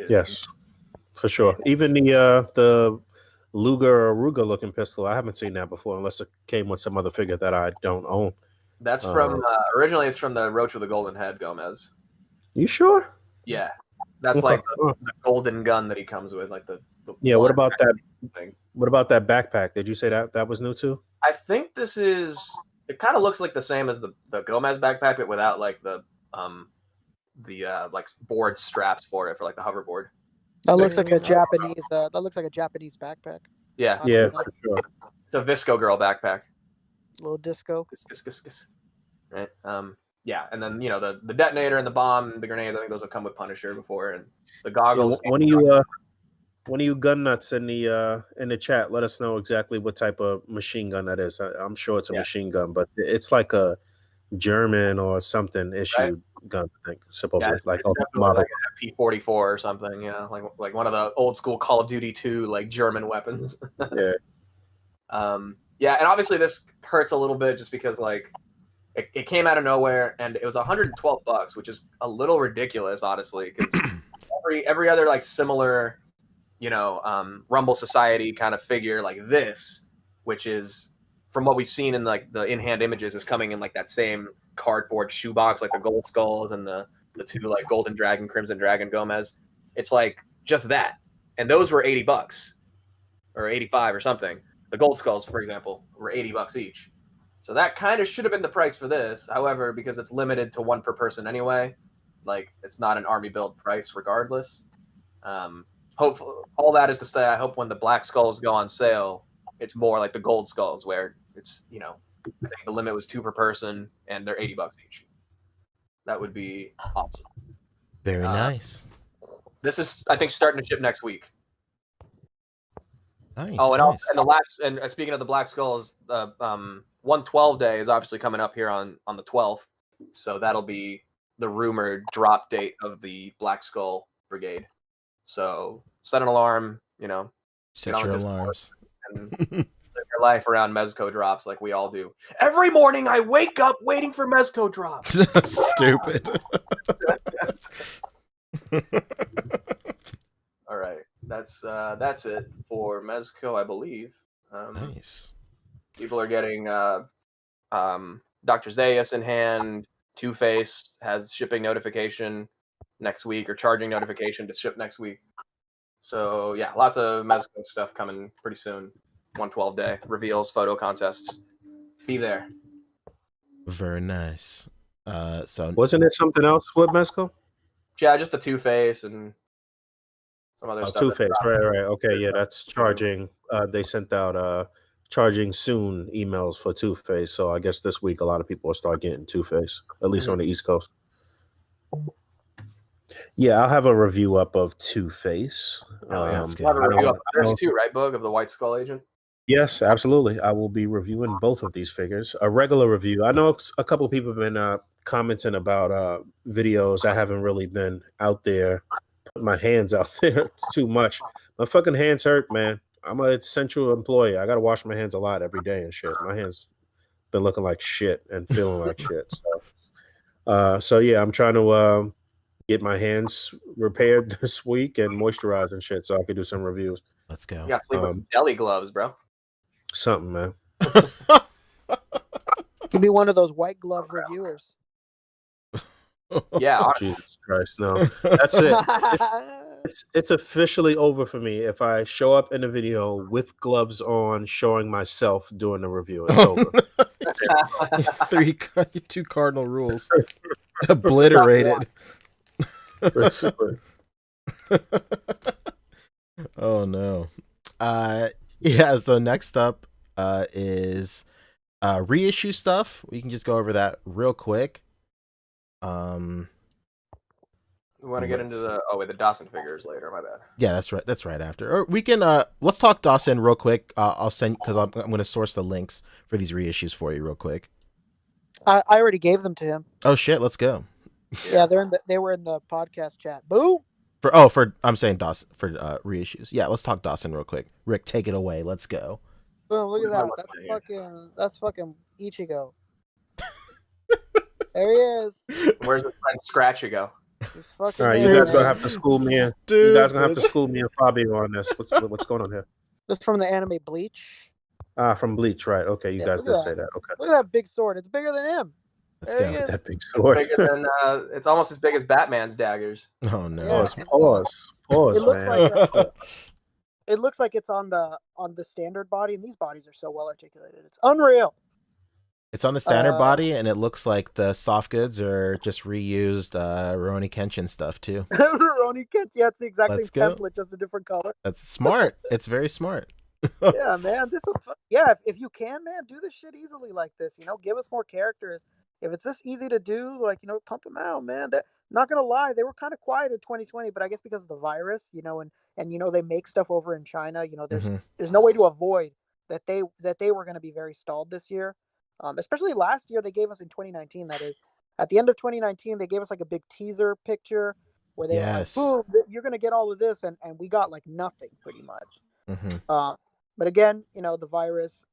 yes, for sure. Even the Luger or Ruger looking pistol, I haven't seen that before unless it came with some other figure that I don't own. That's from originally it's from the Roach with the Golden Head Gomez. You sure? Yeah, that's like the golden gun that he comes with, like the yeah. What about that thing? What about that backpack? Did you say that was new too? I think this is. It kind of looks like the same as the Gomez backpack, but without like the like board straps for it, for like the hoverboard. That looks like a Japanese. That looks like a Japanese backpack. Yeah, for sure. It's a Visco Girl backpack. Little disco. Right. Yeah, and then the detonator and the bomb, the grenades. I think those have come with Punisher before, and the goggles. One of you gun nuts in the chat, let us know exactly what type of machine gun that is. I'm sure it's a machine gun, but it's like a German or something issued gun, I think, supposedly. Like a P-44 or something, like one of the old school Call of Duty 2 like German weapons. Yeah. Yeah, and obviously this hurts a little bit just because like it came out of nowhere and it was $112, which is a little ridiculous, honestly, because every other like similar, Rumble Society kind of figure like this, which is from what we've seen in like the in-hand images, is coming in like that same cardboard shoebox, like the Gold Skulls and the two like Golden Dragon, Crimson Dragon Gomez. It's like just that, and those were $80 or 85 or something. The Gold Skulls, for example, were $80 each. So that kind of should have been the price for this. However, because it's limited to one per person anyway, like it's not an army build price regardless. Hopefully, all that is to say, I hope when the Black Skulls go on sale, it's more like the Gold Skulls, where it's I think the limit was 2 per person and they're $80 each. That would be awesome. Very nice. This is, I think, starting to ship next week. Nice. Oh, and also, and the last, and speaking of the Black Skulls, 112 day is obviously coming up here on the 12th, so that'll be the rumored drop date of the Black Skull Brigade. So set an alarm, set your alarms, and live your life around Mezco drops like we all do. Every morning I wake up waiting for Mezco drops. Stupid. All right, that's it for Mezco, I believe. Nice. People are getting Dr. Zaius in hand. Two-Face has shipping notification next week, or charging notification to ship next week. So yeah, lots of Mezco stuff coming pretty soon. 112 day reveals, photo contests. Be there. Very nice. So wasn't it something else with Mezco? Yeah, just the Two-Face and some other stuff. Two-Face, right. Okay, yeah, that's charging. They sent out charging soon emails for Two-Face, so I guess this week a lot of people will start getting Two-Face, at least on the East Coast. Yeah, I'll have a review up of Two-Face. There's 2, right, Boog, of the White Skull Agent? Yes, absolutely. I will be reviewing both of these figures. A regular review. I know a couple of people have been commenting about videos. I haven't really been out there, putting my hands out there too much. My fucking hands hurt, man. I'm an essential employee. I got to wash my hands a lot every day and shit. My hands been looking like shit and feeling like shit. So yeah, I'm trying to get my hands repaired this week and moisturized and shit so I could do some reviews. Let's go. You got to sleep with some deli gloves, bro. Something, man. Give me one of those white glove reviewers. Yeah, Jesus Christ, no. That's it. It's officially over for me if I show up in a video with gloves on, showing myself doing the review. It's over. 2 cardinal rules. Obliterated. Oh no. Yeah, so next up is reissue stuff. We can just go over that real quick. We want to get into the the Dasin figures later. My bad. Yeah, that's right. That's right after. Or we can let's talk Dasin real quick. I'll send because I'm going to source the links for these reissues for you real quick. I already gave them to him. Oh shit, let's go. Yeah, they were in the podcast chat. Boo. I'm saying Dasin for reissues. Yeah, let's talk Dasin real quick. Rick, take it away. Let's go. Boom! Look at that. That's fucking Ichigo. There he is. Where's his friend Scratchigo? All right, you guys gonna have to school me in. You guys gonna have to school me and Fabio on this. What's going on here? This is from the anime Bleach. From Bleach, right? Okay, you guys did say that. Okay. Look at that big sword. It's bigger than him. Let's go. That big sword. It's bigger than, it's almost as big as Batman's daggers. Oh no! Yeah. Pause, man. It looks like it's on the standard body, and these bodies are so well articulated. It's unreal. It's on the standard body, and it looks like the soft goods are just reused Rurouni Kenshin stuff too. Rurouni Kenshin, yeah, it's the exact same template, just a different color. That's smart. It's very smart. Yeah, man. If you can, man, do this shit easily like this. Give us more characters. If it's this easy to do, pump them out, man. Not gonna lie, they were kind of quiet in 2020, but I guess because of the virus, and they make stuff over in China. There's no way to avoid that they were going to be very stalled this year. Especially last year, they gave us in 2019. That is, at the end of 2019, they gave us like a big teaser picture where they were like, "Boom, you're gonna get all of this," and we got like nothing pretty much. Mm-hmm. But again, the virus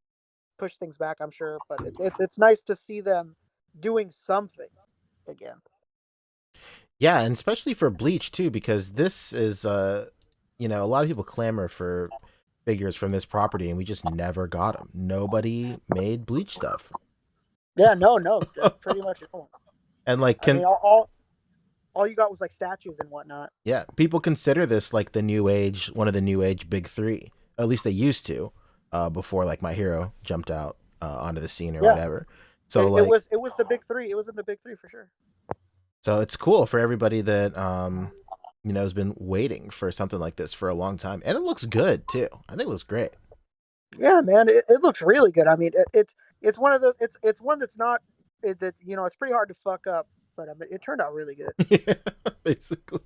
pushed things back, I'm sure. But it's nice to see them doing something again. Yeah, and especially for Bleach too, because this is a lot of people clamor for figures from this property, and we just never got them. Nobody made Bleach stuff. Yeah, no, pretty much no. And all you got was like statues and whatnot. Yeah, people consider this like one of the new age big three. At least they used to, before like My Hero jumped out onto the scene or whatever. So it was the big three. It was in the big three for sure. So it's cool for everybody that has been waiting for something like this for a long time, and it looks good too. I think it looks great. Yeah, man, it looks really good. I mean, it's one of those. It's one that's not it's pretty hard to fuck up, but I mean, it turned out really good. Yeah, basically.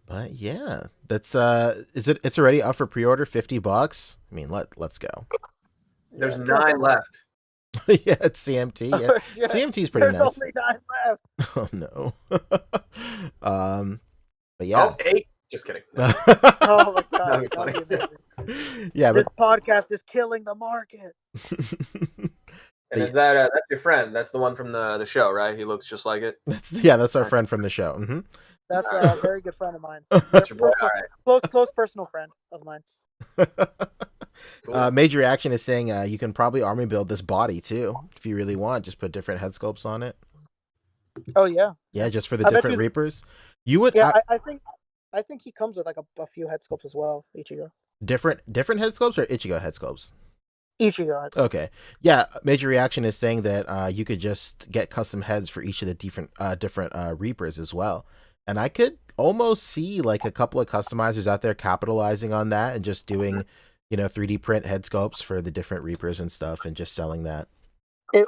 But yeah, that's it's already up for pre-order, $50. I mean, let's go. There's 9 left. Yeah, it's CMT. Yeah. Yeah, CMT's pretty nice. There's only 9 left. Oh no. But yeah. 8. Just kidding. Oh my god, that'd be amazing. Yeah, this podcast is killing the market. And is that's your friend? That's the one from the show, right? He looks just like it. That's our friend from the show. Mm-hmm. That's a very good friend of mine. That's your boy. All right. Close personal friend of mine. Cool. Major Reaction is saying you can probably army build this body too if you really want. Just put different head sculpts on it. Oh yeah. Yeah, just for the different Reapers. You would. Yeah, I think he comes with like a few head sculpts as well. Ichigo. Different head sculpts or Ichigo head sculpts? Ichigo head sculpts. Okay. Yeah, Major Reaction is saying that you could just get custom heads for each of the different Reapers as well. And I could almost see like a couple of customizers out there capitalizing on that and just doing, 3D print head sculpts for the different Reapers and stuff and just selling that. It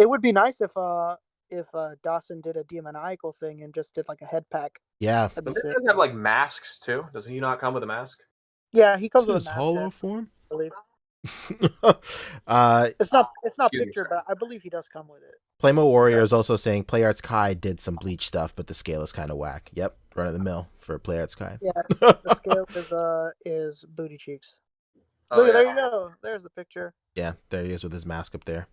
would be nice if Dasin did a demoniacal thing and just did like a head pack. Yeah. Does it have like masks too? Does he not come with a mask? Yeah, he comes with a mask. Hollow form? I believe. It's not pictured, but I believe he does come with it. Playmo Warrior is also saying PlayArts Kai did some Bleach stuff, but the scale is kind of whack. Yep, run of the mill for PlayArts Kai. Yeah, the scale is booty cheeks. Look, there you go. There's the picture. Yeah, there he is with his mask up there.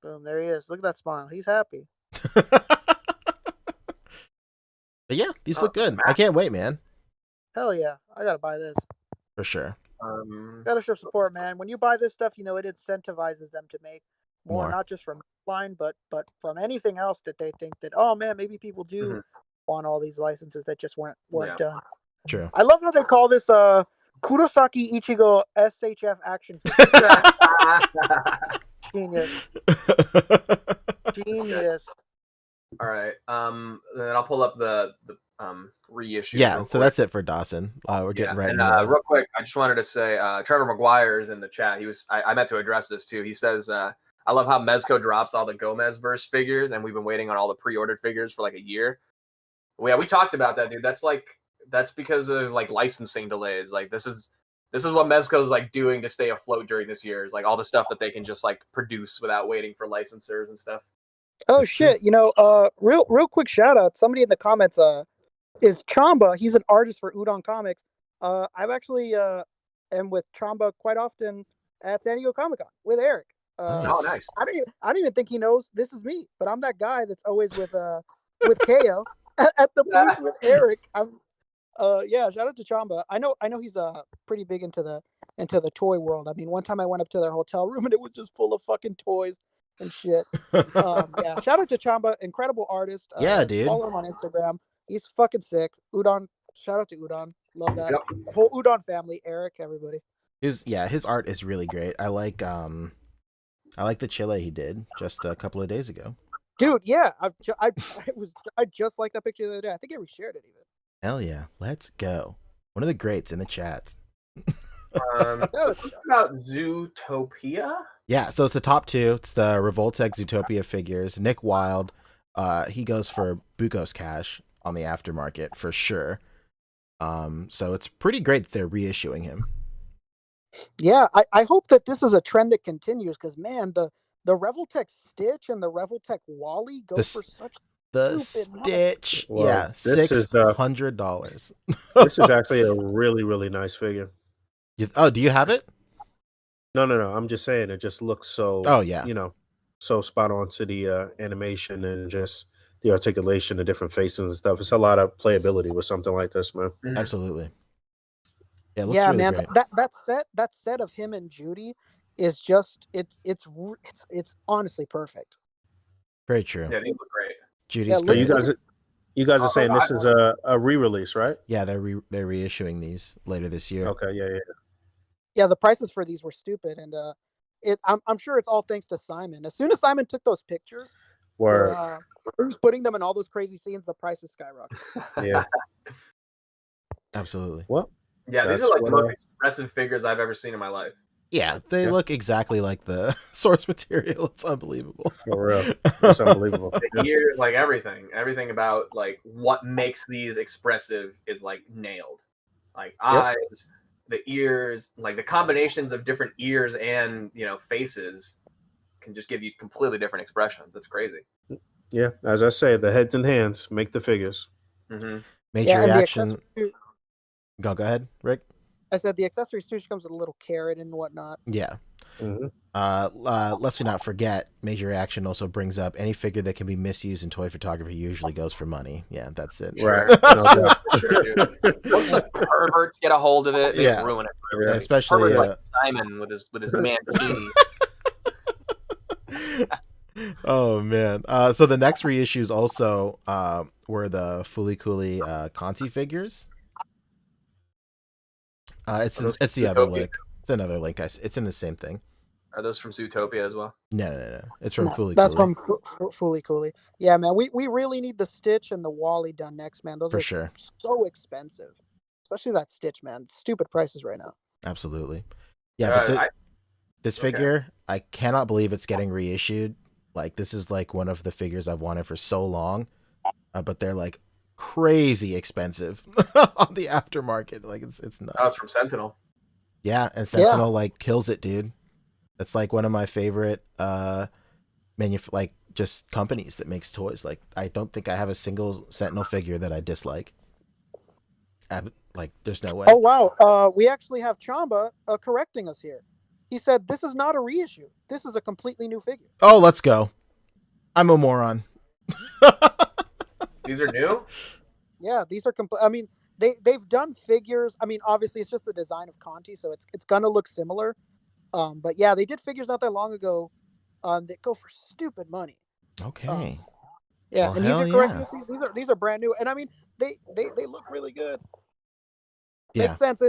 Boom, there he is. Look at that smile. He's happy. But yeah, these look good. I can't wait, man. Hell yeah, I gotta buy this for sure. Gotta show support, man. When you buy this stuff, it incentivizes them to make more. Not just from line, but from anything else that they think that, oh man, maybe people do want all these licenses that just weren't done. True. I love how they call this Kurosaki Ichigo SHF action figure. Genius. All right. Then I'll pull up the reissue. Yeah, so that's it for Dasin. We're getting right into it. Real quick, I just wanted to say Trevor McGuire is in the chat. I meant to address this too. He says, I love how Mezco drops all the Gomez verse figures, and we've been waiting on all the pre-ordered figures for like a year. Yeah, we talked about that, dude. That's because of like licensing delays. Like this is what Mezco's like doing to stay afloat during this year. Is like all the stuff that they can just like produce without waiting for licensors and stuff. Oh shit! You know, real quick shout out. Somebody in the comments is Chamba. He's an artist for Udon Comics. I've actually am with Chamba quite often at San Diego Comic Con with Eric. Oh, nice. I don't even think he knows this is me, but I'm that guy that's always with KO at the booth with Eric. Yeah, shout out to Chamba. I know he's pretty big into the toy world. I mean, one time I went up to their hotel room and it was just full of fucking toys and shit. Yeah, shout out to Chamba, incredible artist. Yeah, dude. Follow him on Instagram. He's fucking sick. Udon, shout out to Udon. Love that. Yep. Whole Udon family, Eric, everybody. His art is really great. I like the Chile he did just a couple of days ago. Dude, yeah, I just like that picture the other day. I think I reshared it even. Hell yeah, let's go. One of the greats in the chat. So about Zootopia. Yeah, so it's the top two. It's the Revoltech Zootopia figures. Nick Wilde, he goes for Bucos cash on the aftermarket for sure. So it's pretty great that they're reissuing him. Yeah, I hope that this is a trend that continues because man, the Revoltech Stitch and the Revoltech Wally go for such the stupid Stitch. Well, yeah, $600. This is actually a really, really nice figure. Do you have it? No. I'm just saying it just looks so. Oh yeah. So spot on to the animation and just the articulation, the different faces and stuff. It's a lot of playability with something like this, man. Absolutely. Yeah, it looks yeah, really man. Great. That set of him and Judy is just it's honestly perfect. Very true. Yeah, they look great. Judy's great. great. You guys are saying this is a re-release, right? Yeah, they're reissuing these later this year. Okay, yeah. Yeah, the prices for these were stupid, and I'm sure it's all thanks to Simon. As soon as Simon took those pictures, where he was putting them in all those crazy scenes, the prices skyrocketed. Yeah, absolutely. Well, yeah, these are like the most expressive figures I've ever seen in my life. Yeah, they look exactly like the source material. It's unbelievable. For real. It's unbelievable. Here, like everything about like what makes these expressive is like nailed. Like eyes, the ears, like the combinations of different ears and faces can just give you completely different expressions. That's crazy. Yeah, as I say, the heads and hands make the figures. Mm-hmm. Major reaction. Go ahead, Rick. I said the accessory suit comes with a little carrot and whatnot. Yeah. Mm-hmm. Lest we not forget, Major Reaction also brings up any figure that can be misused in toy photography usually goes for money. Yeah, that's it. Right. Once the perverts get a hold of it, they ruin it for everybody. Yeah, especially like Simon with his mancini. Oh man. So the next reissues also were the Fooly Cooly Conti figures. It's the other link. It's another link. It's in the same thing. Are those from Zootopia as well? No. It's from Fooly Cooly. That's from Fooly Cooly. Yeah, man. We really need the Stitch and the Wally done next, man. Those are so expensive, especially that Stitch, man. Stupid prices right now. Absolutely. Yeah, but this figure, I cannot believe it's getting reissued. Like this is like one of the figures I've wanted for so long, but they're like crazy expensive on the aftermarket. Like it's nuts. Oh, it's from Sentinel. Yeah, and Sentinel like kills it, dude. That's like one of my favorite just companies that makes toys. Like I don't think I have a single Sentinel figure that I dislike. Like there's no way. Oh wow. We actually have Chamba correcting us here. He said this is not a reissue. This is a completely new figure. Oh, let's go. I'm a moron. These are new? Yeah, these are complete. I mean, they've done figures. I mean, obviously it's just the design of Conti, so it's gonna look similar. But yeah, they did figures not that long ago that go for stupid money. Okay. Yeah, well, and these are correct. These are brand new, and I mean they look really good. Yeah. Makes sense.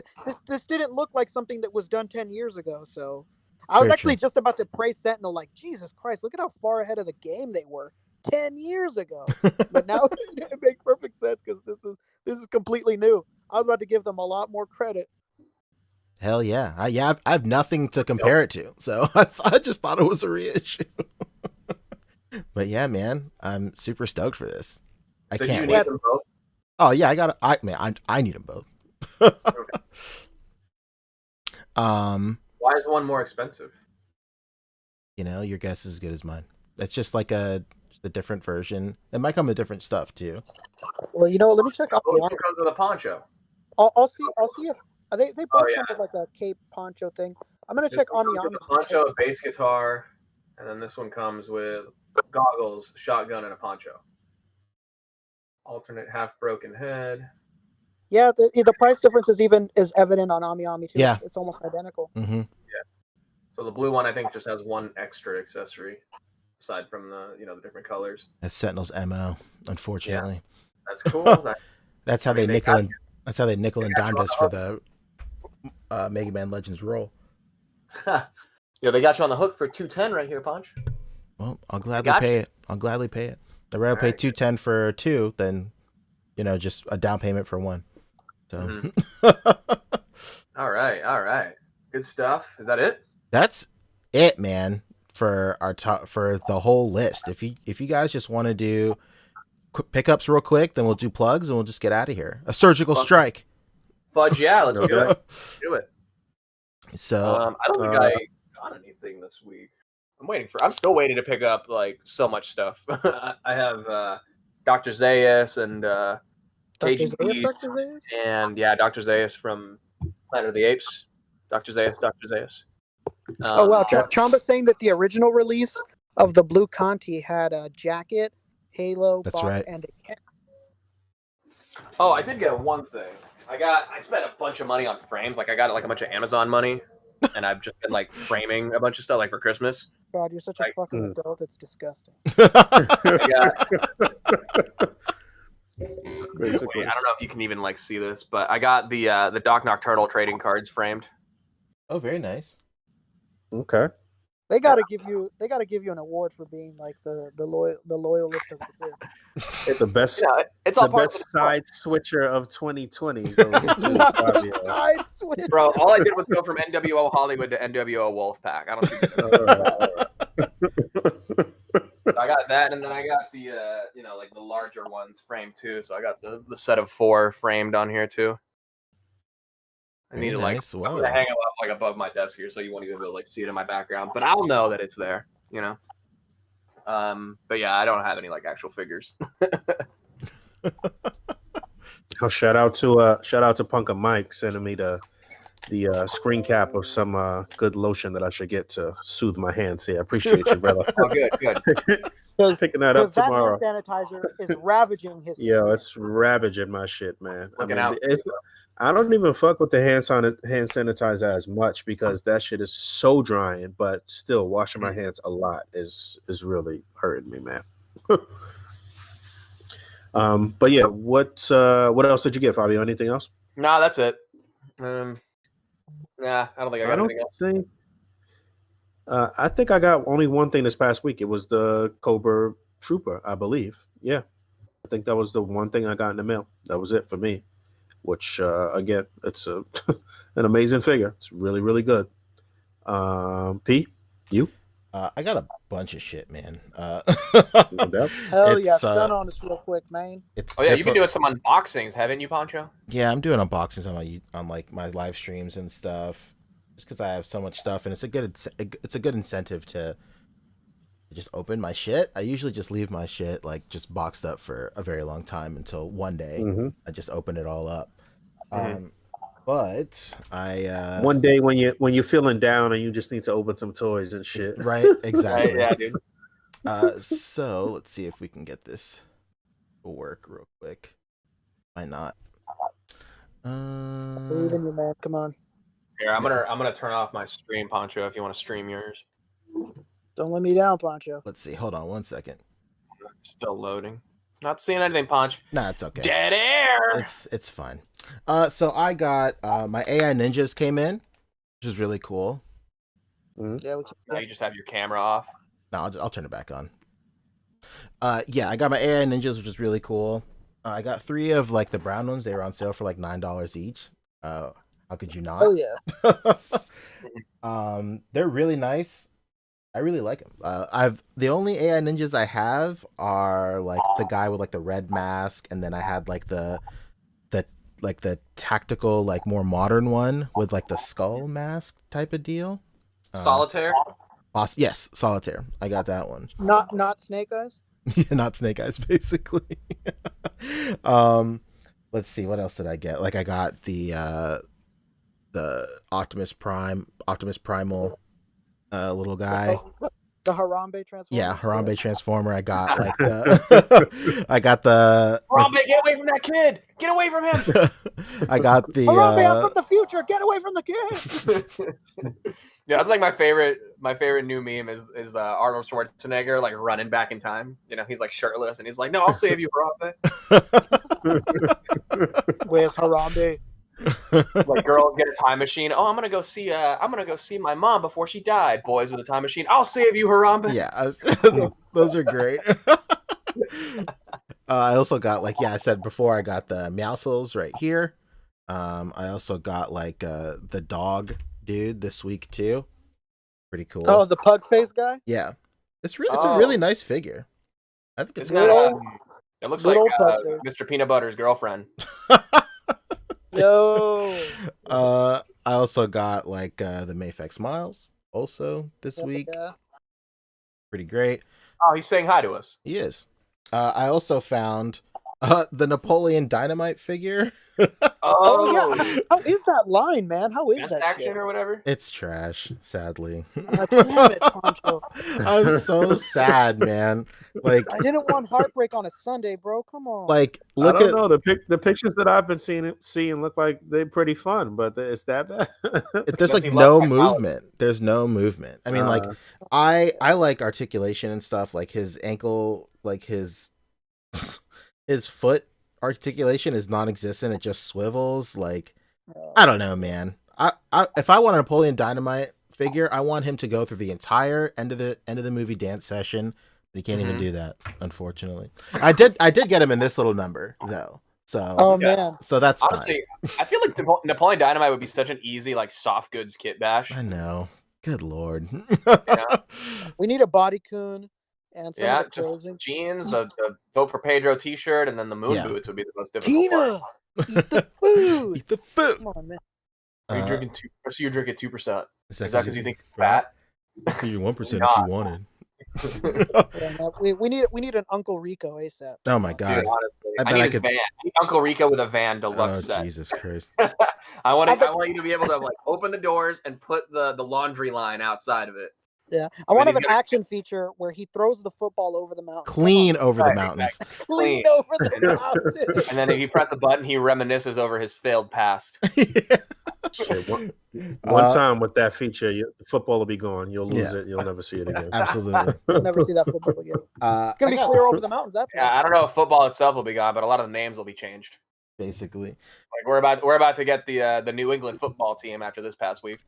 This didn't look like something that was done 10 years ago. So I was actually just about to praise Sentinel, like Jesus Christ, look at how far ahead of the game they were 10 years ago. But now it makes perfect sense because this is completely new. I was about to give them a lot more credit. Hell yeah. I have nothing to compare it to, so I just thought it was a reissue. But yeah, man, I'm super stoked for this. So I can't you wait. need them both? Oh yeah, I need them both. Okay. Why is one more expensive? You know, your guess is as good as mine. It's just like a different version. It might come with different stuff too. Well, you know, let me check out Which one comes with a poncho? I'll see if they both Oh, yeah. come with like a cape poncho thing. I'm gonna check This one comes Ami. with a poncho, a bass guitar, and then this one comes with goggles, shotgun, and a poncho. Alternate half broken head. Yeah, the price difference is evident on Ami too. Yeah. It's almost identical. Mm-hmm. Yeah. So the blue one I think just has one extra accessory, aside from the the different colors. That's Sentinel's MO, unfortunately. Yeah. That's cool. That's how they nickel and dimed us for the Mega Man Legends roll. Yeah, they got you on the hook for $210 right here, Punch. Well, I'll gladly pay it. I'd rather pay $210 for 2 than just a down payment for 1. So. Mm-hmm. All right. Good stuff. Is that it? That's it, man. For our for the whole list. If you guys just want to do pickups real quick, then we'll do plugs and we'll just get out of here. A surgical strike. Fudge, yeah, let's do it. Let's do it. So I don't think I got anything this week. I'm still waiting to pick up like so much stuff. I have Dr. Zaius and KGB and Dr. Zaius from Planet of the Apes. Dr. Zaius. Oh wow, Chomba's saying that the original release of the Blue Conti had a jacket, halo, That's box, right. and a cap. Oh, I did get one thing. I spent a bunch of money on frames. Like I got like a bunch of Amazon money, and I've just been like framing a bunch of stuff like for Christmas. God, you're such a fucking adult. It's disgusting. Basically. I don't know if you can even like see this, but I got the Doc Nocturnal trading cards framed. Oh, very nice. Okay. They gotta give you an award for being like the loyalist of the group. It's the best. It's all the part best of the side switcher of 2020. Goes to Fabio. Side switch. Bro, all I did was go from NWO Hollywood to NWO Wolfpack. I don't see I got that, and then I got the like the larger ones framed too. So I got the set of 4 framed on here too. I need to nice. I'm gonna hang it up like above my desk here, so you won't even be able to like see it in my background. But I'll know that it's there, But yeah, I don't have any like actual figures. Oh, shout out to Punk and Mike sending me the screen cap of some good lotion that I should get to soothe my hands. I appreciate you, brother. Oh, good. Picking that up tomorrow. That hand sanitizer is ravaging his. Yeah, it's ravaging my shit, man. Looking out. I don't even fuck with the hand sanitizer as much because that shit is so drying. But still, washing my hands a lot is really hurting me, man. But yeah, what else did you get, Fabio? Anything else? No, that's it. Nah, I don't think I got anything else. I think I got only one thing this past week. It was the Cobra Trooper, I believe. Yeah, I think that was the one thing I got in the mail. That was it for me. Which again, it's an amazing figure. It's really, really good. P, you? I got a bunch of shit, man. No doubt. Hell yeah, stun on us real quick, man. You've been doing some unboxings, haven't you, Pancho? Yeah, I'm doing unboxings on like my live streams and stuff, just because I have so much stuff, and it's a good incentive to just open my shit. I usually just leave my shit like just boxed up for a very long time until one day I just open it all up. But I one day when you're feeling down and you just need to open some toys and shit. Right, exactly. Yeah, dude. So let's see if we can get this to work real quick. Why not? Believe in you, man. Come on. Here, I'm gonna turn off my stream, Pancho, if you want to stream yours. Don't let me down, Pancho. Let's see. Hold on 1 second. Still loading. Not seeing anything, Ponch. Nah, it's okay. Dead air. It's fine. So I got my AI ninjas came in, which is really cool. Yeah, now you just have your camera off. No, I'll turn it back on. Yeah, I got my AI ninjas, which is really cool. I got 3 of like the brown ones. They were on sale for like $9 each. How could you not? Oh yeah. They're really nice. I really like them. The only AI ninjas I have are like the guy with like the red mask, and then I had like the tactical, like more modern one with like the skull mask type of deal. Solitaire. Yes, Solitaire. I got that one. Not Snake Eyes. Yeah, not Snake Eyes, basically. Let's see, what else did I get? Like I got the Optimus Primal little guy. The Harambe Transformer. Yeah, Harambe Transformer. I got like the I got the Harambe, get away from that kid! Get away from him! I got the Harambe, I'm from the future. Get away from the kid. Yeah, that's like my favorite new meme is Arnold Schwarzenegger like running back in time. You know, he's like shirtless and he's like, "No, I'll save you, Harambe." Where's Harambe? Like girls get a time machine. Oh, I'm gonna go see my mom before she died. Boys with a time machine. I'll save you, Harambe. Yeah, those are great. I also got I said before, I got the Meowscles right here. I also got like the dog dude this week too. Pretty cool. Oh, the pug face guy. Yeah, it's a really nice figure. I think it's good. It looks like Mr. Peanut Butter's girlfriend. Yo. I also got like the Mayfak Smiles also this week. Yeah. Pretty great. Oh, he's saying hi to us. He is. I also found the Napoleon Dynamite figure. Oh yeah. How is that line, man? How is that action shit? or whatever? It's trash, sadly. Damn it, Pancho. I'm so sad, man. Like I didn't want heartbreak on a Sunday, bro. Come on. Like I don't know. The pictures that I've been seeing look like they're pretty fun, but it's that bad. There's like no movement. There's no movement. I mean, like I like articulation and stuff. Like his ankle, like his foot articulation is non-existent. It just swivels. Like I don't know, man. I if I want a Napoleon Dynamite figure, I want him to go through the entire end of the movie dance session. But he can't even do that, unfortunately. I did get him in this little number though. So man. So that's honestly fine. I feel like Napoleon Dynamite would be such an easy like soft goods kit bash. I know. Good lord. We need a body coon. And just jeans, the Vote for Pedro t-shirt, and then the moon boots would be the most difficult. Tina, eat the food. Eat the food. Come on, man. Are you drinking 2%? I see you're drinking 2%. Is that because you think you're fat? You're 1% if you wanted. We need an Uncle Rico ASAP. Oh my god! Dude, honestly, I need his van. I need Uncle Rico with a van deluxe set. Jesus Christ! I want you to be able to like open the doors and put the laundry line outside of it. Yeah, I want to have an action feature where he throws the football over the mountain. Clean over the mountains. Exactly. Clean over the mountains. And then if you press a button, he reminisces over his failed past. One time with that feature, the football will be gone. You'll lose it. You'll never see it again. Absolutely. You'll never see that football again. It's going to be clear over the mountains. That's I don't know if football itself will be gone, but a lot of the names will be changed. Basically. Like we're about to get the New England football team after this past week.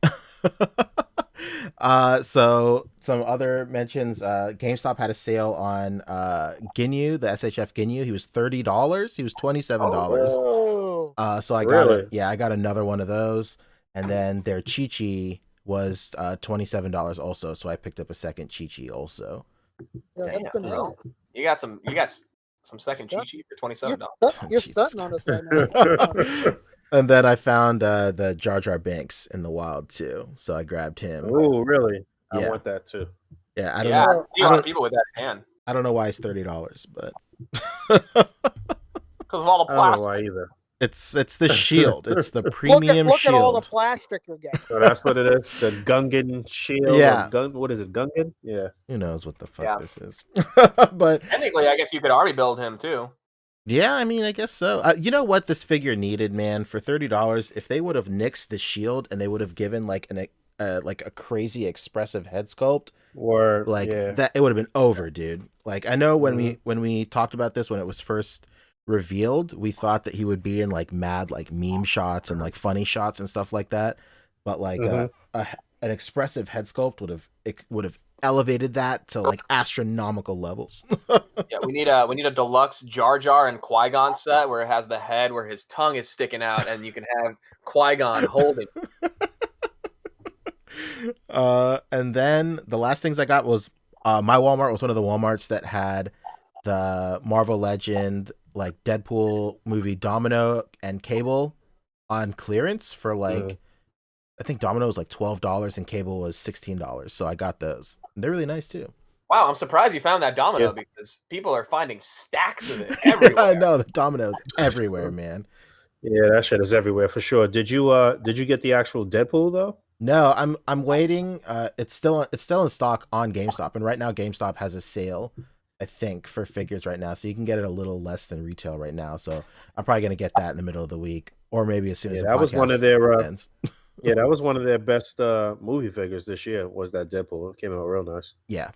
So some other mentions. GameStop had a sale on Ginyu, the SHF Ginyu. He was $30. He was $27. So I got it. Yeah, I got another one of those, and then their Chi-Chi was $27 also. So I picked up a second Chi-Chi also. Yeah, that's bananas. You got some second Chi-Chi for $27. You're stunting on us right now. And then I found the Jar Jar Binks in the wild too, so I grabbed him. Oh, really? I want that too. Yeah, I don't know. A lot of people with that hand. I don't know why it's $30, but because of all the plastic. I don't know why either. It's the shield. It's the premium look shield. Look at all the plastic you're getting. So that's what it is. The Gungan shield. Yeah. What is it? Gungan? Yeah. Who knows what the fuck this is? But technically, I guess you could army build him too. Yeah, I mean, I guess so. You know what this figure needed, man? For $30, if they would have nixed the shield and they would have given like a crazy expressive head sculpt, or that, it would have been over, dude. Like I know when we talked about this when it was first revealed, we thought that he would be in like mad like meme shots and like funny shots and stuff like that. But like an expressive head sculpt would have elevated that to like astronomical levels. Yeah, we need a deluxe Jar Jar and Qui-Gon set where it has the head where his tongue is sticking out, and you can have Qui-Gon holding. And then the last things I got was my Walmart was one of the Walmarts that had the Marvel Legend like Deadpool movie Domino and Cable on clearance for like I think Domino was like $12 and Cable was $16. So I got those. They're really nice too. Wow, I'm surprised you found that Domino because people are finding stacks of it everywhere. I know the Domino's everywhere, man. Yeah, that shit is everywhere for sure. Did you get the actual Deadpool though? No, I'm waiting. It's still in stock on GameStop, and right now GameStop has a sale, I think, for figures right now, so you can get it a little less than retail right now. So I'm probably gonna get that in the middle of the week, or maybe as soon as that was one of their ends. Yeah, that was one of their best movie figures this year. Was that Deadpool? It came out real nice. Yeah,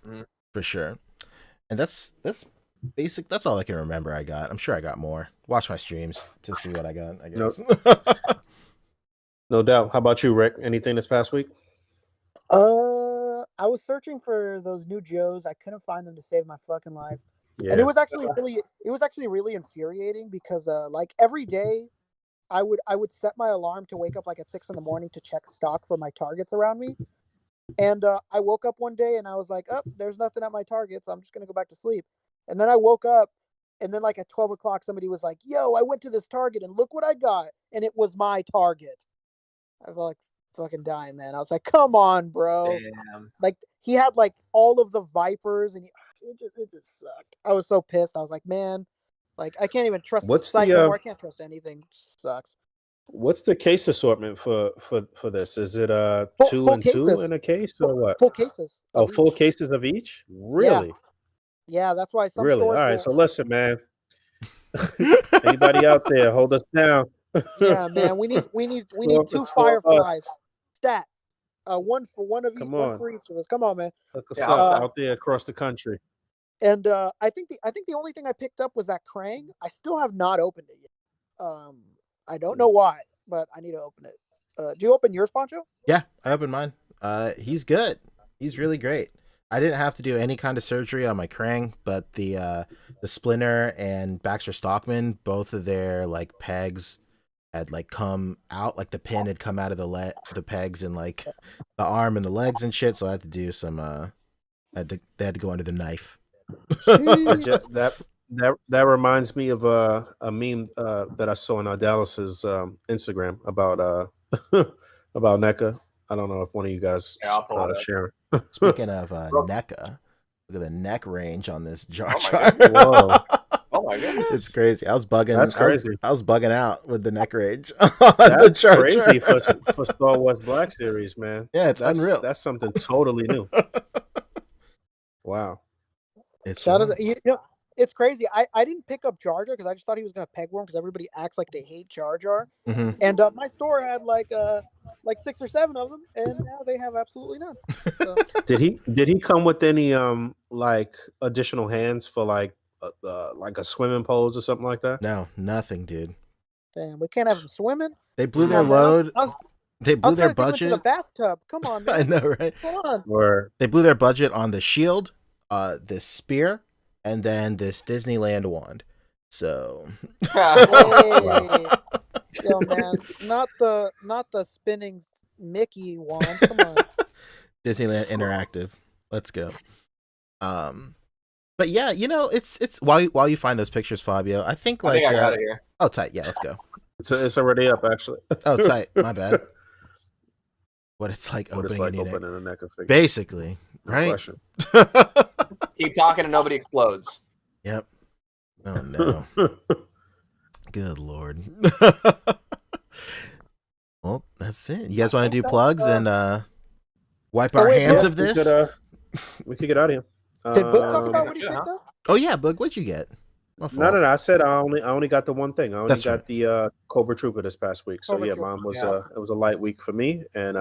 for sure. And that's basic. That's all I can remember. I got. I'm sure I got more. Watch my streams to see what I got. I guess. No doubt. How about you, Rick? Anything this past week? I was searching for those new Joes. I couldn't find them to save my fucking life. Yeah. And it was actually really infuriating because like every day I would set my alarm to wake up like at 6 a.m. to check stock for my targets around me. And I woke up one day and I was like, oh, there's nothing at my targets. I'm just gonna go back to sleep. And then I woke up and then like at 12 o'clock somebody was like, yo, I went to this Target and look what I got. And it was my Target. I felt like fucking dying, man. I was like, come on, bro. Damn. Like he had like all of the Vipers and it just sucked. I was so pissed. I was like, man, like I can't even trust the site anymore. I can't trust anything. It sucks. What's the case assortment for this? Is it two and cases. 2 in a case or what? Full cases. Oh, full cases of each? Really? Yeah, that's why some really. All right, so listen, man. Anybody out there, hold us down. Yeah, man. We need 2 Fireflies. Stat. One for one of each, one for each of us. Come on, man. Out there across the country. And I think the only thing I picked up was that Krang. I still have not opened it yet. I don't know why, but I need to open it. Do you open yours, Pancho? Yeah, I opened mine. He's good. He's really great. I didn't have to do any kind of surgery on my Krang, but the Splinter and Baxter Stockman, both of their like pegs had like come out, like the pin had come out of the pegs and like the arm and the legs and shit. So I had to do some. They had to go under the knife. That reminds me of a meme that I saw on Dallas's Instagram about about NECA. I don't know if one of you guys share. Speaking of NECA, look at the neck range on this Jar Jar. Whoa. Oh my goodness. It's crazy. I was bugging. That's crazy. I was bugging out with the neck range. That's crazy for Star Wars Black Series, man. Yeah, that's unreal. That's something totally new. Wow. It's it's crazy. I didn't pick up Jar Jar because I just thought he was gonna pegworm because everybody acts like they hate Jar Jar. Mm-hmm. And my store had like 6 or 7 of them, and now they have absolutely none. So. Did he come with any like additional hands for like a swimming pose or something like that? No, nothing, dude. Damn, we can't have them swimming. They blew their load. They blew their budget. The bathtub. Come on, man. I know, right? Come on. They blew their budget on the shield, this spear, and then this Disneyland wand. So, hey. Yo, man, not the spinning Mickey wand. Come on. Disneyland Interactive. Let's go. But yeah, it's while you find those pictures, Fabio, I think I got it here. Oh, tight. Yeah, let's go. It's already up, actually. Oh, tight. My bad. What it's like opening a NECA figure. Basically, right? Keep talking and nobody explodes. Yep. Oh no. Good Lord. Well, that's it. You guys want to do plugs and wipe our hands of this? We could get out of here. Did Boog talk about what he picked up? Oh yeah, Boog, what'd you get? No. I said I only got the one thing. I only got the Cobra Trooper this past week. So mine was it was a light week for me. And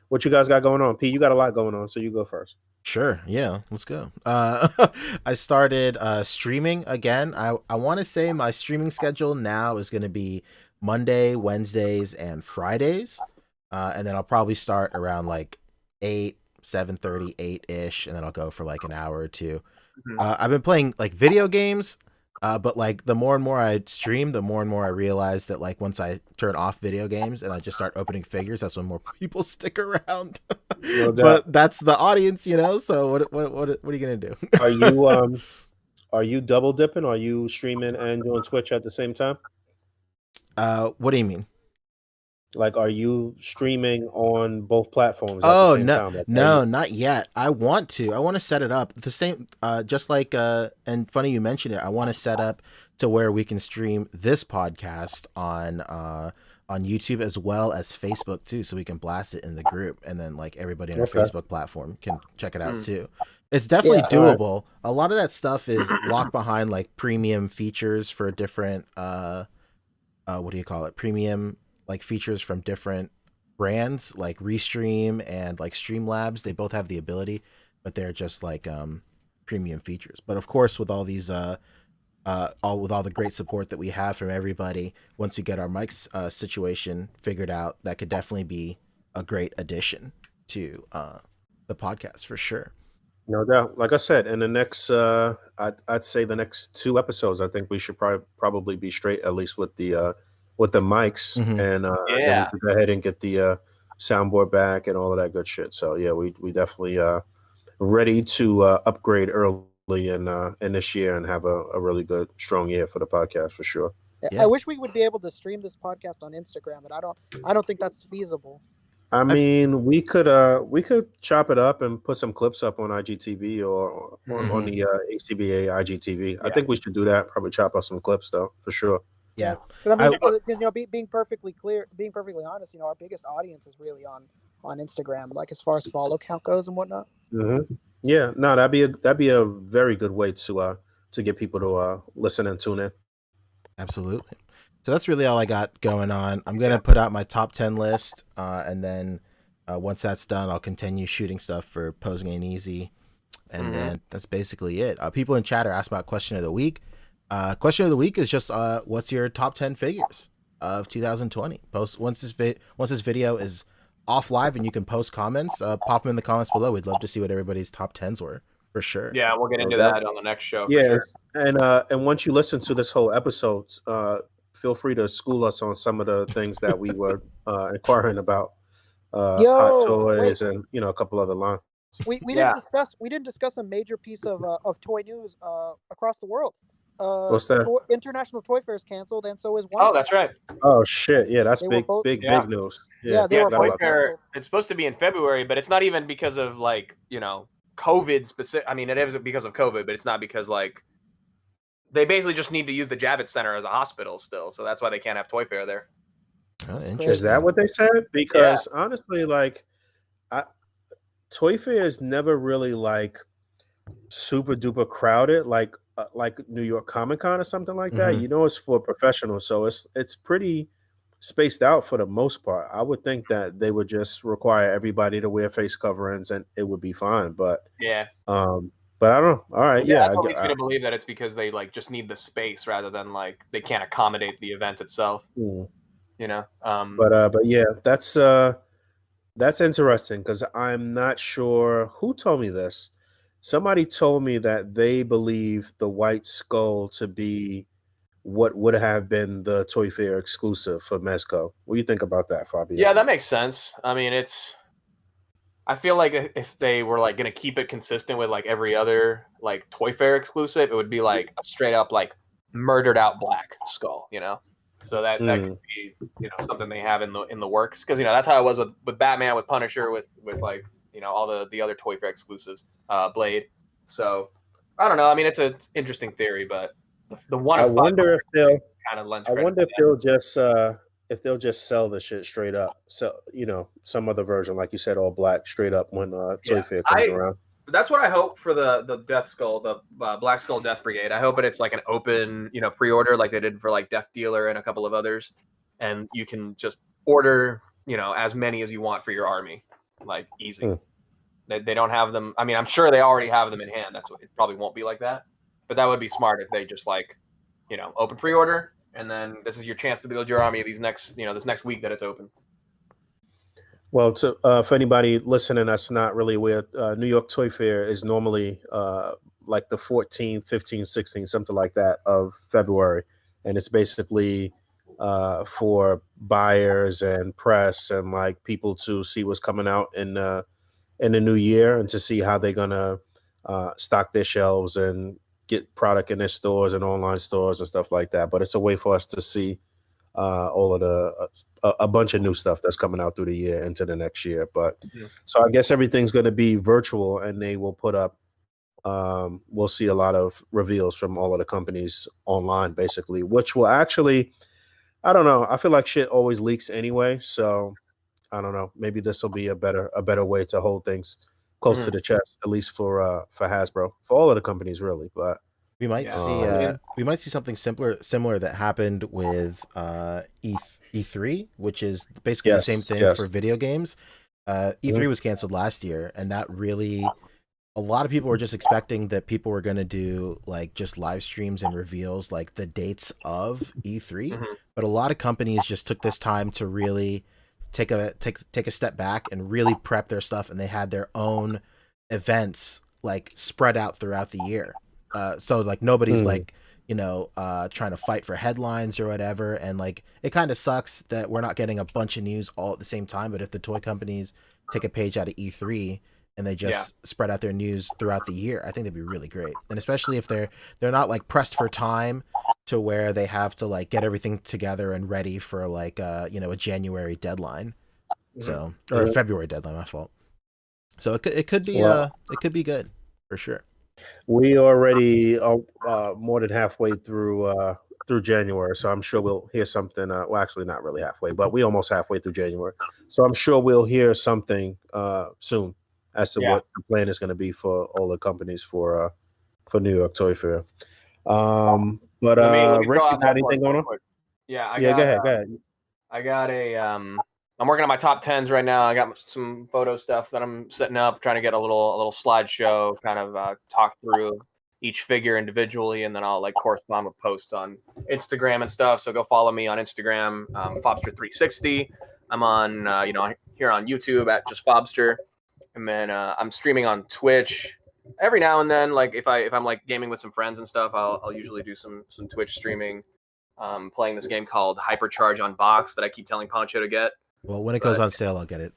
what you guys got going on? P, you got a lot going on, so you go first. Sure. Yeah, let's go. I started streaming again. I want to say my streaming schedule now is going to be Monday, Wednesdays, and Fridays. And then I'll probably start around like 8, 7:30, 8-ish, and then I'll go for like an hour or two. I've been playing like video games, but like the more and more I stream, the more and more I realize that like once I turn off video games and I just start opening figures, that's when more people stick around. No doubt. But that's the audience, you know. So what are you gonna do? Are you double dipping? Are you streaming and doing Twitch at the same time? What do you mean? Like, are you streaming on both platforms at the same time? Like, no, not yet. I want to set it up the same, just like, and funny you mentioned it. I want to set up to where we can stream this podcast on YouTube as well as Facebook too, so we can blast it in the group, and then like everybody on our Facebook platform can check it out too. It's definitely doable. Right. A lot of that stuff is locked behind like premium features for different, what do you call it? Premium like features from different brands like Restream and like Streamlabs. They both have the ability, but they're just like premium features. But of course, with all these all the great support that we have from everybody, once we get our mics situation figured out, that could definitely be a great addition to the podcast for sure. No doubt. Like I said, in the next I'd say the next 2 episodes, I think we should probably be straight, at least with the mics, and then we can go ahead and get the soundboard back and all of that good shit. So yeah, we definitely ready to upgrade early in this year and have a really good strong year for the podcast for sure. I wish we would be able to stream this podcast on Instagram, but I don't think that's feasible. I mean, we could chop it up and put some clips up on IGTV or on the ACBA IGTV. I think we should do that. Probably chop up some clips though, for sure. Yeah, I mean, being perfectly honest, our biggest audience is really on Instagram, like as far as follow count goes and whatnot. Mm-hmm. Yeah, no, that'd be a very good way to get people to listen and tune in. Absolutely. So that's really all I got going on. I'm gonna put out my top 10 list, and then once that's done, I'll continue shooting stuff for Posing Ain't Easy, and then that's basically it. People in chat are asking about question of the week. Question of the week is just what's your top 10 figures of 2020? Post once this video is off live and you can post comments, pop them in the comments below. We'd love to see what everybody's top 10s were for sure. Yeah, we'll get into that on the next show. Yes, sure. And once you listen to this whole episode, feel free to school us on some of the things that we were inquiring about, hot toys and a couple other lines. We didn't discuss a major piece of toy news across the world. What's that? International Toy Fair is canceled, and so is one. Oh, that's right. Oh shit! Yeah, that's big news. Yeah, they were Toy Fair. It's supposed to be in February, but it's not even because of like COVID specific. I mean, it is because of COVID, but it's not because like they basically just need to use the Javits Center as a hospital still, so that's why they can't have Toy Fair there. Oh, is that what they said? Because honestly, like, Toy Fair is never really like super duper crowded, like New York Comic Con or something like that. It's for professionals, so it's pretty spaced out for the most part. I would think that they would just require everybody to wear face coverings and it would be fine. But but I don't know. All right, that's what leads me to believe that it's because they like just need the space rather than like they can't accommodate the event itself. But yeah, that's interesting because I'm not sure who told me this. Somebody told me that they believe the White Skull to be what would have been the Toy Fair exclusive for Mezco. What do you think about that, Fabio? Yeah, that makes sense. I mean, I feel like if they were like going to keep it consistent with like every other like Toy Fair exclusive, it would be like a straight up like murdered out black skull, So that could be something they have in the works, because that's how it was with Batman, with Punisher, with like all the other Toy Fair exclusives, Blade. So I don't know. I mean, it's an interesting theory, but the one. I wonder if they'll kind of lends. I wonder if they'll just sell the shit straight up. So some other version, like you said, all black straight up when Toy Fair comes around. That's what I hope for the Death Skull, the Black Skull Death Brigade. I hope it's like an open pre-order like they did for like Death Dealer and a couple of others, and you can just order as many as you want for your army, like easy. They don't have them. I mean, I'm sure they already have them in hand. That's what it probably won't be like that, but that would be smart if they just like open pre-order, and then this is your chance to build your army this next week that it's open. Well, for anybody listening that's not really aware, New York Toy Fair is normally like the 14th, 15th, 16th, something like that of February. And it's basically for buyers and press and like people to see what's coming out in the new year and to see how they're going to stock their shelves and get product in their stores and online stores and stuff like that. But it's a way for us to see all of the a bunch of new stuff that's coming out through the year into the next year. But so I guess everything's going to be virtual, and they will put up. We'll see a lot of reveals from all of the companies online, basically, which will actually, I don't know. I feel like shit always leaks anyway, so I don't know. Maybe this will be a better way to hold things close to the chest, at least for Hasbro, for all of the companies, really. But we might see something similar that happened with E3, which is basically the same thing for video games. E3 was canceled last year, and that really, a lot of people were just expecting that people were going to do like just live streams and reveals like the dates of E3, but a lot of companies just took this time to really take a step back and really prep their stuff, and they had their own events like spread out throughout the year. So like nobody's like, trying to fight for headlines or whatever. And like, it kind of sucks that we're not getting a bunch of news all at the same time. But if the toy companies take a page out of E3 and they just spread out their news throughout the year, I think that'd be really great. And especially if they're not like pressed for time to where they have to like get everything together and ready for like, a January deadline. So, or a February deadline, my fault. So it could be good for sure. We already more than halfway through January, so I'm sure we'll hear something. Well, actually, not really halfway, but we almost halfway through January, so I'm sure we'll hear something soon as to what the plan is going to be for all the companies for New York Toy Fair. But Rick, you got anything going on? Yeah, go ahead. I got a I'm working on my top 10s right now. I got some photo stuff that I'm setting up, trying to get a little slideshow, kind of talk through each figure individually, and then I'll like correspond with posts on Instagram and stuff. So go follow me on Instagram, Fobster360. I'm on here on YouTube at just Fobster, and then I'm streaming on Twitch every now and then. Like if I'm like gaming with some friends and stuff, I'll usually do some Twitch streaming. Playing this game called Hypercharge on Box that I keep telling Poncho to get. Well, when it goes on sale, I'll get it.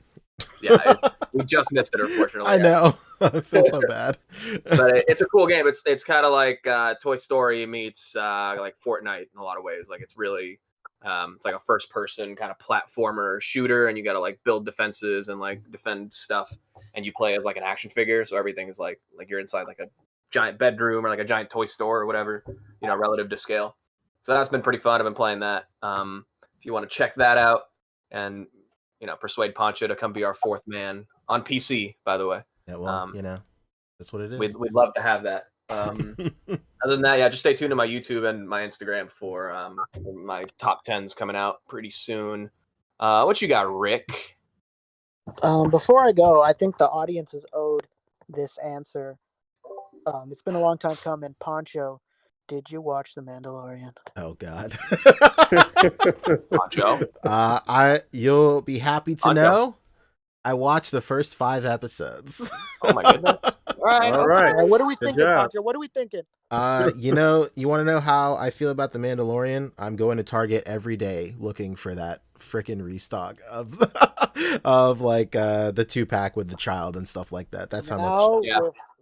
Yeah, we just missed it, unfortunately. I know. I feel so bad. But it's a cool game. It's kind of like Toy Story meets like Fortnite in a lot of ways. Like it's really, it's like a first-person kind of platformer shooter, and you got to like build defenses and like defend stuff. And you play as like an action figure, so everything is like you're inside like a giant bedroom or like a giant toy store or whatever, relative to scale. So that's been pretty fun. I've been playing that. If you want to check that out and, persuade Poncho to come be our fourth man on PC, by the way. Yeah, well, that's what it is. We'd love to have that. Other than that, just stay tuned to my YouTube and my Instagram for my top 10s coming out pretty soon. What you got, Rick? Before I go, I think the audience is owed this answer. It's been a long time coming. Poncho, did you watch The Mandalorian? Oh God. Poncho? You'll be happy to know I watched the first 5 episodes. Oh my goodness. All right. What are we thinking, Poncho? What are we thinking? You want to know how I feel about The Mandalorian? I'm going to Target every day looking for that freaking restock of like the 2-pack with the child and stuff like that. That's how much.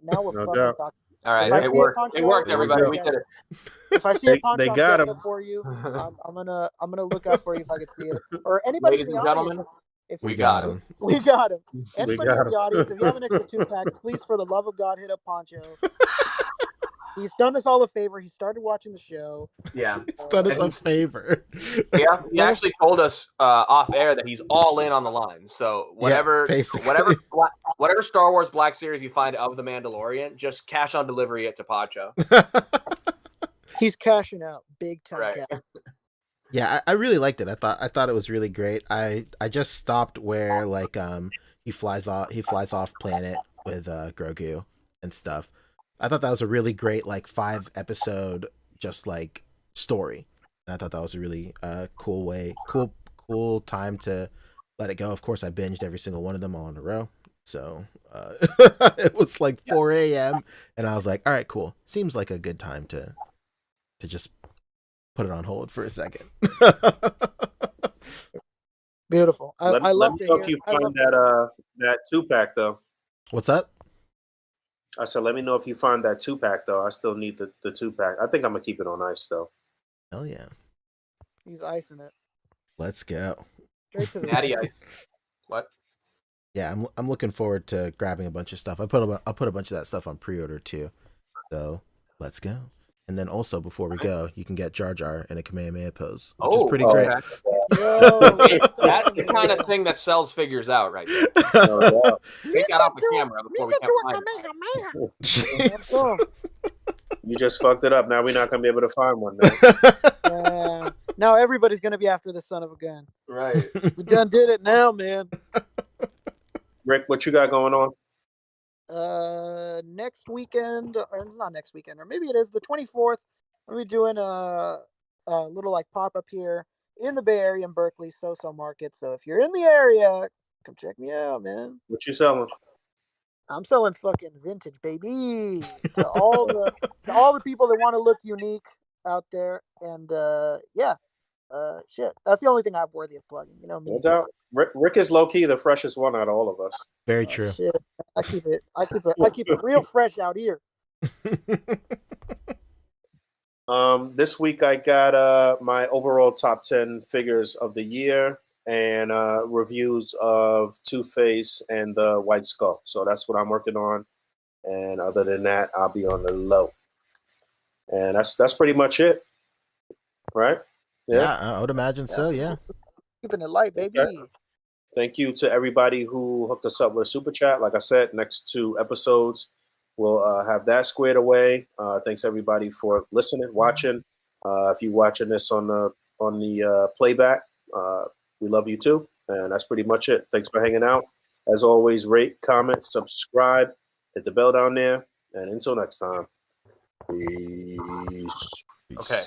Now we're fucking talking. All right, it worked, everybody. We did it. If I see a Poncho, they got him for you. I'm gonna look out for you if I can see it. Or anybody Ladies in the and audience. gentlemen, we got him. We got him. Anybody in the audience, if you have an extra 2-pack, please, for the love of God, hit up Poncho. He's done us all a favor. He started watching the show. Yeah. He's done us a favor. He actually told us off air that he's all in on the line. So whatever Star Wars Black Series you find of The Mandalorian, just cash on delivery it to Poncho. He's cashing out big time. Right. Cash. Yeah, I really liked it. I thought it was really great. I just stopped where like he flies off planet with Grogu and stuff. I thought that was a really great like 5-episode just like story. And I thought that was a really cool time to let it go. Of course, I binged every single one of them all in a row. So it was like 4 a.m. and I was like, all right, cool. Seems like a good time to just put it on hold for a second. Beautiful. I love to hear. If you find that 2-pack though. What's up? I said, let me know if you find that 2-pack though. I still need the 2-pack. I think I'm gonna keep it on ice though. Hell yeah. He's icing it. Let's go. Straight to the Natty ice. What? Yeah, I'm looking forward to grabbing a bunch of stuff. I'll put a bunch of that stuff on pre-order too. So let's go. And then also before we go, you can get Jar Jar in a Kamehameha pose, which is pretty great. Yo, that's the kind of thing that sells figures out right there. Take that off the camera before we can't find it. You just fucked it up. Now we're not gonna be able to find one. Now everybody's gonna be after the son of a gun. Right. You done did it now, man. Rick, what you got going on? Next weekend, or it's not next weekend, or maybe it is the 24th. We're doing a little like pop up here in the Bay Area in Berkeley, So Market. So if you're in the area, come check me out, man. What you selling? I'm selling fucking vintage, baby, to all the people that want to look unique out there, and shit. That's the only thing I'm worthy of plugging. You know me. No doubt. Rick is low key the freshest one out of all of us. Very true. Shit. I keep it real fresh out here. This week I got my overall top 10 figures of the year and reviews of Two-Face and the White Skull. So that's what I'm working on. And other than that, I'll be on the low. And that's pretty much it. Right? Yeah, I would imagine so, yeah. Keeping it light, baby. Okay. Thank you to everybody who hooked us up with a super chat. Like I said, next 2 episodes, we'll have that squared away. Thanks everybody for listening, watching. If you're watching this on the playback, we love you too. And that's pretty much it. Thanks for hanging out. As always, rate, comment, subscribe, hit the bell down there. And until next time, peace. Okay.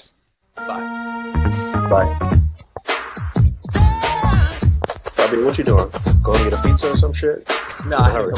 Bye. Bye. Bobby, what you doing? Going to get a pizza or some shit? No, I haven't.